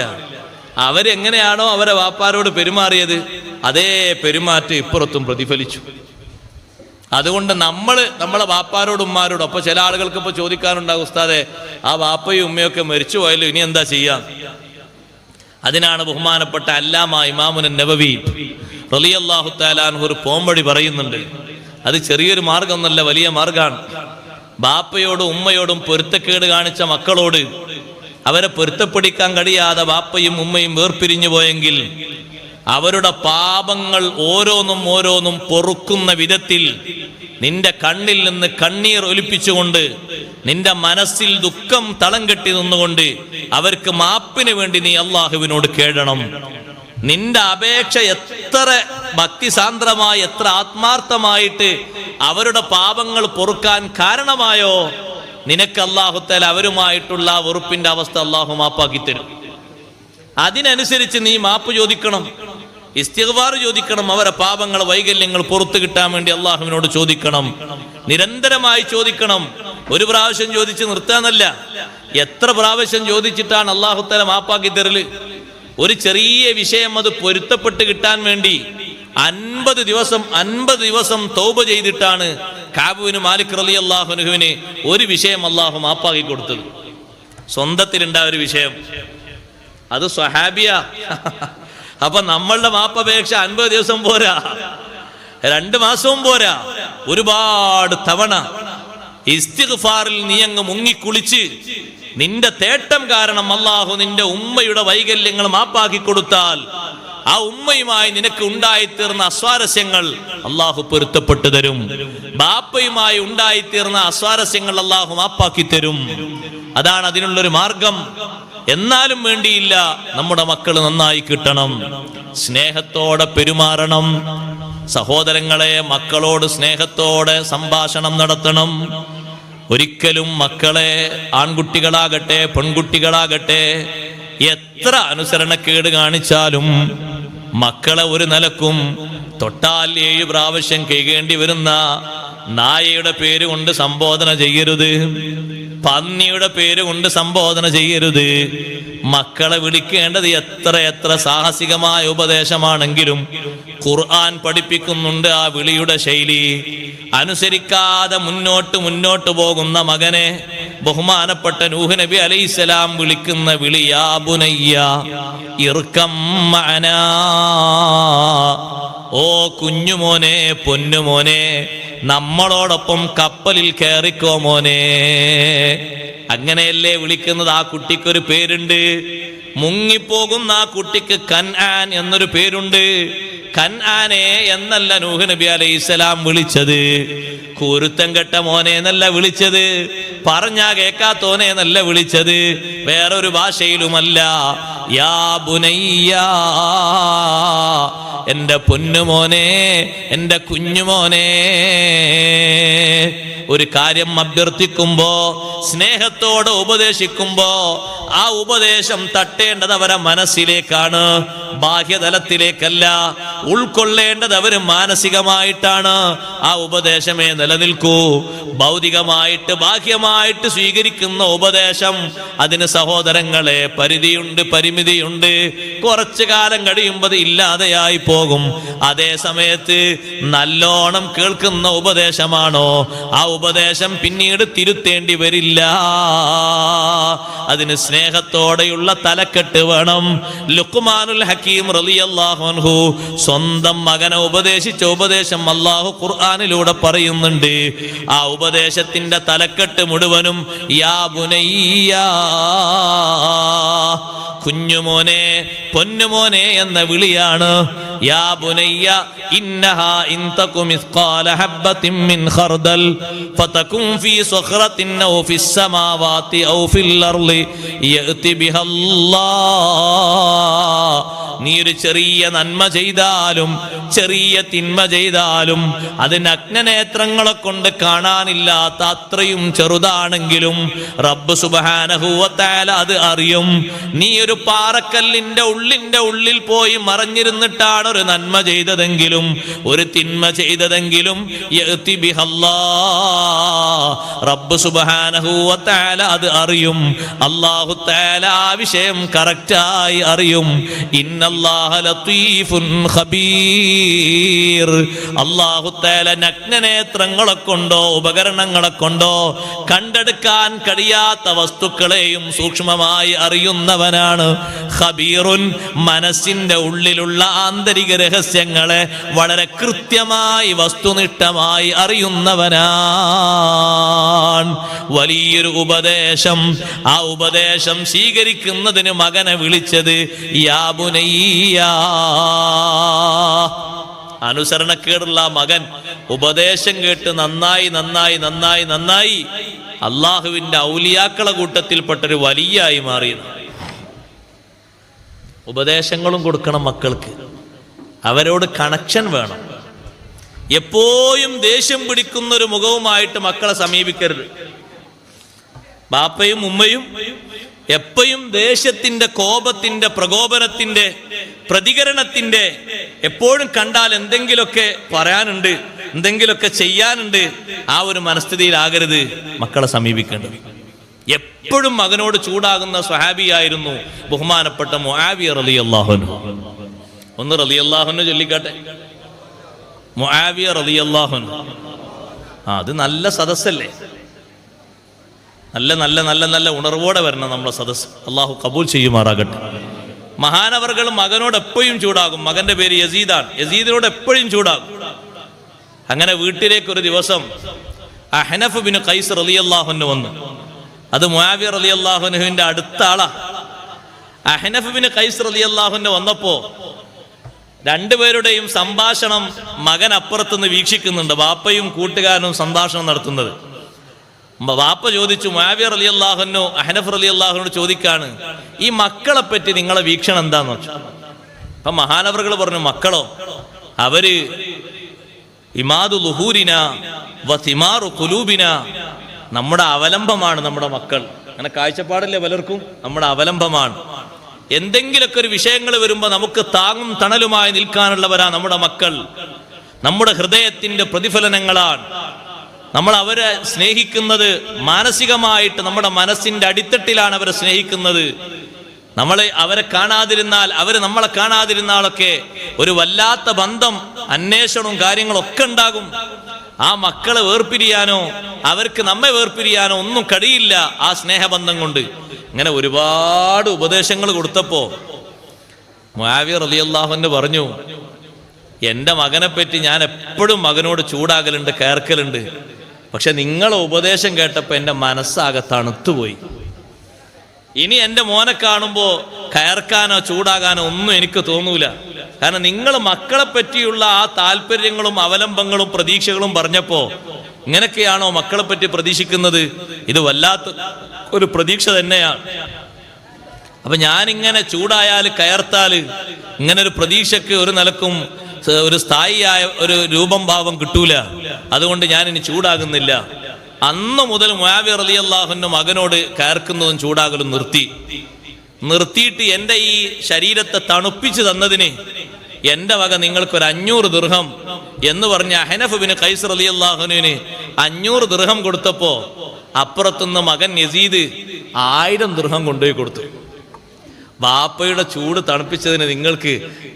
അവരെങ്ങനെയാണോ അവരെ വാപ്പാരോട് പെരുമാറിയത് അതേ പെരുമാറ്റം ഇപ്പുറത്തും പ്രതിഫലിച്ചു. അതുകൊണ്ട് നമ്മളെ വാപ്പാരോടും ഉമ്മാരോടും, അപ്പൊ ചില ആളുകൾക്ക് ഇപ്പൊ ചോദിക്കാനുണ്ടാകും, ഉസ്താദെ ആ വാപ്പയും ഉമ്മയൊക്കെ മരിച്ചു പോയല്ലോ, ഇനി എന്താ ചെയ്യാം? അതിനാണ് ബഹുമാനപ്പെട്ട അല്ലാമ ഇമാമുൻ നവവി റളിയല്ലാഹു തആല അൻഹു ഒരു പോംവഴി പറയുന്നുണ്ട്. അത് ചെറിയൊരു മാർഗമൊന്നല്ല, വലിയ മാർഗമാണ്. ബാപ്പയോടും ഉമ്മയോടും പൊരുത്തക്കേട് കാണിച്ച മക്കളോട് അവരെ പൊരുത്തപ്പെടിക്കാൻ കഴിയാതെ ബാപ്പയും ഉമ്മയും വേർപിരിഞ്ഞു പോയെങ്കിൽ അവരുടെ പാപങ്ങൾ ഓരോന്നും പൊറുക്കുന്ന വിധത്തിൽ നിന്റെ കണ്ണിൽ നിന്ന് കണ്ണീർ ഒലിപ്പിച്ചുകൊണ്ട്, നിന്റെ മനസ്സിൽ ദുഃഖം തളം കെട്ടി നിന്നുകൊണ്ട് അവർക്ക് മാപ്പിന് വേണ്ടി നീ അള്ളാഹുവിനോട് കേഴണം. നിന്റെ അപേക്ഷ എത്ര ഭക്തിസാന്ദ്രമായി, എത്ര ആത്മാർത്ഥമായിട്ട് അവരുടെ പാപങ്ങൾ പൊറുക്കാൻ കാരണമായോ, നിനക്ക് അല്ലാഹു തആല അവരുമായിട്ടുള്ള വെറുപ്പിന്റെ അവസ്ഥ അല്ലാഹു മാപ്പാക്കി തരും. അതിനനുസരിച്ച് നീ മാപ്പ് ചോദിക്കണം, ഇസ്തിഗ്ഫാർ ചോദിക്കണം, അവരെ പാപങ്ങൾ വൈകല്യങ്ങൾ പുറത്തു കിട്ടാൻ വേണ്ടി അള്ളാഹുവിനോട് ചോദിക്കണം, നിരന്തരമായി ചോദിക്കണം. ഒരു പ്രാവശ്യം ചോദിച്ച് നിർത്താന്നല്ല, എത്ര പ്രാവശ്യം ചോദിച്ചിട്ടാണ് അല്ലാഹു തആല മാപ്പാക്കി തരല്. ഒരു ചെറിയ വിഷയം അത് പൊരുത്തപ്പെട്ട് കിട്ടാൻ വേണ്ടി 50 ദിവസം തൗബ ചെയ്തിട്ടാണ് കഅബ് ബിൻ മാലിക് റളിയല്ലാഹു അൻഹുവിന് ഒരു വിഷയം അല്ലാഹു മാപ്പാക്കി കൊടുത്തത്. സ്വന്തത്തിലുണ്ടായ ഒരു വിഷയം, അത് സ്വഹാബിയ. അപ്പൊ നമ്മളുടെ മാപ്പപേക്ഷ 50 ദിവസം പോരാ, 2 മാസവും പോരാ, ഒരുപാട് തവണ ഇസ്തിഗ്ഫാറിൽ നീ അങ്ങ് മുങ്ങിക്കുളിച്ച് നിന്റെ തേട്ടം കാരണം അല്ലാഹു നിന്റെ ഉമ്മയുടെ വൈകല്യങ്ങൾ മാപ്പാക്കി കൊടുത്താൽ ആ ഉമ്മയുമായി നിനക്ക് ഉണ്ടായിത്തീർന്ന അസ്വാരസ്യങ്ങൾ അല്ലാഹു പൊരുത്തപ്പെട്ടു തരും. ബാപ്പയുമായി ഉണ്ടായിത്തീർന്ന അസ്വാരസ്യങ്ങൾ അല്ലാഹു മാപ്പാക്കി തരും. അതാണ് അതിനുള്ളൊരു മാർഗം. എന്നാലും വേണ്ടിയില്ല, നമ്മുടെ മക്കൾ നന്നായി കിട്ടണം, സ്നേഹത്തോടെ പെരുമാറണം. സഹോദരങ്ങളെ, മക്കളോട് സ്നേഹത്തോടെ സംഭാഷണം നടത്തണം. ഒരിക്കലും മക്കളെ, ആൺകുട്ടികളാകട്ടെ പെൺകുട്ടികളാകട്ടെ, എത്ര അനുസരണക്കേട് കാണിച്ചാലും മക്കളെ ഒരു നിലക്കും തൊട്ടാൽ 7 പ്രാവശ്യം കൈകേണ്ടി വരുന്ന നായയുടെ പേര് കൊണ്ട് സംബോധന ചെയ്യരുത്, പന്നിയുടെ പേര് കൊണ്ട് സംബോധന ചെയ്യരുത്. മക്കളെ വിളിക്കേണ്ടത് എത്ര സാഹസികമായ ഉപദേശമാണെങ്കിലും ഖുർആൻ പഠിപ്പിക്കുന്നുണ്ട് ആ വിളിയുടെ ശൈലി. അനുസരിക്കാതെ മുന്നോട്ട് പോകുന്ന മകനെ ബഹുമാനപ്പെട്ട നൂഹ് നബി അലൈഹിസ്സലാം വിളിക്കുന്ന വിളി യാ ബുനയ്യ ഇർകം മഅനാ, ഓ കുഞ്ഞുമോനെ, പൊന്നുമോനെ, നമ്മളോടൊപ്പം കപ്പലിൽ കയറിക്കോ മോനെ. അങ്ങനെയല്ലേ വിളിക്കുന്നത്. ആ കുട്ടിക്കൊരു പേരുണ്ട്, മുങ്ങിപ്പോകുന്ന ആ കുട്ടിക്ക് കൻആൻ എന്നൊരു പേരുണ്ട്. കൻആനെ എന്നല്ല നൂഹ് നബി അലൈഹിസ്സലാം വിളിച്ചത്, കുരുത്തം കെട്ട മോനെ എന്നല്ല വിളിച്ചത്, പറഞ്ഞാ കേക്കാത്തോനെ എന്നല്ല വിളിച്ചത്, വേറൊരു ഭാഷയിലുമല്ല. യാ ബുനയ്യ, എന്റെ പൊന്നുമോനെ, എന്റെ കുഞ്ഞുമോനെ. ഒരു കാര്യം അഭ്യർത്ഥിക്കുമ്പോ, സ്നേഹത്തോടെ ഉപദേശിക്കുമ്പോ ആ ഉപദേശം തട്ടേണ്ടത് അവരെ മനസ്സിലേക്കാണ്, ബാഹ്യതലത്തിലേക്കല്ല. ഉൾക്കൊള്ളേണ്ടത് അവര് മാനസികമായിട്ടാണ്. ആ ഉപദേശമേ നിലനിൽക്കൂ. ഭൗതികമായിട്ട് ബാഹ്യമായിട്ട് സ്വീകരിക്കുന്ന ഉപദേശം അതിന് സഹോദരങ്ങളെ പരിധിയുണ്ട്, പരിമിതിയുണ്ട്. കുറച്ചു കാലം കഴിയുമ്പോൾ ഇല്ലാതെയായി പോകും. അതേ സമയത്ത് നല്ലോണം കേൾക്കുന്ന ഉപദേശമാണോ, ആ ഉപദേശം പിന്നീട് തിരുത്തേണ്ടി വരില്ല. അതിന് സ്നേഹത്തോടെയുള്ള തലക്കെട്ട് വേണം. ലുഖ്മാനുൽ ഹക്കീം റളിയല്ലാഹു അൻഹു സ്വന്തം മകനെ ഉപദേശിച്ച ഉപദേശം അല്ലാഹു ഖുർആനിലൂടെ പറയുന്നുണ്ട്. ആ ഉപദേശത്തിന്റെ തലക്കെട്ട് മുഴുവനും യാ ബുനയ്യ, കുഞ്ഞുമോനെ, പൊന്നുമോനെ എന്ന വിളിയാണ്. യാ ബുനയ്യ ഇന്നഹാ ഇൻ തകു മിസ്ഖാല ഹബ്ബത്തിൻ മിൻ ഖർദൽ ഫതകുൻ ഫീ സഖറത്തിൻ ഔ ഫിസ് സമാവാതി ഔ ഫിൽ അർളി യഅതി ബിഹല്ലാഹ്. നീ ഒരു ചെറിയ നന്മ ചെയ്താലും ചെറിയ തിന്മ ചെയ്താലും അത് നഗ്നനേത്രങ്ങളെ കൊണ്ട് കാണാനില്ലാത്ത അത്രയും ചെറുതാണെങ്കിലും റബ്ബ് സുബ്ഹാനഹു വ തആല അത് അറിയും. നീ ഒരു പാറക്കല്ലിന്റെ ഉള്ളിൽ പോയി മറഞ്ഞിരുന്നിട്ടാണ് മകനാണ് ഒരു നന്മ ചെയ്തതെങ്കിലും ഒരു തിന്മ ചെയ്തതെങ്കിലും യഅതി ബിഹല്ലാഹ്, റബ്ബ് സുബ്ഹാനഹു വ തആല അത് അറിയും. അല്ലാഹു തആല ആ വിഷയം കറക്റ്റായി അറിയും. ഇന്നല്ലാഹ ലതീഫുൻ ഖബീർ. അല്ലാഹു തആല നഗ്നനേത്രങ്ങളെ കൊണ്ടോ ഉപകരണങ്ങളെ കൊണ്ടോ കണ്ടെടുക്കാൻ കഴിയാത്ത വസ്തുക്കളെയും സൂക്ഷ്മമായി അറിയുന്നവനാണ്. ഖബീറുൻ, മനസ്സിന്റെ ഉള്ളിലുള്ള ആന്തരിക രഹസ്യങ്ങളെ വളരെ കൃത്യമായി വസ്തുനിഷ്ഠമായി അറിയുന്നവനാണ്. വലിയൊരു ഉപദേശം, ആ ഉപദേശം സ്വീകരിക്കുന്നതിന് മകനെ വിളിച്ചത് യാ ബുനയ്യ. അനുസരണക്കേടുള്ള മകൻ ഉപദേശം കേട്ട് നന്നായി നന്നായി നന്നായി നന്നായി അള്ളാഹുവിന്റെ ഔലിയാക്കളെ കൂട്ടത്തിൽപ്പെട്ടൊരു വലിയായി മാറി. ഉപദേശങ്ങളും കൊടുക്കണം മക്കൾക്ക്, അവരോട് കണക്ഷൻ വേണം. എപ്പോഴും ദേഷ്യം പിടിക്കുന്ന ഒരു മുഖവുമായിട്ട് മക്കളെ സമീപിക്കരുത്. ബാപ്പയും ഉമ്മയും എപ്പോഴും ദേഷ്യത്തിന്റെ, കോപത്തിന്റെ, പ്രകോപനത്തിന്റെ, പ്രതികരണത്തിന്റെ, എപ്പോഴും കണ്ടാൽ എന്തെങ്കിലുമൊക്കെ പറയാനുണ്ട്, എന്തെങ്കിലുമൊക്കെ ചെയ്യാനുണ്ട്, ആ ഒരു മനസ്ഥിതിയിലാകരുത് മക്കളെ സമീപിക്കേണ്ടത്. എപ്പോഴും മകനോട് ചൂടാകുന്ന സ്വഹാബിയായിരുന്നു ബഹുമാനപ്പെട്ട മുആവിയ റളിയല്ലാഹു അൻഹു. ഒന്ന് റളിയല്ലാഹു അൻഹു ചൊല്ലിക്കാട്ടെ. മുആവിയ റളിയല്ലാഹു അൻഹു. അത് നല്ല സദസ്സല്ലേ, നല്ല നല്ല നല്ല നല്ല ഉണർവോടെ വരണം നമ്മളെ സദസ്സ്. അള്ളാഹു കബൂൽ ചെയ്യുമാറാകട്ടെ. മഹാനവർകൾ മകനോട് എപ്പോഴും ചൂടാകും. മകന്റെ പേര് യസീദാണ്. യസീദിനോട് എപ്പോഴും ചൂടാകും. അങ്ങനെ വീട്ടിലേക്ക് ഒരു ദിവസം അഹ്നഫ് ബിൻ ഖൈസ് റളിയല്ലാഹു അൻഹു വന്നു. അത് മുആവിയ റളിയല്ലാഹു അൻഹുവിന്റെ അടുത്ത ആളാ. അഹ്നഫ് ബിൻ ഖൈസ് റളിയല്ലാഹു അൻഹു വന്നപ്പോ രണ്ടുപേരുടെയും സംഭാഷണം മകൻ അപ്പുറത്തുനിന്ന് വീക്ഷിക്കുന്നുണ്ട്. വാപ്പയും കൂട്ടുകാരനും സംഭാഷണം നടത്തുന്നത്. വാപ്പ ചോദിച്ചു, മുആവിയ റളിയല്ലാഹു അൻഹു അഹ്നഫ് റളിയല്ലാഹുവിനോട് ചോദിക്കാണ്, ഈ മക്കളെ പറ്റി നിങ്ങളെ വീക്ഷണം എന്താന്ന് വെച്ചു. അപ്പൊ മഹാനവറുകൾ പറഞ്ഞു, മക്കളോ, അവര് ഇമാദു ലുഹൂരിന വ തിമാറു ഖുലൂബിന, നമ്മുടെ അവലംബമാണ് നമ്മുടെ മക്കൾ. അങ്ങനെ കാഴ്ചപ്പാടില്ലേ പലർക്കും, നമ്മുടെ അവലംബമാണ്. എന്തെങ്കിലുമൊക്കെ ഒരു വിഷയങ്ങൾ വരുമ്പോൾ നമുക്ക് താങ്ങും തണലുമായി നിൽക്കാനുള്ളവരാ നമ്മുടെ മക്കൾ. നമ്മുടെ ഹൃദയത്തിന്റെ പ്രതിഫലനങ്ങളാണ്. നമ്മൾ അവരെ സ്നേഹിക്കുന്നത് മാനസികമായിട്ട്, നമ്മുടെ മനസ്സിന്റെ അടിത്തട്ടിലാണ് അവരെ സ്നേഹിക്കുന്നത്. അവരെ കാണാതിരുന്നാൽ, അവര് നമ്മളെ കാണാതിരുന്നാലൊക്കെ ഒരു വല്ലാത്ത ബന്ധം, അന്വേഷണവും കാര്യങ്ങളൊക്കെ ഉണ്ടാകും. ആ മക്കളെ വേർപിരിയാനോ അവർക്ക് നമ്മെ വേർപിരിയാനോ ഒന്നും കഴിയില്ല ആ സ്നേഹബന്ധം കൊണ്ട്. ഇങ്ങനെ ഒരുപാട് ഉപദേശങ്ങൾ കൊടുത്തപ്പോ മുആവിയ റളിയല്ലാഹു അൻഹു പറഞ്ഞു, എൻ്റെ മകനെ പറ്റി ഞാൻ എപ്പോഴും മകനോട് ചൂടാകലുണ്ട്, കയർക്കലുണ്ട്. പക്ഷെ നിങ്ങളെ ഉപദേശം കേട്ടപ്പോൾ എൻ്റെ മനസ്സാകെ തണുത്തുപോയി. ഇനി എൻ്റെ മോനെ കാണുമ്പോൾ കയർക്കാനോ ചൂടാകാനോ ഒന്നും എനിക്ക് തോന്നൂല. കാരണം നിങ്ങൾ മക്കളെ പറ്റിയുള്ള ആ താല്പര്യങ്ങളും അവലംബങ്ങളും പ്രതീക്ഷകളും പറഞ്ഞപ്പോ ഇങ്ങനെയൊക്കെയാണോ മക്കളെ പറ്റി പ്രതീക്ഷിക്കുന്നത്? ഇത് വല്ലാത്ത ഒരു പ്രതീക്ഷ തന്നെയാണ്. അപ്പൊ ഞാനിങ്ങനെ ചൂടായാൽ കയർത്താല് ഇങ്ങനെ ഒരു പ്രതീക്ഷയ്ക്ക് ഒരു നിലക്കും ഒരു സ്ഥായിയായ ഒരു രൂപം ഭാവം കിട്ടൂല. അതുകൊണ്ട് ഞാൻ ഇനി ചൂടാകുന്നില്ല. അന്ന് മുതൽ മുആവിയ റളിയല്ലാഹു അൻഹു മകനോട് കയർക്കുന്നതും ചൂടാകലും നിർത്തിയിട്ട് എൻ്റെ ഈ ശരീരത്തെ തണുപ്പിച്ചു തന്നതിന് എൻ്റെ വക നിങ്ങൾക്കൊരു 500 ദിർഹം എന്ന് പറഞ്ഞ അഹ്നഫ് ബിൻ ഖൈസ് റളിയല്ലാഹു അൻഹുവിന് 500 ദിർഹം കൊടുത്തപ്പോ അപ്പുറത്തുനിന്ന് മകൻ യസീദ് 1000 ദിർഹം കൊണ്ടുപോയി കൊടുത്തു. ബാപ്പയുടെ ചൂട് തണുപ്പിച്ചതിന് നിങ്ങൾക്ക്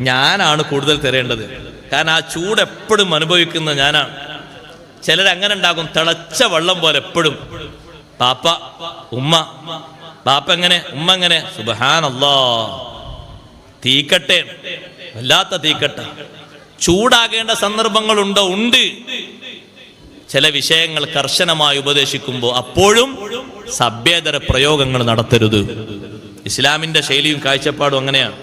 ഞാനാണ് കൂടുതൽ തരേണ്ടത്. കാരണം ആ ചൂട് എപ്പോഴും അനുഭവിക്കുന്ന ഞാനാണ്. ചിലരങ്ങനെ ഉണ്ടാകും, തിളച്ച വെള്ളം പോലെ എപ്പോഴും. ബാപ്പ ഉമ്മ, ബാപ്പ എങ്ങനെ, ഉമ്മ എങ്ങനെ, സുബ്ഹാനല്ലാഹ്, തീക്കട്ടെ, വല്ലാത്ത തീക്കട്ട. ചൂടാകേണ്ട സന്ദർഭങ്ങളുണ്ടോ? ഉണ്ട്. ചില വിഷയങ്ങൾ കർശനമായി ഉപദേശിക്കുമ്പോൾ അപ്പോഴും സഭ്യേതര പ്രയോഗങ്ങൾ നടത്തരുത്. ഇസ്ലാമിന്റെ ശൈലിയും കാഴ്ചപ്പാടും അങ്ങനെയാണ്.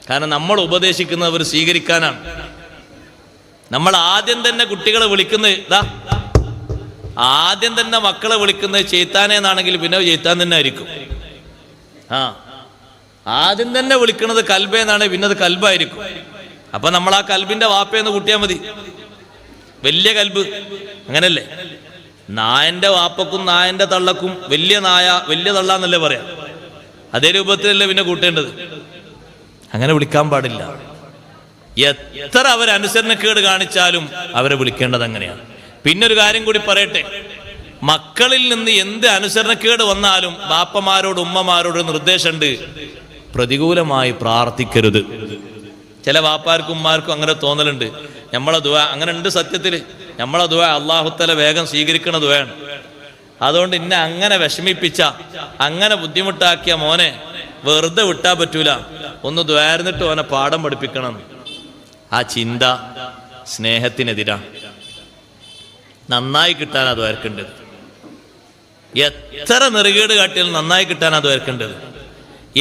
കാരണം നമ്മൾ ഉപദേശിക്കുന്നവർ സ്വീകരിക്കാനാണ്. നമ്മൾ ആദ്യം തന്നെ കുട്ടികളെ വിളിക്കുന്നത് ആദ്യം തന്നെ മക്കളെ വിളിക്കുന്നത് ചെയ്ത്താനേന്നാണെങ്കിൽ പിന്നെ ചെയ്ത്താൻ തന്നെ ആയിരിക്കും. ആദ്യം തന്നെ വിളിക്കുന്നത് കൽബേന്നാണ്, പിന്നെ അത് കൽബായിരിക്കും. അപ്പൊ നമ്മൾ ആ കൽബിന്റെ വാപ്പയെന്ന് കൂട്ടിയാൽ മതി. വലിയ കൽബ് അങ്ങനല്ലേ? നായന്റെ വാപ്പക്കും നായന്റെ തള്ളക്കും വലിയ നായ വലിയ തള്ളാന്നല്ലേ പറയാം. അതേ രൂപത്തിലല്ലേ പിന്നെ കൂട്ടേണ്ടത്. അങ്ങനെ വിളിക്കാൻ പാടില്ല. എത്ര അവർ അനുസരണക്കേട് കാണിച്ചാലും അവരെ വിളിക്കേണ്ടത് അങ്ങനെയാണ്. പിന്നൊരു കാര്യം കൂടി പറയട്ടെ, മക്കളിൽ നിന്ന് എന്ത് അനുസരണക്കേട് വന്നാലും ബാപ്പമാരോട് ഉമ്മമാരോട് നിർദ്ദേശമുണ്ട്, പ്രതികൂലമായി പ്രാർത്ഥിക്കരുത്. ചില ബാപ്പാർക്കും ഉമ്മാർക്കും അങ്ങനെ തോന്നലുണ്ട്, നമ്മളെ ദുആ അങ്ങനെ ഉണ്ട്. സത്യത്തിൽ നമ്മളെ ദുആ അല്ലാഹു തആല വേഗം സ്വീകരിക്കണ ദുആയാണ്. അതുകൊണ്ട് ഇന്നെ അങ്ങനെ വിഷമിപ്പിച്ച, അങ്ങനെ ബുദ്ധിമുട്ടാക്കിയ മോനെ വെറുതെ വിട്ടാ പറ്റൂല, ഒന്ന് ദ്വാരന്നിട്ട് ഓനെ പാഠം പഠിപ്പിക്കണം. ആ ചിന്ത സ്നേഹത്തിനെതിരാണ്. നന്നായി കിട്ടാൻ അത് വരക്കേണ്ടത്. എത്ര നെറുകേട് കാട്ടിയാലും നന്നായി കിട്ടാൻ അത് വരക്കേണ്ടത്.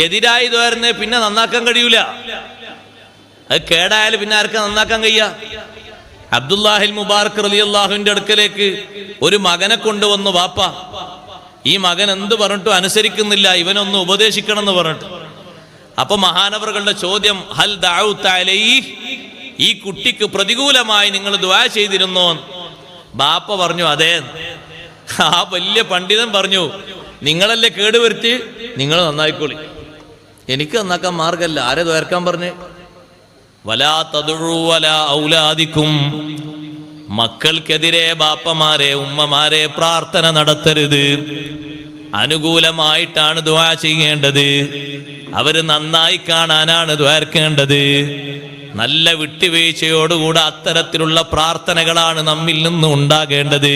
എതിരായി ദ്വാരുന്നേ പിന്നെ നന്നാക്കാൻ കഴിയൂല. അത് കേടായാലും പിന്നെ ആർക്കാ നന്നാക്കാൻ കഴിയാ? അബ്ദുല്ലാഹിൽ മുബാറക് റളിയല്ലാഹുവിന്റെ അടുക്കലേക്ക് ഒരു മകനെ കൊണ്ടുവന്നു വാപ്പ. ഈ മകൻ എന്ത് പറഞ്ഞിട്ടും അനുസരിക്കുന്നില്ല, ഇവനൊന്ന് ഉപദേശിക്കണം എന്ന് പറഞ്ഞിട്ട്. അപ്പൊ മഹാനവറുകളുടെ ചോദ്യം, ഹൽ ദഅഉത അലൈഹി, ഈ കുട്ടിക്ക് പ്രതികൂലമായി നിങ്ങൾ ദുആ ചെയ്തിരുന്നോ? ബാപ്പ പറഞ്ഞു അതെ. ആ വലിയ പണ്ഡിതൻ പറഞ്ഞു, നിങ്ങളല്ലേ കേടുവരുത്തി, നിങ്ങൾ നന്നായിക്കോളി, എനിക്ക് നന്നാക്കാൻ മാർഗമല്ല. ആരെ ദ്വാരക്കാൻ പറഞ്ഞ്? വലാ തദ്ഉ വലാ ഔലാദിക്കും, മക്കൾക്കെതിരെ ബാപ്പമാരെ ഉമ്മമാരെ പ്രാർത്ഥന നടത്തരുത്. അനുകൂലമായിട്ടാണ് ദുആ ചെയ്യേണ്ടത്. അവര് നന്നായി കാണാനാണ് ദ്വാരക്കേണ്ടത്. നല്ല വിട്ടുവീഴ്ചയോടുകൂടെ അത്തരത്തിലുള്ള പ്രാർത്ഥനകളാണ് നമ്മിൽ നിന്ന് ഉണ്ടാകേണ്ടത്.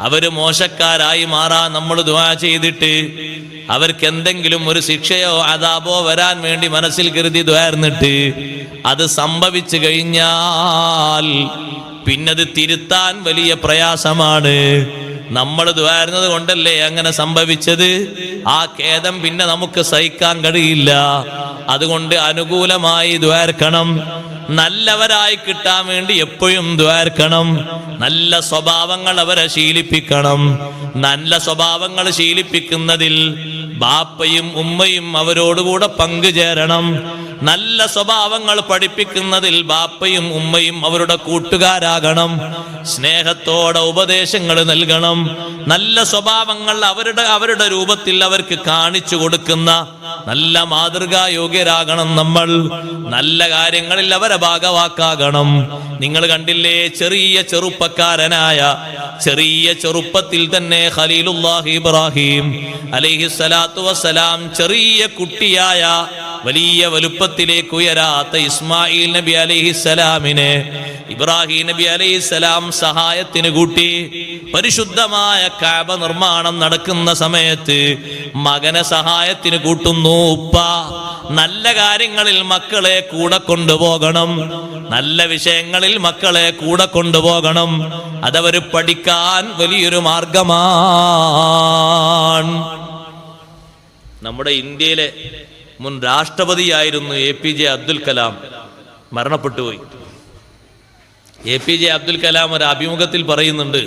അവര് മോശക്കാരായി മാറാൻ നമ്മൾ ദുആ ചെയ്തിട്ട് അവർക്ക് എന്തെങ്കിലും ഒരു ശിക്ഷയോ അദാബോ വരാൻ വേണ്ടി മനസ്സിൽ കരുതി ദ്വാർന്നിട്ട് അത് സംഭവിച്ചു കഴിഞ്ഞാൽ പിന്നത് തിരുത്താൻ വലിയ പ്രയാസമാണ്. നമ്മൾ ദ്വാരുന്നത് കൊണ്ടല്ലേ അങ്ങനെ സംഭവിച്ചത്. ആ ഖേദം പിന്നെ നമുക്ക് സഹിക്കാൻ കഴിയില്ല. അതുകൊണ്ട് അനുകൂലമായി ദ്വാർക്കണം. നല്ലവരായി കിട്ടാൻ വേണ്ടി എപ്പോഴും ദ്വാർക്കണം. നല്ല സ്വഭാവങ്ങൾ അവരെ ശീലിപ്പിക്കണം. നല്ല സ്വഭാവങ്ങൾ ശീലിപ്പിക്കുന്നതിൽ ബാപ്പയും ഉമ്മയും അവരോടുകൂടെ പങ്കുചേരണം. നല്ല സ്വഭാവങ്ങൾ പഠിപ്പിക്കുന്നതിൽ ബാപ്പയും ഉമ്മയും അവരുടെ കൂട്ടുകാരാകണം. സ്നേഹത്തോടെ ഉപദേശങ്ങൾ നൽകണം. നല്ല സ്വഭാവങ്ങൾ അവരുടെ രൂപത്തിൽ അവർക്ക് കാണിച്ചു കൊടുക്കുന്ന നല്ല മാതൃകായോഗ്യരാകണം നമ്മൾ. നല്ല കാര്യങ്ങളിൽ അവരെ ഭാഗവാക്കാകണം. നിങ്ങൾ കണ്ടില്ലേ, ചെറിയ ചെറുപ്പത്തിൽ തന്നെ ഖലീലുല്ലാഹി ഇബ്രാഹിം അലൈഹിസ്സലാത്തു വസ്സലാം ചെറിയ കുട്ടിയായ വലിയ വലുപ്പത്തിലേക്ക് ഉയരാത്ത ഇസ്മായിൽ നബി അലൈഹിസ്സലാമിനെ ഇബ്രാഹിം നബി അലൈഹിസ്സലാം സഹായത്തിന് കൂട്ടി. പരിശുദ്ധമായ കഅബ നിർമ്മാണം നടക്കുന്ന സമയത്ത് മകനെ സഹായത്തിന് കൂട്ടുന്നു ഉപ്പ. നല്ല കാര്യങ്ങളിൽ മക്കളെ കൂടെ കൊണ്ടുപോകണം. നല്ല വിഷയങ്ങളിൽ മക്കളെ കൂടെ കൊണ്ടുപോകണം. അതവര് പഠിക്കാൻ വലിയൊരു മാർഗമാണ്. നമ്മുടെ ഇന്ത്യയിലെ മുൻ രാഷ്ട്രപതിയായിരുന്നു APJ അബ്ദുൽ കലാം. മരണപ്പെട്ടുപോയി. APJ അബ്ദുൽ കലാം ഒരു അഭിമുഖത്തിൽ പറയുന്നുണ്ട്,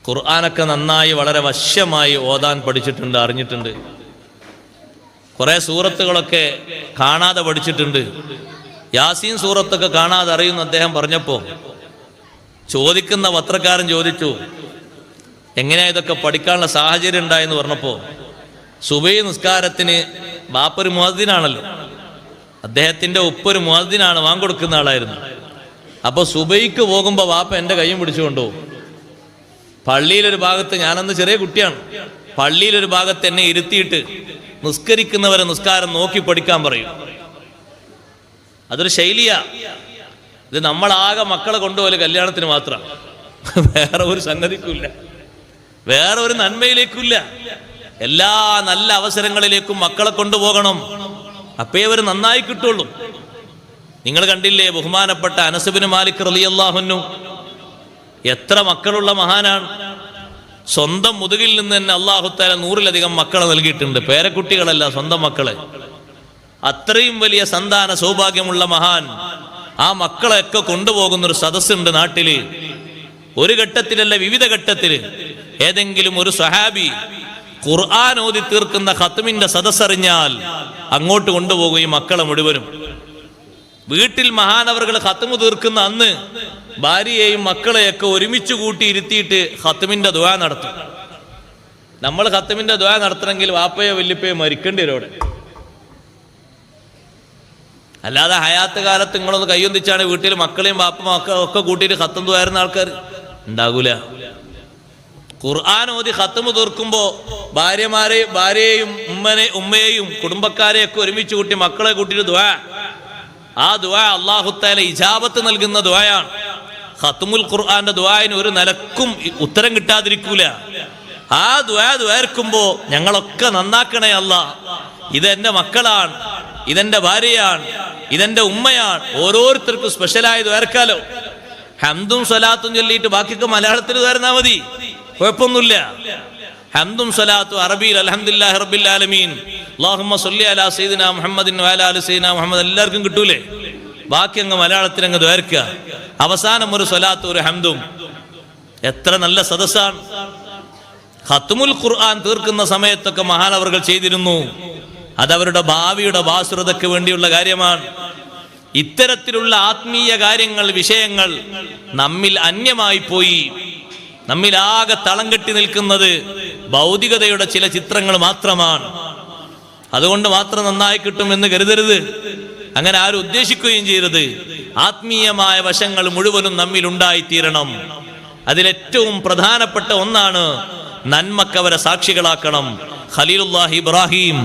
ഖുർആനൊക്കെ നന്നായി വളരെ വശ്യമായി ഓതാൻ പഠിച്ചിട്ടുണ്ട്, അറിഞ്ഞിട്ടുണ്ട്. കുറെ സൂറത്തുകളൊക്കെ കാണാതെ പഠിച്ചിട്ടുണ്ട്. യാസീൻ സൂറത്തൊക്കെ കാണാതെ അറിയുന്ന അദ്ദേഹം പറഞ്ഞപ്പോ ചോദിക്കുന്ന പത്രക്കാരൻ ചോദിച്ചു, എങ്ങനെയാ ഇതൊക്കെ പഠിക്കാനുള്ള സാഹചര്യം ഉണ്ടായെന്ന് പറഞ്ഞപ്പോ, സുബൈ നിസ്കാരത്തിന് ബാപ്പൊരു മുഅദ്ദിനാണല്ലോ, അദ്ദേഹത്തിന്റെ ഉപ്പൊരു മുഅദ്ദിനാണ്, വാങ്ങിക്കൊടുക്കുന്ന ആളായിരുന്നു. അപ്പൊ സുബൈക്ക് പോകുമ്പോ വാപ്പ എന്റെ കൈയും പിടിച്ചുകൊണ്ടുപോകും. പള്ളിയിലൊരു ഭാഗത്ത്, ഞാനന്ന് ചെറിയ കുട്ടിയാണ്, പള്ളിയിലൊരു ഭാഗത്ത് എന്നെ ഇരുത്തിയിട്ട് നിസ്കരിക്കുന്നവരെ നിസ്കാരം നോക്കി പഠിക്കാൻ പറയും. അതൊരു ശൈലിയാ. ഇത് നമ്മളാകെ മക്കളെ കൊണ്ടുപോലെ കല്യാണത്തിന് മാത്രം, വേറെ ഒരു സംഗതിക്കുമില്ല, വേറെ ഒരു നന്മയിലേക്കില്ല. എല്ലാ നല്ല അവസരങ്ങളിലേക്കും മക്കളെ കൊണ്ടുപോകണം. അപ്പേ അവർ നന്നായി കിട്ടുള്ളൂ. നിങ്ങൾ കണ്ടില്ലേ, ബഹുമാനപ്പെട്ട അനസ് ഇബ്നു മാലിക് റളിയല്ലാഹു അൻഹു എത്ര മക്കളുള്ള മഹാനാണ്. സ്വന്തം മുതുകിൽ നിന്ന് തന്നെ അല്ലാഹു തആല 100-ലധികം മക്കളെ നൽകിയിട്ടുണ്ട്. പേരക്കുട്ടികളല്ല, സ്വന്തം മക്കളെ. അത്രയും വലിയ സന്താന സൗഭാഗ്യമുള്ള മഹാൻ. ആ മക്കളെയൊക്കെ കൊണ്ടുപോകുന്നൊരു സദസ്സുണ്ട് നാട്ടില്. ഒരു ഘട്ടത്തിലല്ല, വിവിധ ഘട്ടത്തില്. ഏതെങ്കിലും ഒരു സ്വഹാബി ഖുർആൻ ഓതി തീർക്കുന്ന ഖത്മിന്റെ സദസ്സറിഞ്ഞാൽ അങ്ങോട്ട് കൊണ്ടുപോകും ഈ മക്കളെ മുഴുവനും. വീട്ടിൽ മഹാനവറുകൾ ഖത്മ് തീർക്കുന്ന അന്ന് ഭാര്യയെയും മക്കളെയൊക്കെ ഒരുമിച്ച് കൂട്ടി ഇരുത്തിയിട്ട് ഖത്മിന്റെ ദുആ നടത്തും. നമ്മൾ ഖത്മിന്റെ ദുആ നടത്തണമെങ്കിൽ വാപ്പയോ വല്യപ്പയോ മരിക്കേണ്ടി വരും. അല്ലാതെ ഹയാത്ത് കാലത്ത് നിങ്ങളൊന്ന് കയ്യൊന്നിച്ചാണ് വീട്ടിൽ മക്കളെയും ബാപ്പയും ഒക്കെ കൂട്ടിയിട്ട് ഖത്തം ദുആയിരുന്ന ആൾക്കാർ ഉണ്ടാകൂല. ഖുർആൻ ഓതി ഖത്തമ് തീർക്കുമ്പോ ഭാര്യയെയും ഉമ്മയെയും കുടുംബക്കാരെയൊക്കെ ഒരുമിച്ച് കൂട്ടി മക്കളെ കൂട്ടിയിട്ട് ദുആ, ആ ദുആ അല്ലാഹു തആല ഇജാബത്ത് നൽകുന്ന ദുആയാണ്. ഖത്മുൽ ഖുർആന്റെ ദുആന് ഒരു നിലക്കും ഉത്തരം കിട്ടാതിരിക്കൂല. ആ ദുആർക്കുമ്പോ ഞങ്ങളൊക്കെ നന്നാക്കണേ അല്ലാ, ഇതെന്റെ മക്കളാണ്, ഇതെന്റെ ഭാര്യയാണ്, ഇതെന്റെ ഉമ്മയാണ്, ഓരോരുത്തർക്കും സ്പെഷ്യലായി ദുആർക്കാലോ. ഹംദും സ്വലാത്തും ചൊല്ലിയിട്ട് ബാക്കിയൊക്കെ മലയാളത്തിൽ ദുആർന്നാ മതി, കുഴപ്പമൊന്നുമില്ല. ഹംദും സ്വലാത്തും അറബിയിൽ അൽഹംദുലില്ലാഹി റബ്ബിൽ ആലമീൻ അല്ലാഹുമ്മ സ്വല്ലി അലാ സയ്യിദിനാ മുഹമ്മദിൻ വഅലാ ആലി സയ്യിദിനാ മുഹമ്മദ് എല്ലാവർക്കും കിട്ടൂലേ. ബാക്കി അങ്ങ് മലയാളത്തിൽ അങ്ങ് ദുആർക്കുക, അവസാനം ഒരു സ്വലാത്തും ഒരു ഹംദും. എത്ര നല്ല സദസ്സാണ്. ഖത്മുൽ ഖുർആൻ തീർക്കുന്ന സമയത്തൊക്കെ മഹാനവറുകൾ ചെയ്തിരുന്നു. അതവരുടെ ഭാവിയുടെ ബാസുരതയ്ക്ക് വേണ്ടിയുള്ള കാര്യമാണ്. ഇത്തരത്തിലുള്ള ആത്മീയ കാര്യങ്ങൾ, വിഷയങ്ങൾ നമ്മിൽ അന്യമായി പോയി. നമ്മിലാകെ തളം കെട്ടി നിൽക്കുന്നത് ഭൗതികതയുടെ ചില ചിത്രങ്ങൾ മാത്രമാണ്. അതുകൊണ്ട് മാത്രം നന്നായി കിട്ടുമെന്ന് കരുതരുത്, അങ്ങനെ ആരും ഉദ്ദേശിക്കുകയും ചെയ്യരുത്. ആത്മീയമായ വശങ്ങൾ മുഴുവനും നമ്മിൽ ഉണ്ടായിത്തീരണം. അതിലേറ്റവും പ്രധാനപ്പെട്ട ഒന്നാണ് നന്മക്കവരെ സാക്ഷികളാക്കണം. ഖലീലുല്ലാഹി ഇബ്രാഹിം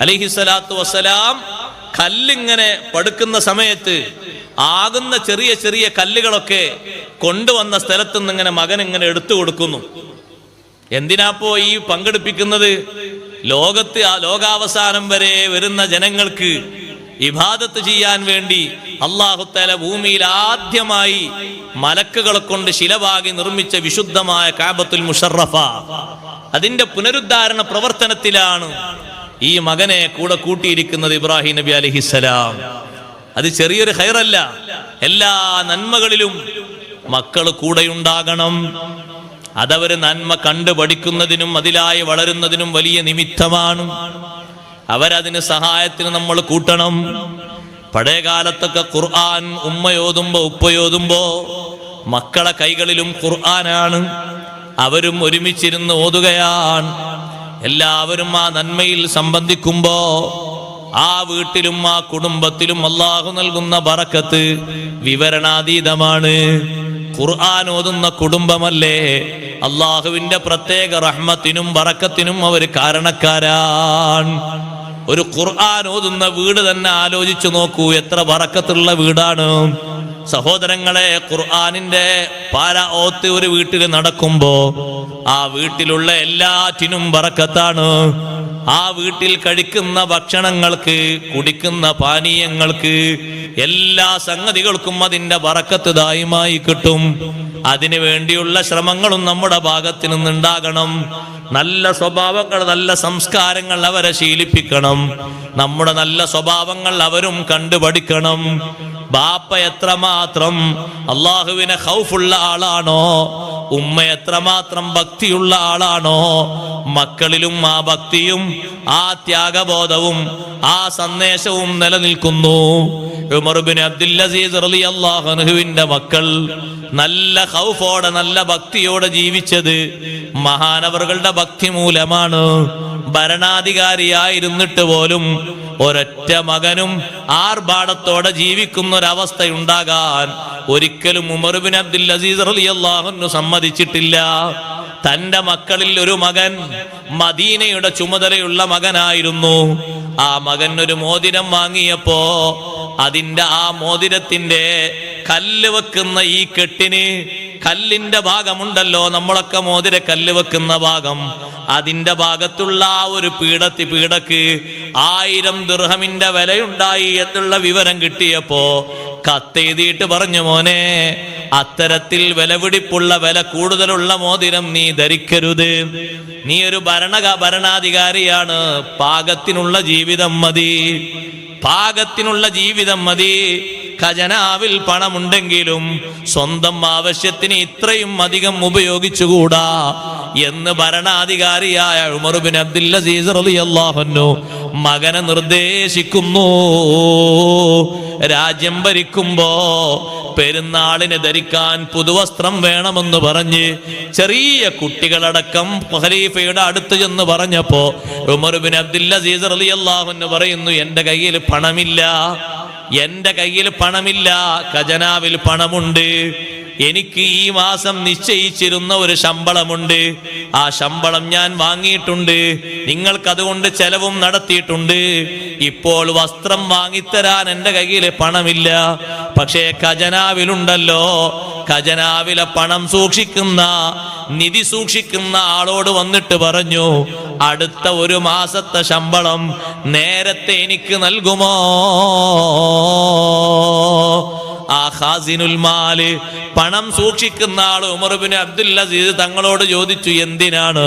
അലൈഹിസ്സലാത്തു വസ്സലാം കല്ലിങ്ങനെ പടുക്കുന്ന സമയത്ത് ആകുന്ന ചെറിയ ചെറിയ കല്ലുകളൊക്കെ കൊണ്ടുവന്ന സ്ഥലത്ത് നിന്ന് ഇങ്ങനെ മകൻ ഇങ്ങനെ എടുത്തു കൊടുക്കുന്നു. എന്തിനാപ്പോ ഈ പങ്കെടുപ്പിക്കുന്നത്? ലോകാവസാനം വരെ വരുന്ന ജനങ്ങൾക്ക് ഇബാദത്ത് ചെയ്യാൻ വേണ്ടി അല്ലാഹു തആല ഭൂമിയിൽ ആദ്യമായി മലക്കുകളെ കൊണ്ട് ശിലവാകി നിർമ്മിച്ച വിശുദ്ധമായ കഅബത്തുൽ മുശറഫ, അതിന്റെ പുനരുദ്ധാരണ പ്രവർത്തനത്തിലാണ് ഈ മകനെ കൂടെ കൂട്ടിയിരിക്കുന്നത് ഇബ്രാഹിം നബി അലൈഹിസ്സലാം. അത് ചെറിയൊരു ഖൈറല്ല. എല്ലാ നന്മകളിലും മക്കൾ കൂടെയുണ്ടാകണം. അതവര് നന്മ കണ്ടു പഠിക്കുന്നതിനും അതിലായി വളരുന്നതിനും വലിയ നിമിത്തമാണ്. അവരതിന് സഹായത്തിന് നമ്മൾ കൂട്ടണം. പഴയ കാലത്തൊക്കെ ഖുർആൻ ഉമ്മയോതുമ്പോ ഉപ്പയോതുമ്പോ മക്കളെ കൈകളിലും ഖുർആനാണ്, അവരും ഒരുമിച്ചിരുന്ന് ഓതുകയാണ്. എല്ലാവരും ആ നന്മയിൽ സംബന്ധിക്കുമ്പോ ആ വീട്ടിലും ആ കുടുംബത്തിലും അല്ലാഹു നൽകുന്ന ബറക്കത്ത് വിവരണാതീതമാണ്. ഖുർആൻ ഓതുന്ന കുടുംബമല്ലേ അല്ലാഹുവിന്റെ പ്രത്യേക റഹ്മത്തിനും ബറക്കത്തിനും അവർ കാരണക്കാരാണ്. ഒരു ഖുർആൻ ഓതുന്ന വീട് തന്നെ ആലോചിച്ചു നോക്കൂ, എത്ര ബറക്കത്തുള്ള വീടാണ്. സഹോദരങ്ങളെ, ഖുർആനിന്റെ പാര ഓത്ത് ഒരു വീട്ടിൽ നടക്കുമ്പോ ആ വീട്ടിലുള്ള എല്ലാറ്റിനും ബറക്കത്താണ്. ആ വീട്ടിൽ കഴിക്കുന്ന ഭക്ഷണങ്ങൾക്ക്, കുടിക്കുന്ന പാനീയങ്ങൾക്ക്, എല്ലാ സംഗതികൾക്കും അതിന്റെ ബറക്കത്ത് ദായിമായി കിട്ടും. അതിനു വേണ്ടിയുള്ള ശ്രമങ്ങളും നമ്മുടെ ഭാഗത്ത് നിന്നുണ്ടാകണം. നല്ല സ്വഭാവങ്ങൾ, നല്ല സംസ്കാരങ്ങൾ അവരെ ശീലിപ്പിക്കണം. നമ്മുടെ നല്ല സ്വഭാവങ്ങൾ അവരും കണ്ടുപഠിക്കണം. ബാപ്പ എത്രമാത്രം അള്ളാഹുവിനെ ഖൗഫുള്ള ആളാണോ, ഉമ്മ എത്രമാത്രം ഭക്തിയുള്ള ആളാണോ, മക്കളിലും ആ ഭക്തിയും ആ ത്യാഗബോധവും ആ സന്ദേശവും നിലനിൽക്കുന്നു. ഉമർ ഇബ്നു അബ്ദുൽ അസീസ് റളിയല്ലാഹു അൻഹുവിന്റെ മക്കൾ നല്ല ഖൗഫോടെ, നല്ല ഭക്തിയോടെ ജീവിച്ചത് മഹാനവറുകളുടെ ഭക്തി മൂലമാണ്. ഭരണാധികാരിയായിരുന്നിട്ട് പോലും ഒരൊറ്റ മകനും ആർഭാടത്തോടെ ജീവിക്കുന്ന ഒരവസ്ഥയുണ്ടാകാൻ ഒരിക്കലും ഉമർ ഇബ്നു അബ്ദുൽ അസീസ് റളിയല്ലാഹു അൻഹു സമ്മതിച്ചിട്ടില്ല. തന്റെ മക്കളിൽ ഒരു മകൻ മദീനയുടെ ചുമതലയുള്ള മകനായിരുന്നു. ആ മകൻ ഒരു മോതിരം വാങ്ങിയപ്പോ അതിന്റെ ആ മോതിരത്തിന്റെ കല്ല് വെക്കുന്ന ഈ കെട്ടിന്, കല്ലിന്റെ ഭാഗമുണ്ടല്ലോ, നമ്മളൊക്കെ മോതിര കല്ല് വെക്കുന്ന ഭാഗം, അതിന്റെ ഭാഗത്തുള്ള ആ ഒരു പീഠക്ക് 1000 ദിർഹമിന്റെ വിലയുണ്ടായി എന്നുള്ള വിവരം കിട്ടിയപ്പോ കത്തെഴുതിയിട്ട് പറഞ്ഞു, മോനെ, അത്തരത്തിൽ വിലപിടിപ്പുള്ള, വില കൂടുതലുള്ള മോതിരം നീ ധരിക്കരുത്. നീ ഒരു ഭരണാധികാരിയാണ്, പാകത്തിനുള്ള ജീവിതം മതി, പാകത്തിനുള്ള ജീവിതം മതി. ഖജനാവിൽ പണമുണ്ടെങ്കിലും സ്വന്തം ആവശ്യത്തിന് ഇത്രയും അധികം ഉപയോഗിച്ചുകൂടാ എന്ന് ഭരണാധികാരിയായ ഉമർ ഇബ്നു അബ്ദുൽ അസീസ് റളിയല്ലാഹു അൻഹു മകനെ നിർദ്ദേശിക്കുന്നു. രാജ്യം ഭരിക്കുമ്പോ പെരുന്നാളിന് ധരിക്കാൻ പുതുവസ്ത്രം വേണമെന്ന് പറഞ്ഞ് ചെറിയ കുട്ടികളടക്കം ഖലീഫയുടെ അടുത്ത് ചെന്ന് പറഞ്ഞപ്പോ ഉമർ ഇബ്നു അബ്ദുൽ അസീസ് റളിയല്ലാഹു അൻഹു പറയുന്നു, എന്റെ കയ്യിൽ പണമില്ല, എന്റെ കയ്യിൽ പണമില്ല, ഖജനാവിൽ പണമുണ്ട്. എനിക്ക് ഈ മാസം നിശ്ചയിച്ചിരുന്ന ഒരു ശമ്പളമുണ്ട്, ആ ശമ്പളം ഞാൻ വാങ്ങിയിട്ടുണ്ട്, നിങ്ങൾക്കതുകൊണ്ട് ചെലവും നടത്തിയിട്ടുണ്ട്. ഇപ്പോൾ വസ്ത്രം വാങ്ങിത്തരാൻ എൻ്റെ കയ്യിൽ പണമില്ല, പക്ഷേ ഖജനാവിലുണ്ടല്ലോ, ഖജനാവിലെ പണം സൂക്ഷിക്കുന്ന, നിധി സൂക്ഷിക്കുന്ന ആളോട് വന്നിട്ട് പറഞ്ഞു, അടുത്ത ഒരു മാസത്തെ ശമ്പളം നേരത്തെ എനിക്ക് നൽകുമോ? ആ ഖാസിനുൽ മാല്, പണം സൂക്ഷിക്കുന്ന ആള് ഉമർ ഇബ്നു അബ്ദുൽ അസീസ് തങ്ങളോട് ചോദിച്ചു, എന്തിനാണ്?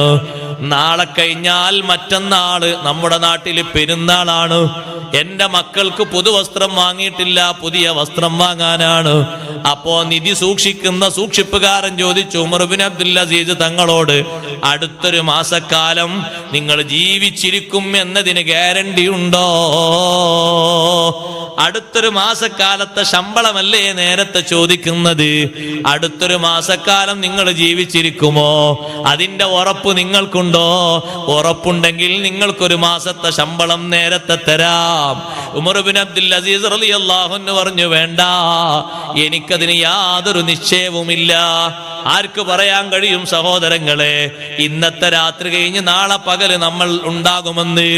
നാളെ കഴിഞ്ഞാൽ മറ്റന്നാള് നമ്മുടെ നാട്ടിൽ പെരുന്നാളാണ്, എന്റെ മക്കൾക്ക് പുതുവസ്ത്രം വാങ്ങിയിട്ടില്ല, പുതിയ വസ്ത്രം വാങ്ങാനാണ്. അപ്പോ നിധി സൂക്ഷിക്കുന്ന സൂക്ഷിപ്പുകാരൻ ചോദിച്ചു ഉമർ ഇബ്നു അബ്ദുൽ അസീസ് തങ്ങളോട്, അടുത്തൊരു മാസക്കാലം നിങ്ങൾ ജീവിച്ചിരിക്കും എന്നതിന് ഗ്യാരണ്ടി ഉണ്ടോ? അടുത്തൊരു മാസക്കാലത്തെ ശമ്പളമല്ലേ നേരത്തെ ചോദിക്കുന്നത്? അടുത്തൊരു മാസക്കാലം നിങ്ങൾ ജീവിച്ചിരിക്കുമോ? അതിന്റെ ഉറപ്പ് നിങ്ങൾക്കുണ്ടോ? ഉറപ്പുണ്ടെങ്കിൽ നിങ്ങൾക്കൊരു മാസത്തെ ശമ്പളം നേരത്തെ തരാം. ഉമർ ഇബ്നു അബ്ദുൽ അസീസ് റളിയല്ലാഹു അൻഹു പറഞ്ഞു, വേണ്ട, എനിക്കതിന് യാതൊരു നിശ്ചയവുമില്ല. ആർക്ക് പറയാൻ കഴിയും സഹോദരങ്ങളെ, ഇന്നത്തെ രാത്രി കഴിഞ്ഞ് നാളെ പകല് നമ്മൾ ഉണ്ടാകുമെന്ന്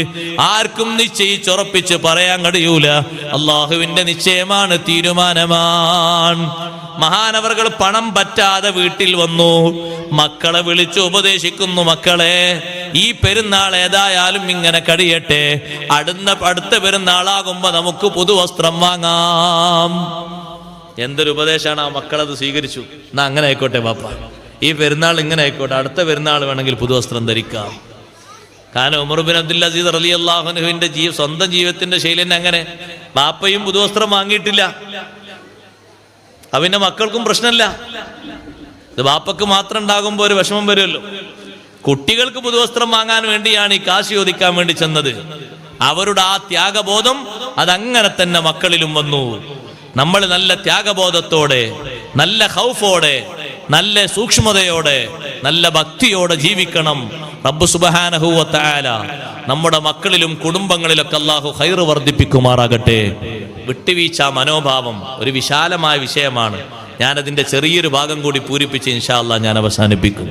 ആർക്കും നിശ്ചയിച്ചുറപ്പിച്ച് പറയാൻ കഴിയൂല. അള്ളാഹുവിന്റെ നിശ്ചയമാണ്, തീരുമാനമാണ്. മഹാനവറുകൾ പണം പറ്റാതെ വീട്ടിൽ വന്നു, മക്കളെ വിളിച്ചു ഉപദേശിക്കുന്നു, മക്കളെ ഈ പെരുന്നാൾ ഏതായാലും ഇങ്ങനെ കഴിയട്ടെ, അടുത്ത പെരുന്നാളാകുമ്പോ നമുക്ക് പുതുവസ്ത്രം വാങ്ങാം. എന്തൊരു ഉപദേശമാണ്! ആ മക്കളത് സ്വീകരിച്ചു. എന്നാ അങ്ങനെ ആയിക്കോട്ടെ ബാപ്പ, ഈ പെരുന്നാൾ ഇങ്ങനെ ആയിക്കോട്ടെ, അടുത്ത പെരുന്നാൾ വേണമെങ്കിൽ പുതുവസ്ത്രം ധരിക്കാം. കാരണം ഉമർ ഇബ്നു അബ്ദുൽ അസീസ് റളിയല്ലാഹു അൻഹുവിന്റെ സ്വന്തം ജീവിതത്തിന്റെ ശൈലി തന്നെ അങ്ങനെ. ബാപ്പയും പുതുവസ്ത്രം വാങ്ങിയിട്ടില്ല, അവന്റെ മക്കൾക്കും പ്രശ്നമില്ല. ഇത് ബാപ്പക്ക് മാത്രം ഉണ്ടാകുമ്പോൾ ഒരു വിഷമം വരുമല്ലോ. കുട്ടികൾക്ക് പുതുവസ്ത്രം വാങ്ങാൻ വേണ്ടിയാണ് ഈ കാശ് ചോദിക്കാൻ വേണ്ടി ചെന്നത്. അവരുടെ ആ ത്യാഗബോധം അതങ്ങനെ തന്നെ മക്കളിലും വന്നു. നമ്മൾ നല്ല ത്യാഗബോധത്തോടെ, നല്ല ഖൗഫോടെ, നല്ല സൂക്ഷ്മതയോടെ, നല്ല ഭക്തിയോടെ ജീവിക്കണം. റബ്ബ് സുബ്ഹാനഹു വ തആല നമ്മുടെ മക്കളിലും കുടുംബങ്ങളിലൊക്കെ അല്ലാഹു ഖൈർ വർദ്ധിപ്പിക്കുമാറാകട്ടെ. വിട്ടുവീഴ്ച മനോഭാവം ഒരു വിശാലമായ വിഷയമാണ്. ഞാനതിന്റെ ചെറിയൊരു ഭാഗം കൂടി പൂരിപ്പിച്ച് ഇൻഷാ അല്ലാഹ് ഞാൻ അവസാനിപ്പിക്കും.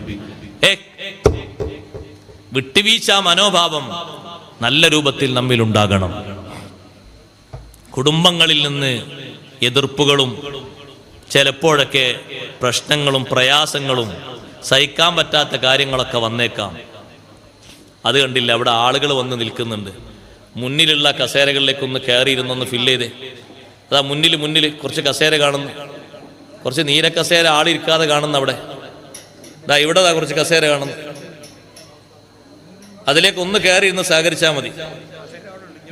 വിട്ടുവീഴ്ച മനോഭാവം നല്ല രൂപത്തിൽ നമ്മിൽ ഉണ്ടാകണം. കുടുംബങ്ങളിൽ നിന്ന് എതിർപ്പുകളും ചിലപ്പോഴൊക്കെ പ്രശ്നങ്ങളും പ്രയാസങ്ങളും സഹിക്കാൻ പറ്റാത്ത കാര്യങ്ങളൊക്കെ വന്നേക്കാം. അത് കണ്ടില്ല, അവിടെ ആളുകൾ വന്ന് നിൽക്കുന്നുണ്ട്. മുന്നിലുള്ള കസേരകളിലേക്കൊന്ന് കയറിയിരുന്നൊന്ന് ഫില്ല് ചെയ്തേ. അതാ മുന്നിൽ കുറച്ച് കസേര കാണുന്നു, കുറച്ച് നീല കസേര ആളിരിക്കാതെ കാണുന്നു. അവിടെ ഇതാ ഇവിടെ കുറച്ച് കസേര കാണുന്നു, അതിലേക്ക് ഒന്ന് കയറി ഇരുന്ന് സഹകരിച്ചാൽ മതി,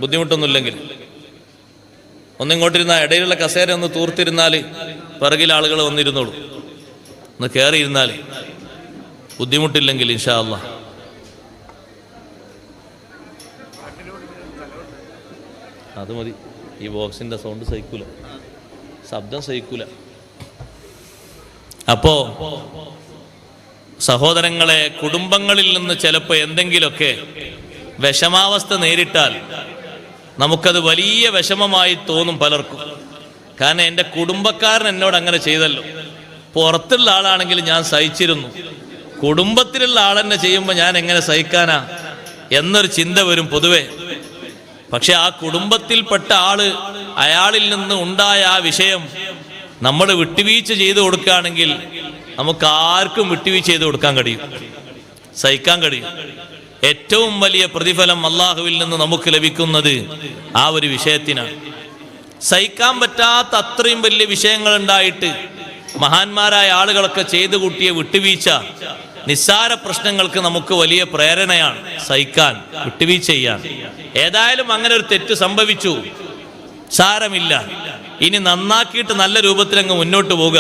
ബുദ്ധിമുട്ടൊന്നുമില്ലെങ്കിൽ. ഒന്നിങ്ങോട്ടിരുന്ന ഇടയിലുള്ള കസേര ഒന്ന് തൂർത്തിരുന്നാൽ പിറകിൽ ആളുകൾ വന്നിരുന്നോളൂ. ഒന്ന് കയറിയിരുന്നാൽ ബുദ്ധിമുട്ടില്ലെങ്കിൽ ഇൻഷാ അല്ലാഹ്. അത് മതി. ഈ ബോക്സിന്റെ സൗണ്ട് സഹിക്കൂല, ശബ്ദം സഹിക്കൂല. അപ്പോ സഹോദരങ്ങളെ, കുടുംബങ്ങളിൽ നിന്ന് ചിലപ്പോൾ എന്തെങ്കിലുമൊക്കെ വിഷമാവസ്ഥ നേരിട്ടാൽ നമുക്കത് വലിയ വിഷമമായി തോന്നും പലർക്കും. കാരണം എൻ്റെ കുടുംബക്കാരൻ എന്നോട് അങ്ങനെ ചെയ്തല്ലോ, പുറത്തുള്ള ആളാണെങ്കിൽ ഞാൻ സഹിച്ചിരുന്നു, കുടുംബത്തിലുള്ള ആളെന്നെ ചെയ്യുമ്പോൾ ഞാൻ എങ്ങനെ സഹിക്കാനാ എന്നൊരു ചിന്ത വരും പൊതുവെ. പക്ഷെ ആ കുടുംബത്തിൽപ്പെട്ട ആള്, അയാളിൽ നിന്ന് ഉണ്ടായ ആ വിഷയം നമ്മൾ വിട്ടുവീഴ്ച ചെയ്തു കൊടുക്കുകയാണെങ്കിൽ നമുക്ക് ആർക്കും വിട്ടുവീഴ്ച ചെയ്ത് കൊടുക്കാൻ കഴിയും, സഹിക്കാൻ കഴിയും. ഏറ്റവും വലിയ പ്രതിഫലം അള്ളാഹുവിൽ നിന്ന് നമുക്ക് ലഭിക്കുന്നത് ആ ഒരു വിഷയത്തിനാണ്. സഹിക്കാൻ പറ്റാത്ത അത്രയും വലിയ വിഷയങ്ങൾ ഉണ്ടായിട്ട് മഹാന്മാരായ ആളുകളൊക്കെ ചെയ്തു കൂട്ടിയ വിട്ടുവീഴ്ച നിസ്സാര പ്രശ്നങ്ങൾക്ക് നമുക്ക് വലിയ പ്രേരണയാണ്. സഹിക്കാൻ, വിട്ടുവീഴ്ച ചെയ്യാൻ. ഏതായാലും അങ്ങനെ ഒരു തെറ്റ് സംഭവിച്ചു, സാരമില്ല, ഇനി നന്നാക്കിയിട്ട് നല്ല രൂപത്തിൽ അങ്ങ് മുന്നോട്ട് പോവുക.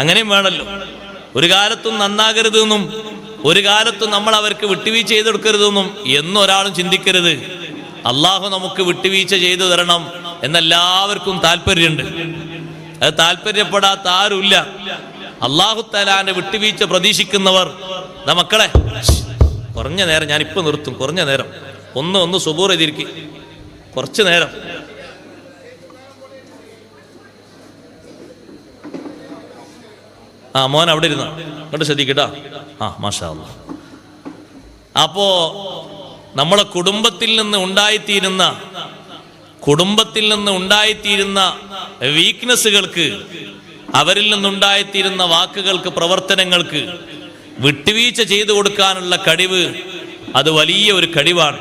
അങ്ങനെയും വേണമല്ലോ. ഒരു കാലത്തും നന്നാകരുതെന്നും ഒരു കാലത്തും നമ്മൾ അവർക്ക് വിട്ടുവീഴ്ച ചെയ്ത് കൊടുക്കരുതെന്നും എന്നും ഒരാളും ചിന്തിക്കരുത്. അള്ളാഹു നമുക്ക് വിട്ടുവീഴ്ച ചെയ്തു തരണം എന്നെല്ലാവർക്കും താല്പര്യമുണ്ട്. അത് താല്പര്യപ്പെടാത്ത ആരുമില്ല. അള്ളാഹു തആലാന്റെ വിട്ടുവീഴ്ച പ്രതീക്ഷിക്കുന്നവർ, മക്കളെ കുറഞ്ഞ നേരം, ഞാനിപ്പോൾ നിർത്തും, കുറഞ്ഞ നേരം ഒന്ന് സുബൂർ ചെയ്തിരിക്കും, കുറച്ച് നേരം. മോൻ അവിടെ ഇരുന്ന ഇങ്ങോട്ട് ശ്രദ്ധിക്കട്ടാ. മാഷാ അല്ലാഹ്. അപ്പോ നമ്മളെ കുടുംബത്തിൽ നിന്ന് ഉണ്ടായിത്തീരുന്ന വീക്ക്നെസ്സുകൾക്ക്, അവരിൽ നിന്നുണ്ടായിത്തീരുന്ന വാക്കുകൾക്ക്, പ്രവർത്തനങ്ങൾക്ക് വിട്ടുവീഴ്ച ചെയ്തു കൊടുക്കാനുള്ള കഴിവ്, അത് വലിയ ഒരു കഴിവാണ്.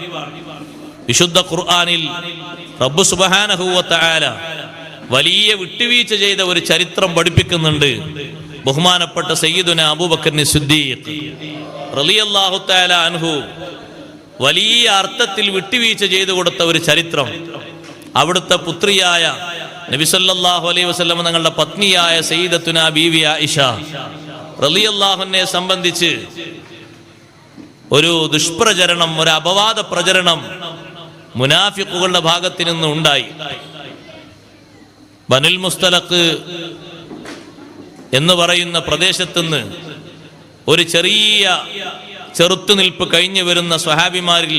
വിശുദ്ധ ഖുർആനിൽ റബ്ബ് സുബ്ഹാനഹു വ തആല വലിയ വിട്ടുവീഴ്ച ചെയ്ത ഒരു ചരിത്രം പഠിപ്പിക്കുന്നുണ്ട്. ബഹുമാനപ്പെട്ട സയ്യിദുനാ അബൂബക്കർ സിദ്ദീഖ് റളിയല്ലാഹു തആല അൻഹു വലിയ അർത്ഥത്തിൽ വിട്ടുവീഴ്ച ചെയ്തു കൊടുത്ത ഒരു ചരിത്രം. അവിടുത്തെ പുത്രിയായ നബി സല്ലല്ലാഹു അലൈഹി വസല്ലം തങ്ങളുടെ പത്നിയായ സയ്യിദത്തുനാ ബീവി ആയിഷ റളിയല്ലാഹു അൻഹയെ സംബന്ധിച്ച് ഒരു ദുഷ്പ്രചരണം, ഒരു അപവാദ പ്രചരണം മുനാഫിഖുകളുടെ ഭാഗത്ത് നിന്ന് ഉണ്ടായി. ബനുൽ മുസ്തലഖ് എന്ന് പറയുന്ന പ്രദേശത്തുനിന്ന് ഒരു ചെറിയ ചെറുത്തുനിൽപ്പ് കഴിഞ്ഞു വരുന്ന സ്വഹാബിമാരിൽ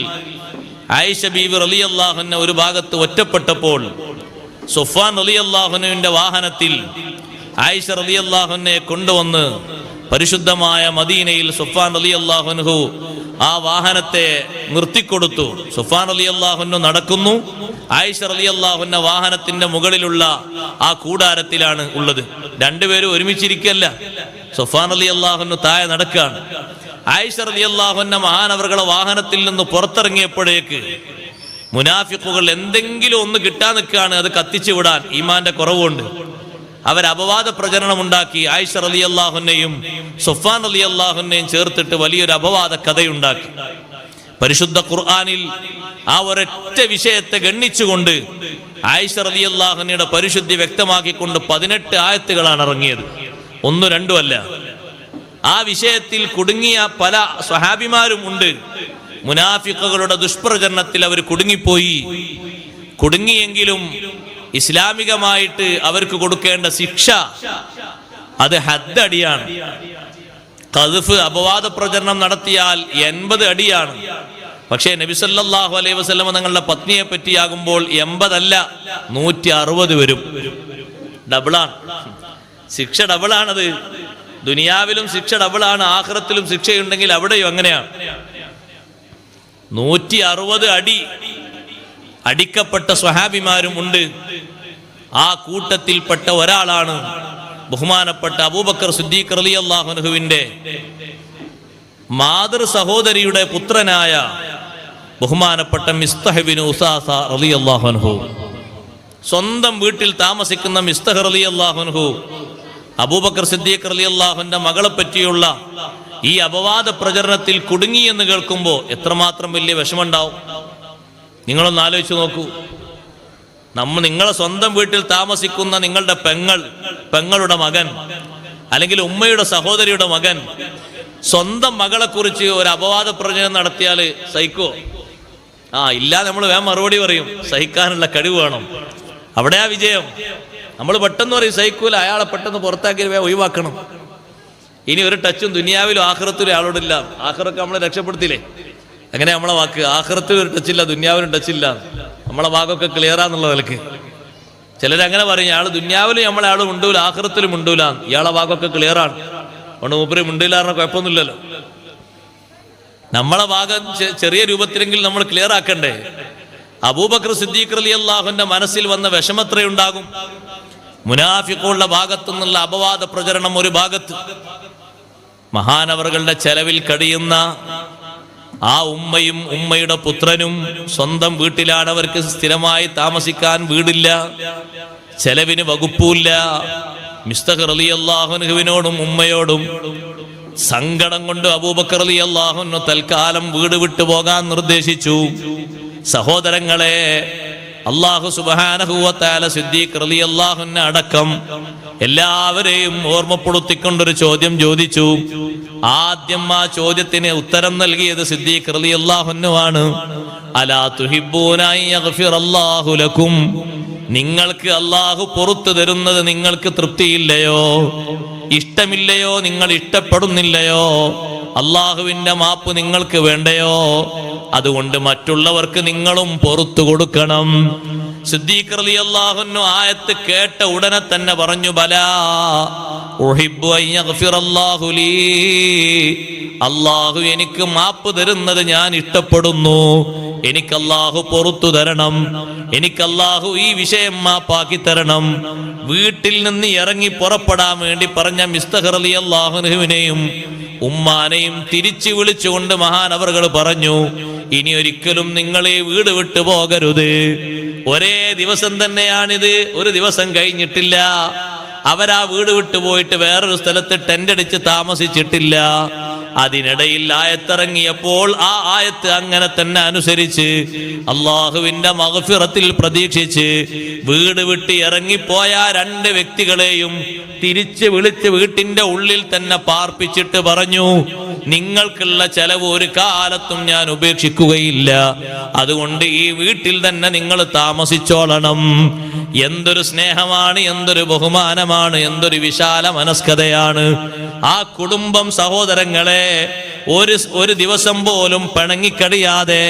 ആയിഷ ബീവി റളിയല്ലാഹു അൻഹ ഒരു ഭാഗത്ത് ഒറ്റപ്പെട്ടപ്പോൾ സുഫ്വാൻ റളിയല്ലാഹു അൻഹുവിന്റെ വാഹനത്തിൽ ആയിഷ റളിയല്ലാഹു അൻഹയെ കൊണ്ടുവന്ന് പരിശുദ്ധമായ മദീനയിൽ സുഫ്വാൻ റളിയല്ലാഹു അൻഹു ആ വാഹനത്തെ നിർത്തിക്കൊടുത്തു. സുഫ്വാൻ റളിയല്ലാഹു അൻഹു നടക്കുന്നു, ആയിഷ റളിയല്ലാഹു അൻഹ വാഹനത്തിന്റെ മുകളിലുള്ള ആ കൂടാരത്തിലാണ് ഉള്ളത്. രണ്ടുപേരും ഒരുമിച്ചിരിക്കല്ല. സുഫ്വാൻ റളിയല്ലാഹു അൻഹു താഴെ നടക്കുകയാണ്. ആയിഷ റളിയല്ലാഹു അൻഹ മഹാനവറുകളുടെ വാഹനത്തിൽ നിന്ന് പുറത്തിറങ്ങിയപ്പോഴേക്ക് മുനാഫിഖുകൾ എന്തെങ്കിലും ഒന്ന് കിട്ടാൻ നിൽക്കുകയാണ്, അത് കത്തിച്ചു വിടാൻ. ഈമാന്റെ കുറവുകൊണ്ട് അവർ അപവാദ പ്രചരണം ഉണ്ടാക്കി. ആയിഷ റളിയല്ലാഹു അൻഹയും സുഫ്വാൻ റളിയല്ലാഹു അൻഹയും ചേർത്തിട്ട് വലിയൊരു അപവാദ കഥയുണ്ടാക്കി. പരിശുദ്ധ ഖുർആനിൽ ആ ഒരൊറ്റ വിഷയത്തെ ഗണ്ണിച്ചുകൊണ്ട് ആയിഷ റളിയല്ലാഹു അൻഹയുടെ പരിശുദ്ധി വ്യക്തമാക്കിക്കൊണ്ട് 18 ആയത്തുകളാണ് ഇറങ്ങിയത്, 1-2 അല്ല. ആ വിഷയത്തിൽ കുടുങ്ങിയ പല സ്വഹാബിമാരും ഉണ്ട്. മുനാഫിഖുകളുടെ ദുഷ്പ്രചരണത്തിൽ അവർ കുടുങ്ങിയെങ്കിലും ഇസ്ലാമികമായിട്ട് അവർക്ക് കൊടുക്കേണ്ട ശിക്ഷ അത് ഹദ്ദടിയാണ്. ഖദ്ഫ്, അപവാദ പ്രചരണം നടത്തിയാൽ 80 അടിയാണ്. പക്ഷേ നബി സല്ലല്ലാഹു അലൈഹി വസല്ലം തങ്ങളുടെ പത്നിയെ പറ്റിയാകുമ്പോൾ 80 അല്ല, 160 വരും. ഡബിളാണ് ശിക്ഷ, ഡബിളാണത്. ദുനിയാവിലും ശിക്ഷ ഡബിളാണ്, ആഖിറത്തിലും ശിക്ഷയുണ്ടെങ്കിൽ അവിടെയും അങ്ങനെയാണ്. 160 അടി അടിക്കപ്പെട്ട സ്വഹാബിമാരും ഉണ്ട്. ആ കൂട്ടത്തിൽപ്പെട്ട ഒരാളാണ് ബഹുമാനപ്പെട്ട അബൂബക്കർ സിദ്ദീഖ് റളിയല്ലാഹു അൻഹുവിന്റെ മാതൃ സഹോദരിയുടെ പുത്രനായ ബഹുമാനപ്പെട്ട മിസ്തഹ് ഇബ്നു ഉസാസ റളിയല്ലാഹു അൻഹു. സ്വന്തം വീട്ടിൽ താമസിക്കുന്ന മിസ്തഹ് റളിയല്ലാഹു അൻഹു അബൂബക്കർ സിദ്ദീഖ് റളിയല്ലാഹുവിന്റെ മകളെ പറ്റിയുള്ള ഈ അപവാദ പ്രചരണത്തിൽ കുടുങ്ങി എന്ന് കേൾക്കുമ്പോൾ എത്രമാത്രം വലിയ വിഷമമുണ്ടാവും. നിങ്ങളൊന്ന് ആലോചിച്ച് നോക്കൂ. നിങ്ങളെ സ്വന്തം വീട്ടിൽ താമസിക്കുന്ന നിങ്ങളുടെ പെങ്ങളുടെ മകൻ, അല്ലെങ്കിൽ ഉമ്മയുടെ സഹോദരിയുടെ മകൻ സ്വന്തം മകളെ കുറിച്ച് ഒരു അപവാദ പ്രചരണം നടത്തിയാൽ സഹിക്കോ? ഇല്ല, നമ്മൾ വേഗം മറുപടി പറയും. സഹിക്കാനുള്ള കഴിവ് വേണം. അവിടെയാ വിജയം. നമ്മൾ പെട്ടെന്ന് പറയും സഹിക്കൂല, അയാളെ പെട്ടെന്ന് പുറത്താക്കി വേഗം ഒഴിവാക്കണം. ഇനി ഒരു ടച്ചും ദുനിയാവിലും ആഖിറത്തിലും അയാളോടില്ല. ആഖിറൊക്കെ നമ്മളെ രക്ഷപ്പെടുത്തില്ലേ? അങ്ങനെ നമ്മളെ വാക്ക്, ആഖിറത്തിൽ ഒരു ടച്ചില്ല, ദുനിയാവിലും ടച്ചില്ല. നമ്മളെ ഭാഗമൊക്കെ ക്ലിയറാന്നുള്ള നിലക്ക് ചിലരങ്ങനെ പറയും, ഇയാൾ ദുനിയാവിലും നമ്മളെ ആൾ മുണ്ടൂല, ആഖിറത്തിലും മുണ്ടൂല, ഇയാളെ ഭാഗമൊക്കെ ക്ലിയറാണ്, അതുകൊണ്ട് മൂപ്പര് മുണ്ടില്ലാറിന് കുഴപ്പമൊന്നുമില്ലല്ലോ. നമ്മളെ ഭാഗം ചെറിയ രൂപത്തിലെങ്കിൽ നമ്മൾ ക്ലിയർ ആക്കണ്ടേ? അബൂബക്കർ സിദ്ദീഖ് റളിയല്ലാഹുവിന്റെ മനസ്സിൽ വന്ന വിഷമത്രയുണ്ടാകും. മുനാഫിഖുകളുടെ ഭാഗത്തു നിന്നുള്ള അപവാദ പ്രചരണം ഒരു ഭാഗത്ത്, മഹാനവറുകളുടെ ചെലവിൽ കഴിയുന്ന ആ ഉമ്മയും ഉമ്മയുടെ പുത്രനും സ്വന്തം വീട്ടിലാണ്. അവർക്ക് സ്ഥിരമായി താമസിക്കാൻ വീടില്ല, ചെലവിന് വകുപ്പില്ല. മിസ്തഹ് റളിയല്ലാഹു അൻഹുവിനോടും ഉമ്മയോടും സങ്കടം കൊണ്ട് അബൂബക്കർ റളിയല്ലാഹു അൻഹു തൽക്കാലം വീട് വിട്ടു പോകാൻ നിർദ്ദേശിച്ചു. സഹോദരങ്ങളെ, അല്ലാഹു സുബ്ഹാനഹു വ തആല സിദ്ദീഖ് റളിയല്ലാഹു അൻഹു അടക്കം എല്ലാവരെയും ഓർമ്മപ്പെടുത്തിക്കൊണ്ടൊരു ചോദ്യം ചോദിച്ചു. ആദ്യം ആ ചോദ്യത്തിന് ഉത്തരം നൽകിയത് സിദ്ദീഖ് റളിയല്ലാഹു അൻഹു ആണ്. അലാ തുഹിബ്ബൂന യഗ്ഫിറല്ലാഹു ലക്കും, നിങ്ങൾക്ക് അല്ലാഹു പുറത്തു തരുന്നത് നിങ്ങൾക്ക് തൃപ്തിയില്ലയോ, ഇഷ്ടമില്ലയോ, നിങ്ങൾ ഇഷ്ടപ്പെടുന്നില്ലയോ? അല്ലാഹുവിന്റെ മാപ്പ് നിങ്ങൾക്ക് വേണ്ടയോ? അതുകൊണ്ട് മറ്റുള്ളവർക്ക് നിങ്ങളും പുറത്തു കൊടുക്കണം. സിദ്ദീഖ് റളിയല്ലാഹു അൻഹു ആയത്ത് കേട്ട ഉടനെ തന്നെ പറഞ്ഞു, ബലാ ഉഹിബ്ബു അൻ യഗ്ഫിറല്ലാഹു ലീ, അല്ലാഹു എനിക്ക് മാപ്പ് തരുന്നത് ഞാൻ ഇഷ്ടപ്പെടുന്നു. എനിക്ക് അല്ലാഹു പുറത്തു തരണം, എനിക്ക് അല്ലാഹു ഈ വിഷയം മാപ്പാക്കി തരണം. വീട്ടിൽ നിന്ന് ഇറങ്ങി പുറപ്പെടാൻ വേണ്ടി പറഞ്ഞ മിസ്തഹ് റളിയല്ലാഹു അൻഹുവിനെയും ഉമ്മാനെയും തിരിച്ചു വിളിച്ചുകൊണ്ട് മഹാനവറുകൾ പറഞ്ഞു, ഇനി ഒരിക്കലും നിങ്ങൾ ഈ വീട് വിട്ടു പോകരുത്. ഒരേ ദിവസം തന്നെയാണിത്, ഒരു ദിവസം കഴിഞ്ഞിട്ടില്ല. അവരാ വീട് വിട്ടു പോയിട്ട് വേറൊരു സ്ഥലത്ത് ടെന്റ് അടിച്ച് താമസിച്ചിട്ടില്ല. അതിനിടയിൽ ആയത്തിറങ്ങിയപ്പോൾ ആ ആയത്ത് അങ്ങനെ തന്നെ അനുസരിച്ച് അള്ളാഹുവിന്റെ മഗ്ഫിറത്തിൽ പ്രതീക്ഷിച്ച് വീട് വിട്ട് ഇറങ്ങിപ്പോയ രണ്ട് വ്യക്തികളെയും തിരിച്ച് വിളിച്ച് വീട്ടിന്റെ ഉള്ളിൽ തന്നെ പാർപ്പിച്ചിട്ട് പറഞ്ഞു, നിങ്ങൾക്കുള്ള ചെലവ് ഒരു കാലത്തും ഞാൻ ഉപേക്ഷിക്കുകയില്ല, അതുകൊണ്ട് ഈ വീട്ടിൽ തന്നെ നിങ്ങൾ താമസിച്ചോളണം. എന്തൊരു സ്നേഹമാണ്, എന്തൊരു ബഹുമാനമാണ്, എന്തൊരു വിശാല മനസ്കതയാണ്. ആ കുടുംബം സഹോദരങ്ങളെ ഒരു ദിവസം പോലും പിണങ്ങിക്കടിയാതെ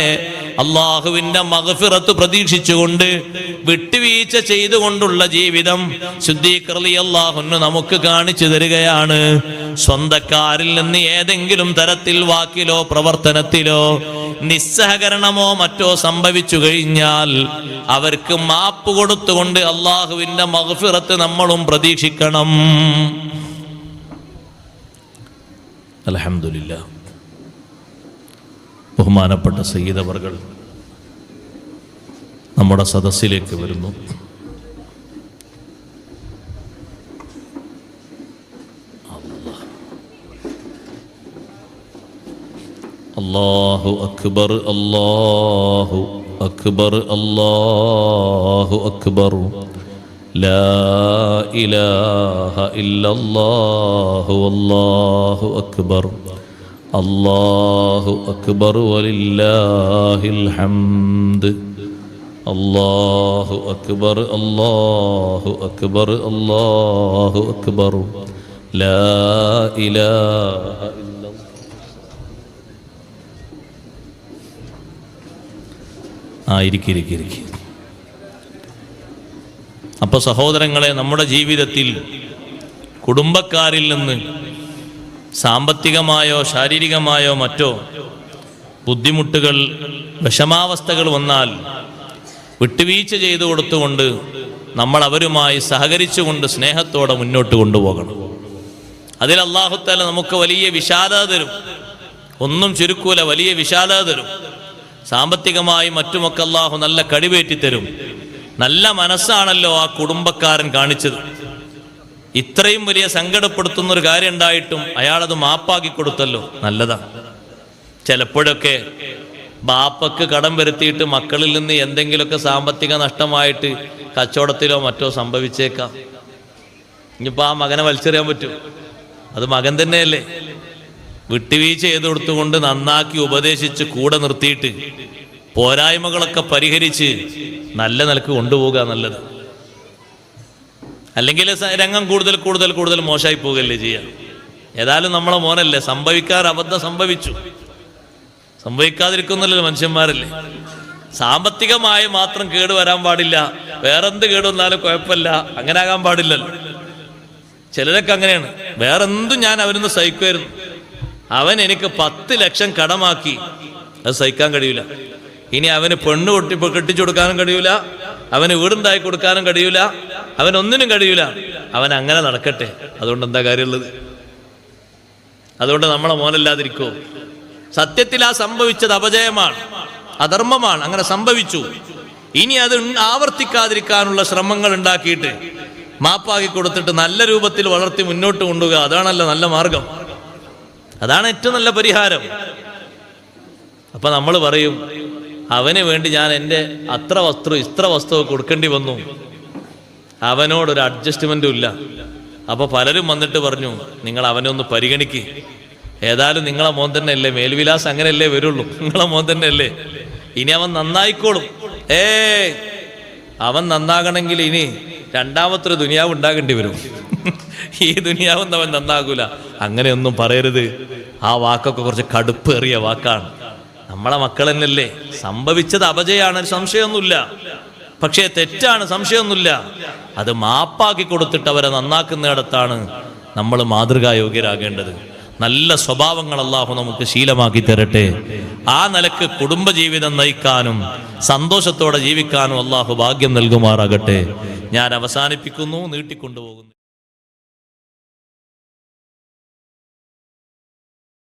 അള്ളാഹുവിന്റെ മഗ്ഫിറത്ത് പ്രതീക്ഷിച്ചുകൊണ്ട് വിട്ടുവീഴ്ച ചെയ്തുകൊണ്ടുള്ള ജീവിതം സിദ്ദീഖ് റളിയല്ലാഹു അൻഹു നമുക്ക് കാണിച്ചു തരികയാണ്. സ്വന്തക്കാരിൽ നിന്ന് ഏതെങ്കിലും തരത്തിൽ വാക്കിലോ പ്രവർത്തനത്തിലോ നിസ്സഹകരണമോ മറ്റോ സംഭവിച്ചു കഴിഞ്ഞാൽ അവർക്ക് മാപ്പ് കൊടുത്തുകൊണ്ട് അള്ളാഹുവിന്റെ മഗ്ഫിറത്ത് നമ്മളും പ്രതീക്ഷിക്കണം. അൽഹംദുലില്ലാഹ്. ബഹുമാനപ്പെട്ട സയ്യിദ് അവർകൾ നമ്മുടെ സദസ്സിലേക്ക് വരുന്നു. അല്ലാഹു അക്ബർ, അല്ലാഹു അക്ബർ, അല്ലാഹു അക്ബർ, ലാ ഇലാഹ ഇല്ലല്ലാഹു അല്ലാഹു അക്ബർ, അല്ലാഹു അക്ബർ വലില്ലാഹിൽ ഹംദ്, അല്ലാഹു അക്ബർ, അല്ലാഹു അക്ബർ, അല്ലാഹു അക്ബർ, ലാ ഇലാഹ ഇല്ലല്ലാഹ്. ഇരിക്കി. അപ്പൊ സഹോദരങ്ങളെ, നമ്മുടെ ജീവിതത്തിൽ കുടുംബക്കാരിൽ നിന്ന് സാമ്പത്തികമായോ ശാരീരികമായോ മറ്റോ ബുദ്ധിമുട്ടുകൾ, വിഷമാവസ്ഥകൾ വന്നാൽ വിട്ടുവീഴ്ച ചെയ്തു കൊടുത്തുകൊണ്ട് നമ്മൾ അവരുമായി സഹകരിച്ചുകൊണ്ട് സ്നേഹത്തോടെ മുന്നോട്ട് കൊണ്ടുപോകണം. അതിൽ അല്ലാഹു തആല നമുക്ക് വലിയ വിശാലത തരും, ഒന്നും ചുരുക്കൂല, വലിയ വിശാലത തരും. സാമ്പത്തികമായി മറ്റുമൊക്കെ അല്ലാഹു നല്ല കടിവേറ്റി തരും. നല്ല മനസ്സാണല്ലോ ആ കുടുംബക്കാരൻ കാണിച്ചത്. ഇത്രയും വലിയ സങ്കടപ്പെടുത്തുന്ന ഒരു കാര്യം ഉണ്ടായിട്ടും അയാളത് മാപ്പാക്കി കൊടുത്തല്ലോ, നല്ലതാണ്. ചിലപ്പോഴൊക്കെ ബാപ്പക്ക് കടം വരുത്തിയിട്ട് മക്കളിൽ നിന്ന് എന്തെങ്കിലുമൊക്കെ സാമ്പത്തിക നഷ്ടമായിട്ട് കച്ചവടത്തിലോ മറ്റോ സംഭവിച്ചേക്കാം. ഇനിയിപ്പോൾ ആ മകനെ വലിച്ചെറിയാൻ പറ്റും? അത് മകൻ തന്നെയല്ലേ. വിട്ടുവീഴ്ച ചെയ്ത് കൊടുത്തുകൊണ്ട് നന്നാക്കി ഉപദേശിച്ച് കൂടെ നിർത്തിയിട്ട് പോരായ്മകളൊക്കെ പരിഹരിച്ച് നല്ല നിലക്ക് കൊണ്ടുപോകുക നല്ലത്. അല്ലെങ്കിൽ രംഗം കൂടുതൽ മോശമായി പോവുകയല്ലേ ചെയ്യുക. ഏതായാലും നമ്മളെ മോനല്ലേ, അബദ്ധം സംഭവിച്ചു, സംഭവിക്കാതിരിക്കുന്നല്ലോ മനുഷ്യന്മാരല്ലേ. സാമ്പത്തികമായി മാത്രം കേടുവരാൻ പാടില്ല, വേറെന്ത് കേടുവന്നാലും കുഴപ്പമില്ല, അങ്ങനെ ആകാൻ പാടില്ലല്ലോ. ചിലരൊക്കെ അങ്ങനെയാണ്, വേറെന്തും ഞാൻ അവനൊന്ന് സഹിക്കുമായിരുന്നു, അവൻ എനിക്ക് 10 ലക്ഷം കടമാക്കി, അത് സഹിക്കാൻ കഴിയൂല. ഇനി അവന് പെണ്ണ് കെട്ടിച്ചു കൊടുക്കാനും കഴിയൂല, അവന് വീടുണ്ടാക്കി കൊടുക്കാനും കഴിയൂല, അവനൊന്നിനും കഴിയൂല. അവൻ അങ്ങനെ നടക്കട്ടെ, അതുകൊണ്ട് എന്താ കാര്യമുള്ളത്? അതുകൊണ്ട് നമ്മളെ മോനല്ലാതിരിക്കോ? സത്യത്തിൽ ആ സംഭവിച്ചത് അപജയമാണ്, അധർമ്മമാണ്, അങ്ങനെ സംഭവിച്ചു. ഇനി അത് ആവർത്തിക്കാതിരിക്കാനുള്ള ശ്രമങ്ങൾ ഉണ്ടാക്കിയിട്ട് മാപ്പാക്കി കൊടുത്തിട്ട് നല്ല രൂപത്തിൽ വളർത്തി മുന്നോട്ട് കൊണ്ടുപോകുക, അതാണല്ലോ നല്ല മാർഗം, അതാണ് ഏറ്റവും നല്ല പരിഹാരം. അപ്പൊ നമ്മൾ പറയും, അവന് വേണ്ടി ഞാൻ എൻ്റെ ഇത്ര വസ്തു കൊടുക്കേണ്ടി വന്നു, അവനോടൊരു അഡ്ജസ്റ്റ്മെന്റും ഇല്ല. അപ്പൊ പലരും വന്നിട്ട് പറഞ്ഞു, നിങ്ങൾ അവനെ ഒന്ന് പരിഗണിക്ക്, ഏതായാലും നിങ്ങളെ മോൻ തന്നെ അല്ലേ, മേൽവിലാസം അങ്ങനെയല്ലേ വരുള്ളൂ, നിങ്ങളെ മോൻ തന്നെ അല്ലേ, ഇനി അവൻ നന്നായിക്കോളും. അവൻ നന്നാകണമെങ്കിൽ ഇനി രണ്ടാമത്തൊരു ദുനിയാവ് ഉണ്ടാകേണ്ടി വരും, ഈ ദുനിയാവൊന്നും അവൻ നന്നാകൂല. അങ്ങനെയൊന്നും പറയരുത്, ആ വാക്കൊക്കെ കുറച്ച് കടുപ്പേറിയ വാക്കാണ്. നമ്മളെ മക്കൾ തന്നെയല്ലേ, സംഭവിച്ചത് അപജയാണ്, സംശയമൊന്നുമില്ല. പക്ഷേ തെറ്റാണ്, സംശയമൊന്നുമില്ല. അത് മാപ്പാക്കി കൊടുത്തിട്ട് അവരെ നന്നാക്കുന്നിടത്താണ് നമ്മൾ മാതൃകായോഗ്യരാകേണ്ടത്. നല്ല സ്വഭാവങ്ങൾ അല്ലാഹു നമുക്ക് ശീലമാക്കി തരട്ടെ. ആ നിലക്ക് കുടുംബജീവിതം നയിക്കാനും സന്തോഷത്തോടെ ജീവിക്കാനും അല്ലാഹു ഭാഗ്യം നൽകുമാറാകട്ടെ. ഞാൻ അവസാനിപ്പിക്കുന്നു, നീട്ടിക്കൊണ്ടുപോകുന്നു.